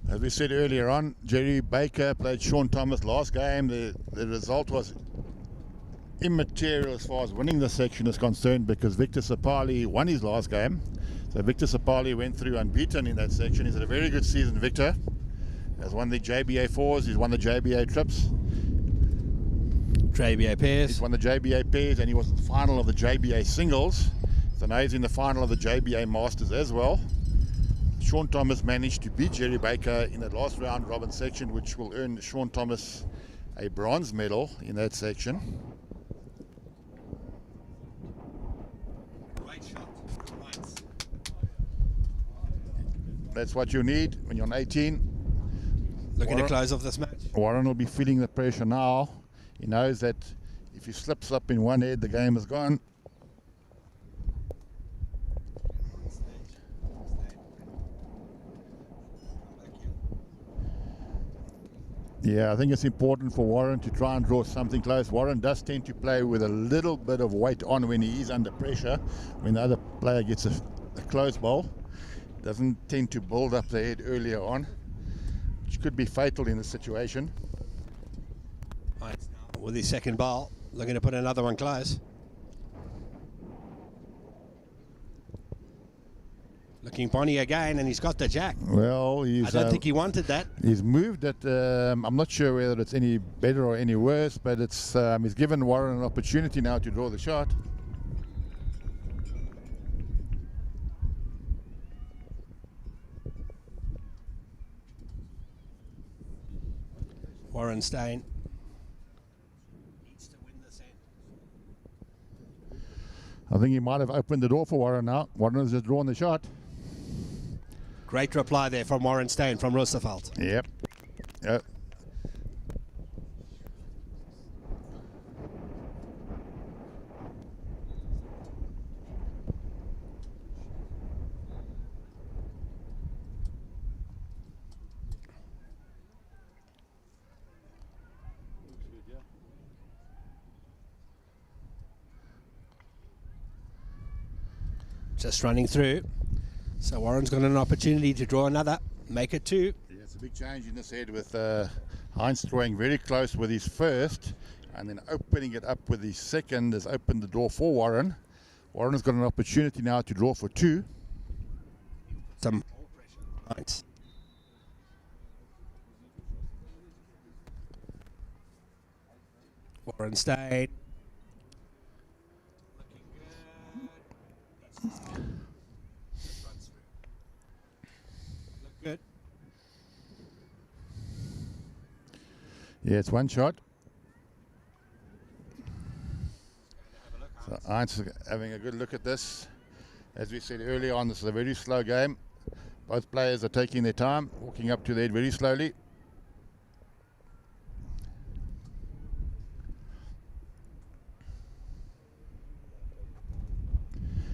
F: As we said earlier on, Jerry Baker played Sean Thomas last game. The result was immaterial as far as winning the section is concerned because Victor Sapali won his last game. So Victor Sapali went through unbeaten in that section. He's had a very good season, Victor. Has won the JBA 4s, he's won the JBA trips.
E: JBA pairs.
F: He's won the JBA pairs and he was in the final of the JBA singles. So now he's in the final of the JBA Masters as well. Sean Thomas managed to beat Jerry Baker in that last round robin section, which will earn Sean Thomas a bronze medal in that section.
E: Great shot. Nice.
F: That's what you need when you're on 18.
E: Looking
F: Warren,
E: to close off this match.
F: Warren will be feeling the pressure now. He knows that if he slips up in one head, the game is gone. Yeah, I think it's important for Warren to try and draw something close. Warren does tend to play with a little bit of weight on when he is under pressure. When the other player gets a close ball, doesn't tend to build up the head earlier on, which could be fatal in this situation.
E: With his second ball, looking to put another one close. Looking Bonnie again, and he's got the jack.
F: Well,
E: I don't think he wanted that.
F: He's moved it. I'm not sure whether it's any better or any worse, but it's he's given Warren an opportunity now to draw the shot.
E: Warren Stein needs to win this end.
F: I think he might have opened the door for Warren now. Warren has just drawn the shot.
E: Great reply there from Warren Stein from Roosevelt.
F: Yep. Yep.
E: Just running through. So Warren's got an opportunity to draw another, make it 2.
F: Yeah, it's a big change in this head with Heinz drawing very close with his first and then opening it up with his second has opened the door for Warren. Warren has got an opportunity now to draw for 2.
E: Some Heinz. Warren Stein. Good.
F: Yeah, it's one shot. So Heinz is having a good look at this. As we said earlier on, this is a very slow game. Both players are taking their time, walking up to the head very slowly.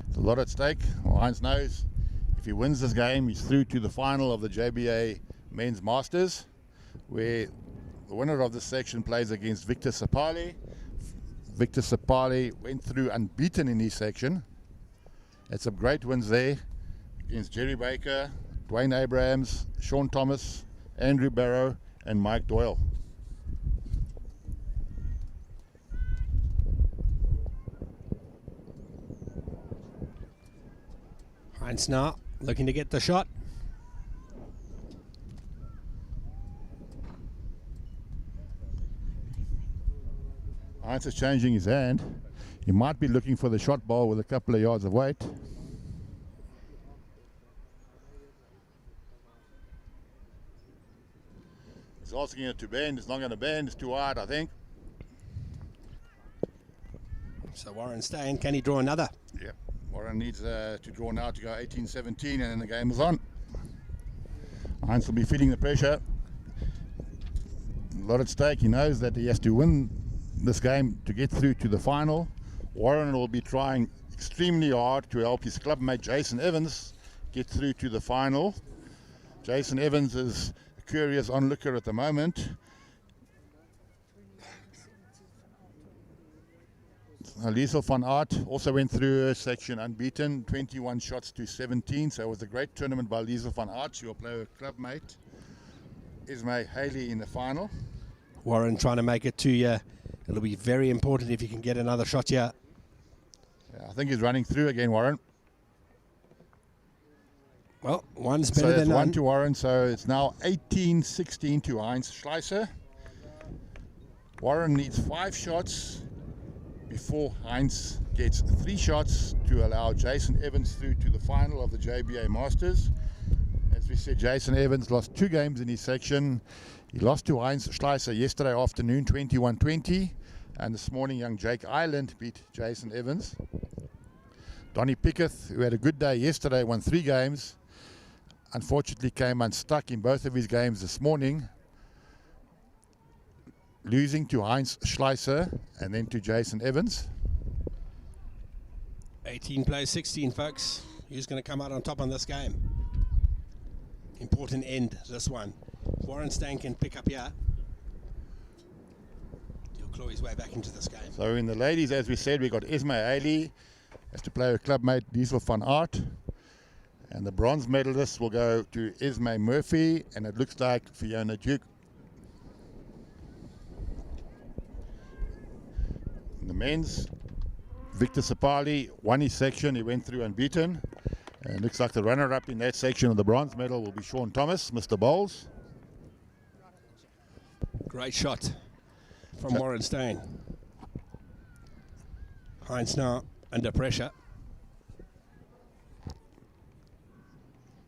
F: There's a lot at stake. Well, Heinz knows if he wins this game, he's through to the final of the JBA Men's Masters, where the winner of this section plays against Victor Sapali. Victor Sapali went through unbeaten in his section. Had some great wins there against Jerry Baker, Dwayne Abrahams, Sean Thomas, Andrew Barrow, and Mike Doyle.
E: Heinz now looking to get the shot.
F: Heinz is changing his hand. He might be looking for the shot ball with a couple of yards of weight. He's asking it to bend. It's not going to bend. It's too wide, I think.
E: So Warren Stein, can he draw another?
F: Yeah. Warren needs to draw now to go 18-17 and then the game is on. Heinz will be feeling the pressure. A lot at stake. He knows that he has to win this game to get through to the final. Warren will be trying extremely hard to help his clubmate Jason Evans get through to the final. Jason Evans is a curious onlooker at the moment. Liesel van Aert also went through her section unbeaten, 21 shots to 17. So it was a great tournament by Liesel van Aert. She will play her clubmate Ismay Haley in the final.
E: Warren trying to make it 2 year. It'll be very important if you can get another shot here.
F: Yeah, I think he's running through again, Warren.
E: Well, one's better
F: so
E: than none.
F: 1 to Warren, so it's now 18-16 to Heinz Schleicher. Warren needs 5 shots before Heinz gets 3 shots to allow Jason Evans through to the final of the JBA Masters. As we said, Jason Evans lost 2 games in his section. He lost to Heinz Schleicher yesterday afternoon, 21-20. And this morning, young Jake Island beat Jason Evans. Donnie Pickett, who had a good day yesterday, won 3 games. Unfortunately, came unstuck in both of his games this morning, losing to Heinz Schleicher and then to Jason Evans.
E: 18 plays 16, folks. Who's going to come out on top on this game? Important end, this one. Warren Stein can pick up here. He'll claw his way back into this game.
F: So in the ladies, as we said, we got Ismay Haley has to play her clubmate Liesel van Aert. And the bronze medalists will go to Ismay Murphy, and it looks like Fiona Duke. In the men's, Victor Sapali won his section. He went through unbeaten. And looks like the runner-up in that section of the bronze medal will be Sean Thomas, Mr. Bowles.
E: Great shot from Warren Stein. Heinz now under pressure.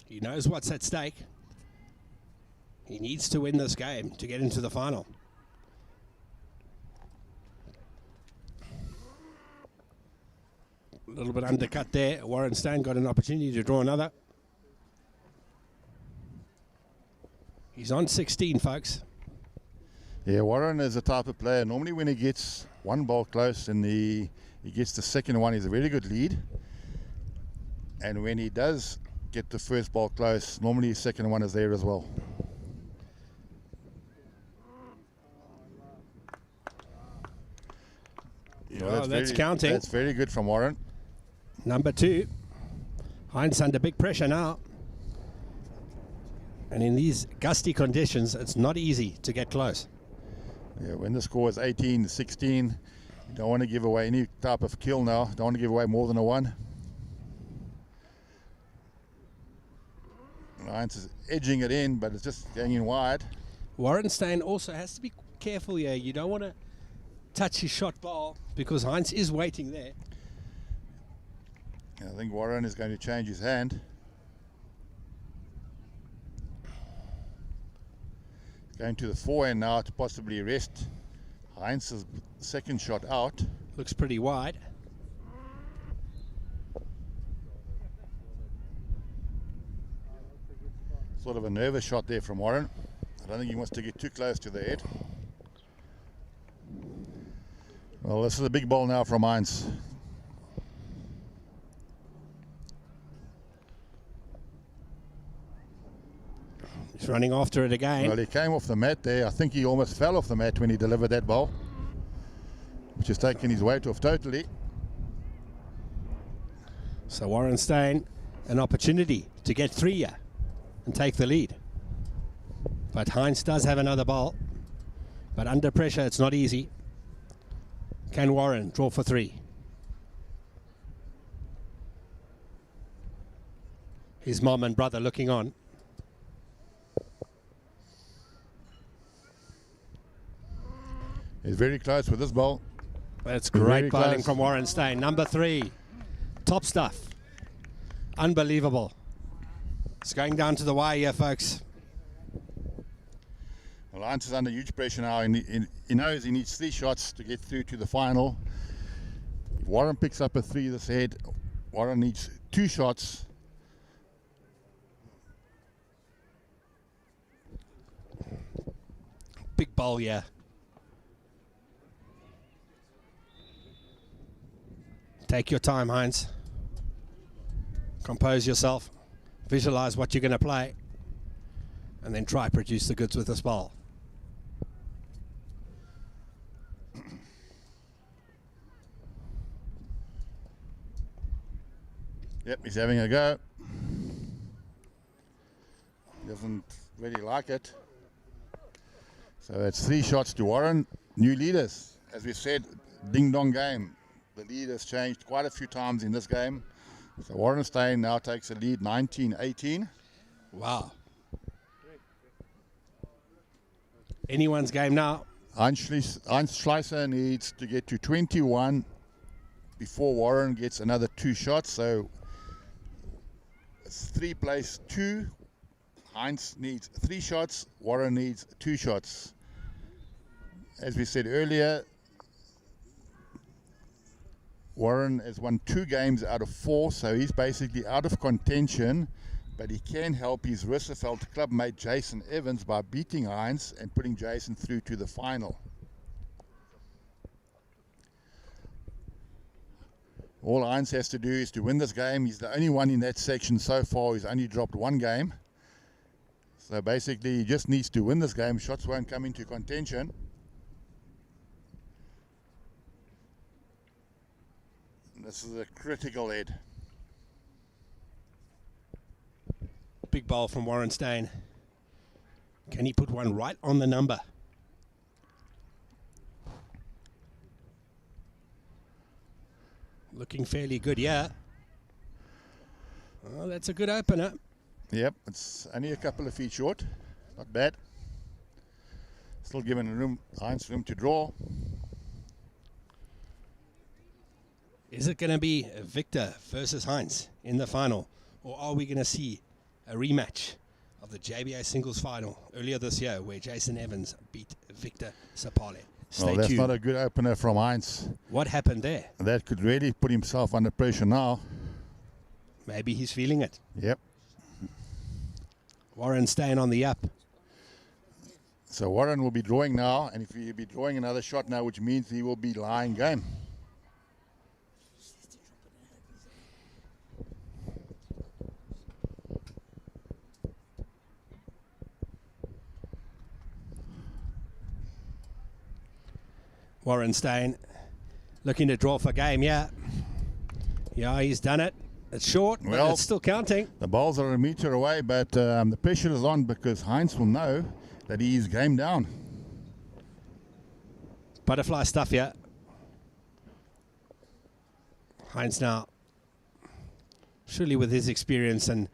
E: He knows what's at stake. He needs to win this game to get into the final. A little bit undercut there. Warren Stein got an opportunity to draw another. He's on 16, folks.
F: Yeah, Warren is the type of player, normally when he gets one ball close and he gets the second one, he's a very good lead. And when he does get the first ball close, normally his second one is there as well.
E: Oh, that's counting.
F: That's very good from Warren.
E: Number 2. Heinz under big pressure now. And in these gusty conditions, it's not easy to get close.
F: Yeah, when the score is 18-16, you don't want to give away any type of kill now. Don't want to give away more than a 1. Heinz is edging it in, but it's just going in wide.
E: Warren Stein also has to be careful here. You don't want to touch his shot ball because Heinz is waiting there.
F: I think Warren is going to change his hand. Going to the forehand now to possibly rest Heinz's second shot out.
E: Looks pretty wide.
F: Sort of a nervous shot there from Warren. I don't think he wants to get too close to the head. Well, this is a big ball now from Heinz.
E: He's running after it again.
F: Well, he came off the mat there. I think he almost fell off the mat when he delivered that ball, which has taken his weight off totally.
E: So Warren Stein, an opportunity to get 3 here and take the lead. But Heinz does have another ball. But under pressure, it's not easy. Can Warren draw for 3? His mom and brother looking on.
F: He's very close with this ball.
E: That's great bowling from Warren Stein. Number 3. Top stuff. Unbelievable. It's going down to the wire here, folks.
F: Well, Heinz is under huge pressure now. He knows he needs 3 shots to get through to the final. If Warren picks up a 3 this head, Warren needs 2 shots.
E: Big bowl, yeah. Take your time, Heinz. Compose yourself. Visualize what you're going to play. And then try produce the goods with this ball.
F: Yep, he's having a go. Doesn't really like it. So it's 3 shots to Warren. New leaders. As we said, ding-dong game. The lead has changed quite a few times in this game. So Warren Stein now takes a lead 19-18.
E: Wow. Anyone's game now.
F: Heinz Schleicher needs to get to 21 before Warren gets another 2 shots. So it's 3 plays 2. Heinz needs 3 shots. Warren needs 2 shots. As we said earlier, Warren has won 2 games out of 4, so he's basically out of contention, but he can help his Roosevelt clubmate Jason Evans by beating Heinz and putting Jason through to the final. All Heinz has to do is to win this game. He's the only one in that section so far who's only dropped 1 game. So basically he just needs to win this game. Shots won't come into contention. This is a critical head.
E: Big ball from Warren Stein. Can he put one right on the number? Looking fairly good, yeah. Oh, that's a good opener.
F: Yep, it's only a couple of feet short. Not bad. Still giving Heinz room to draw.
E: Is it going to be Victor versus Heinz in the final? Or are we going to see a rematch of the JBA singles final earlier this year where Jason Evans beat Victor Sapale? Stay
F: Well, that's
E: tuned.
F: not a good opener from Heinz.
E: What happened there?
F: That could really put himself under pressure now.
E: Maybe he's feeling it.
F: Yep.
E: Warren Stein on the up.
F: So Warren will be drawing now, and if he'll be drawing another shot now, which means he will be lying game.
E: Warren Stein looking to draw for game, yeah. Yeah, he's done it. It's short, but
F: Well,
E: it's still counting.
F: The balls are a meter away, but the pressure is on because Heinz will know that he is game down.
E: Butterfly stuff, yeah. Heinz now, surely with his experience and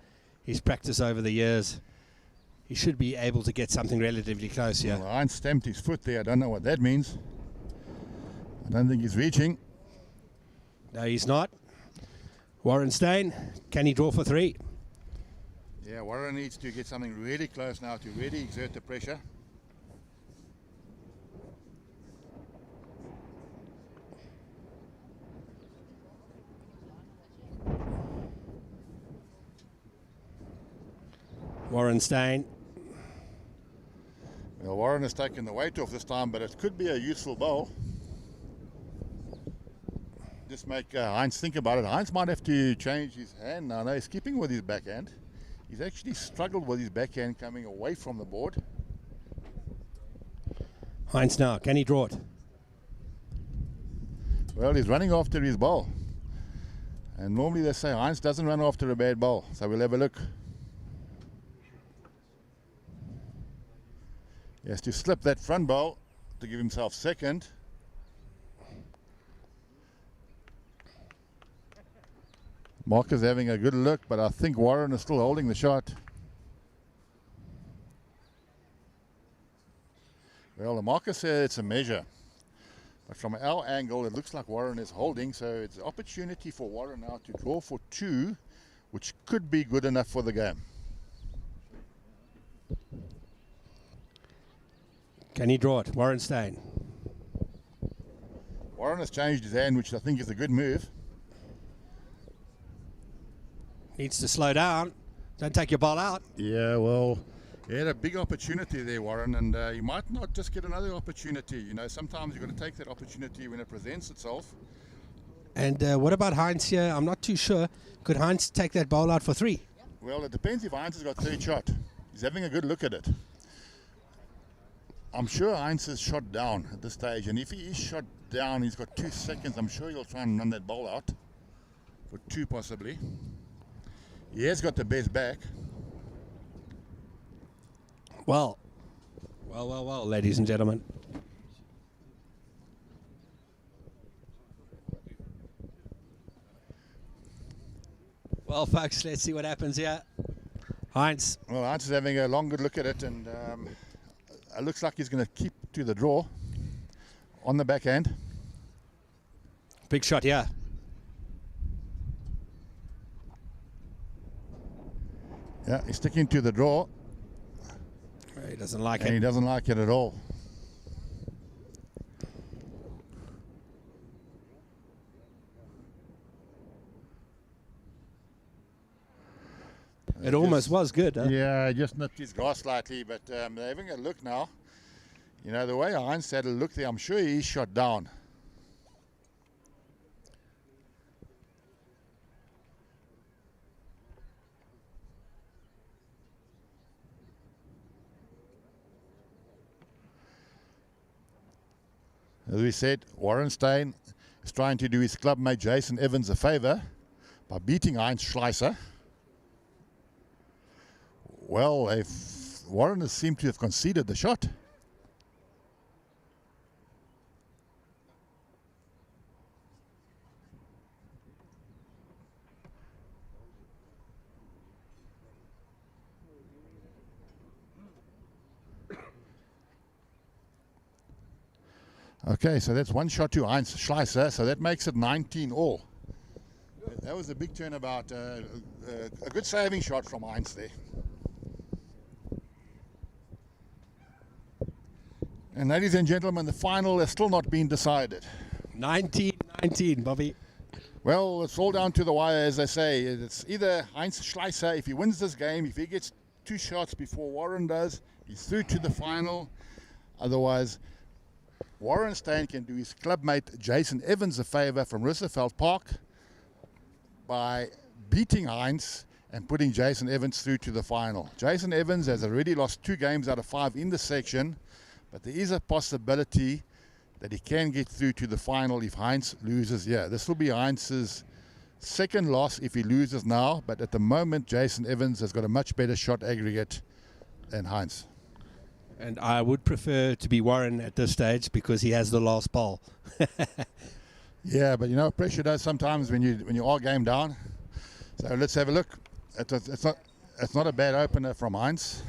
E: his practice over the years, he should be able to get something relatively close here.
F: Well, Heinz stamped his foot there. I don't know what that means. I don't think he's reaching.
E: No, he's not. Warren Stein, can he draw for 3?
F: Yeah, Warren needs to get something really close now to really exert the pressure.
E: Warren Stein.
F: Well, Warren has taken the weight off this time, but it could be a useful bowl. Just make Heinz think about it. Heinz might have to change his hand now. No, he's keeping with his backhand. He's actually struggled with his backhand coming away from the board.
E: Heinz now, can he draw it?
F: Well, he's running after his ball. And normally they say Heinz doesn't run after a bad ball. So we'll have a look. He has to slip that front ball to give himself second. Mark is having a good look, but I think Warren is still holding the shot. Well, the marker said it's a measure. But from our angle, it looks like Warren is holding, so it's an opportunity for Warren now to draw for 2, which could be good enough for the game.
E: Can he draw it? Warren Stein.
F: Warren has changed his hand, which I think is a good move.
E: Needs to slow down. Don't take your ball out.
F: Yeah, well, he had a big opportunity there, Warren, and you might not just get another opportunity. You know, sometimes you've got to take that opportunity when it presents itself.
E: And what about Heinz here? I'm not too sure. Could Heinz take that ball out for 3?
F: Well, it depends if Heinz has got third shot. He's having a good look at it. I'm sure Heinz is shot down at this stage, and if he is shot down, he's got 2 seconds. I'm sure he'll try and run that ball out for 2 possibly. He has got the best back.
E: Well, ladies and gentlemen. Well, folks, let's see what happens here. Heinz.
F: Well, Heinz is having a long good look at it, and it looks like he's going to keep to the draw on the backhand.
E: Big shot here.
F: Yeah, he's sticking to the draw.
E: He doesn't like
F: and
E: it.
F: he doesn't like it at all.
E: It almost was good, huh?
F: Yeah, just nipped his grass slightly, but they're having a look now. You know, the way Heinz had a look there, I'm sure he's shot down. As we said, Warren Stein is trying to do his clubmate Jason Evans a favor by beating Heinz Schleicher. Well, if Warren has seemed to have conceded the shot. Okay, so that's one shot to Heinz Schleicher, so that makes it 19 all. That was a big turnabout, a good saving shot from Heinz there. And ladies and gentlemen, the final has still not been decided.
E: 19-19, Bobby.
F: Well, it's all down to the wire, as I say. It's either Heinz Schleicher, if he wins this game, if he gets 2 shots before Warren does, he's through to the final. Otherwise, Warren Stein can do his clubmate Jason Evans a favor from Roosevelt Park by beating Heinz and putting Jason Evans through to the final. Jason Evans has already lost 2 games out of 5 in the section, but there is a possibility that he can get through to the final if Heinz loses here. This will be Heinz's second loss if he loses now, but at the moment Jason Evans has got a much better shot aggregate than Heinz.
E: And I would prefer to be Warren at this stage because he has the last ball.
F: Yeah, but you know, pressure does sometimes when you are game down. So let's have a look. It's not a bad opener from Heinz.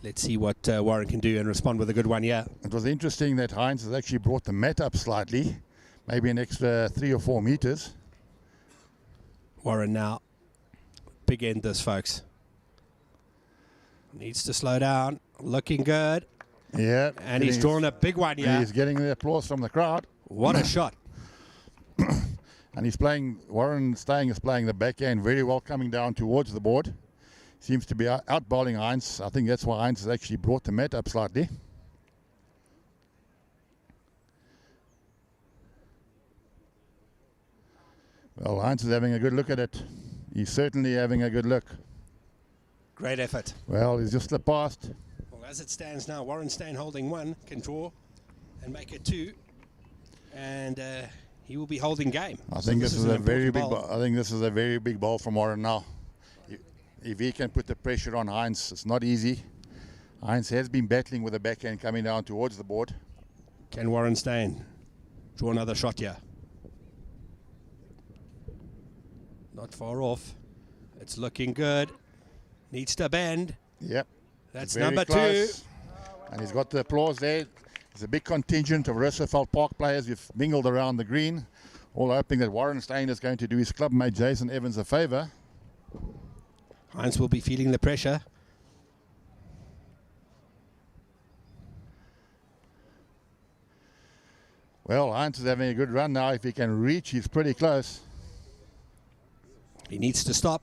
E: Let's see what Warren can do and respond with a good one, yeah.
F: It was interesting that Heinz has actually brought the mat up slightly, maybe an extra 3 or 4 meters.
E: Warren now, big end this, folks. Needs to slow down, looking good.
F: Yeah.
E: And he's drawn a big one, yeah.
F: He's getting the applause from the crowd.
E: What a shot.
F: And he's playing, Warren Stein is playing the backhand very well, coming down towards the board. Seems to be out bowling Heinz. I think that's why Heinz has actually brought the mat up slightly. Well, Heinz is having a good look at it. He's certainly having a good look.
E: Great effort.
F: Well, he's just slipped past.
E: Well, as it stands now, Warren Stein holding 1, can draw and make it 2. And he will be holding game.
F: I think this is a very big
E: ball.
F: I think this is a very big ball from Warren now. If he can put the pressure on Heinz, it's not easy. Heinz has been battling with the backhand coming down towards the board.
E: Can Warren Stein draw another shot here? Not far off. It's looking good. Needs to bend.
F: Yep.
E: That's
F: very
E: number
F: close.
E: 2.
F: And he's got the applause there. There's a big contingent of Roosevelt Park players who've mingled around the green, all hoping that Warren Stein is going to do his clubmate Jason Evans a favor.
E: Heinz will be feeling the pressure.
F: Well, Heinz is having a good run now. If he can reach, he's pretty close.
E: He needs to stop.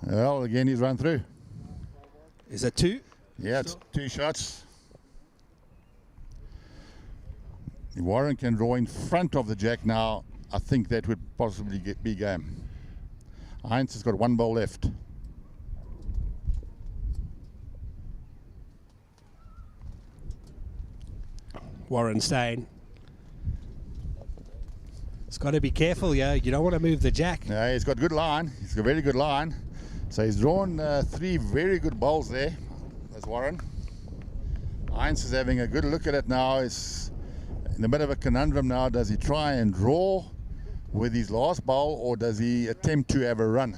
F: Well, again, he's run through.
E: Is it 2?
F: Yeah, it's 2 shots. If Warren can draw in front of the jack now, I think that would possibly be game. Heinz has got 1 ball left.
E: Warren Stein. He's got to be careful, yeah. You don't want to move the jack.
F: Yeah, he's got good line. He's got a very good line. So he's drawn 3 very good balls there. That's Warren. Heinz is having a good look at it now. He's in a bit of a conundrum now. Does he try and draw with his last ball, or does he attempt to have a run?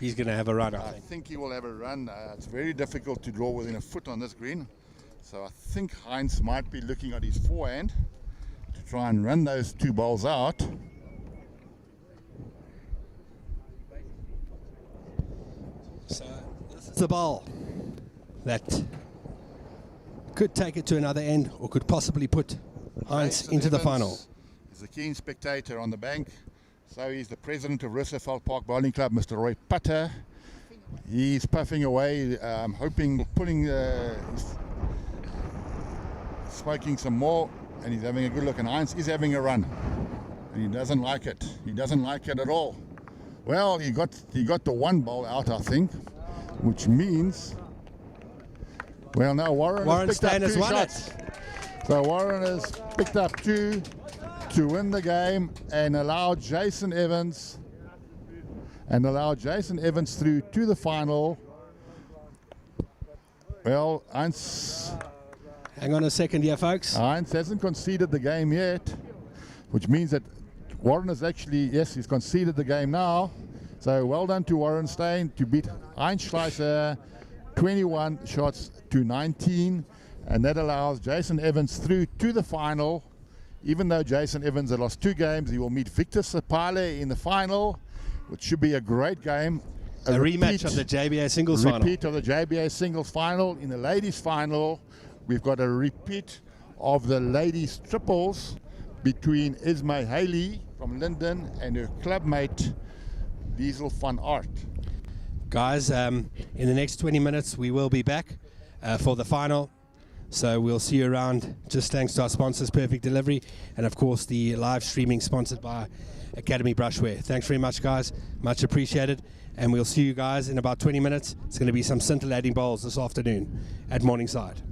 E: He's going to have a run, I
F: I
E: think.
F: think he will have a run. It's very difficult to draw within a foot on this green. So I think Heinz might be looking at his forehand to try and run those 2 balls out.
E: So this is the ball that could take it to another end or could possibly put Heinz
F: Jason
E: into the
F: Evans
E: final.
F: He's a keen spectator on the bank. So he's the president of Roosevelt Park Bowling Club, Mr. Roy Putter. He's puffing away, smoking some more, and he's having a good look. And Heinz is having a run, and he doesn't like it. He doesn't like it at all. Well, he got the 1 ball out, I think, which means, well, now Warren has picked
E: Stein
F: up
E: has
F: 2
E: won
F: shots. So Warren has picked up 2 to win the game and allow Jason Evans through to the final. Well, Heinz
E: Hang on a second here, folks.
F: Heinz hasn't conceded the game yet, which means that Warren has actually, yes, he's conceded the game now. So well done to Warren Stein to beat Heinz Schleicher 21 shots to 19. And that allows Jason Evans through to the final. Even though Jason Evans has lost 2 games, he will meet Victor Sapale in the final, which should be a great game.
E: A rematch of the JBA singles final.
F: Repeat of the JBA singles final. In the ladies final, we've got a repeat of the ladies triples between Ismay Haley from Linden and her clubmate Diesel van Aert.
E: Guys, in the next 20 minutes we will be back for the final. So we'll see you around, just thanks to our sponsors, Perfect Delivery, and of course the live streaming sponsored by Academy Brushwear. Thanks very much, guys. Much appreciated. And we'll see you guys in about 20 minutes. It's going to be some scintillating bowls this afternoon at Morningside.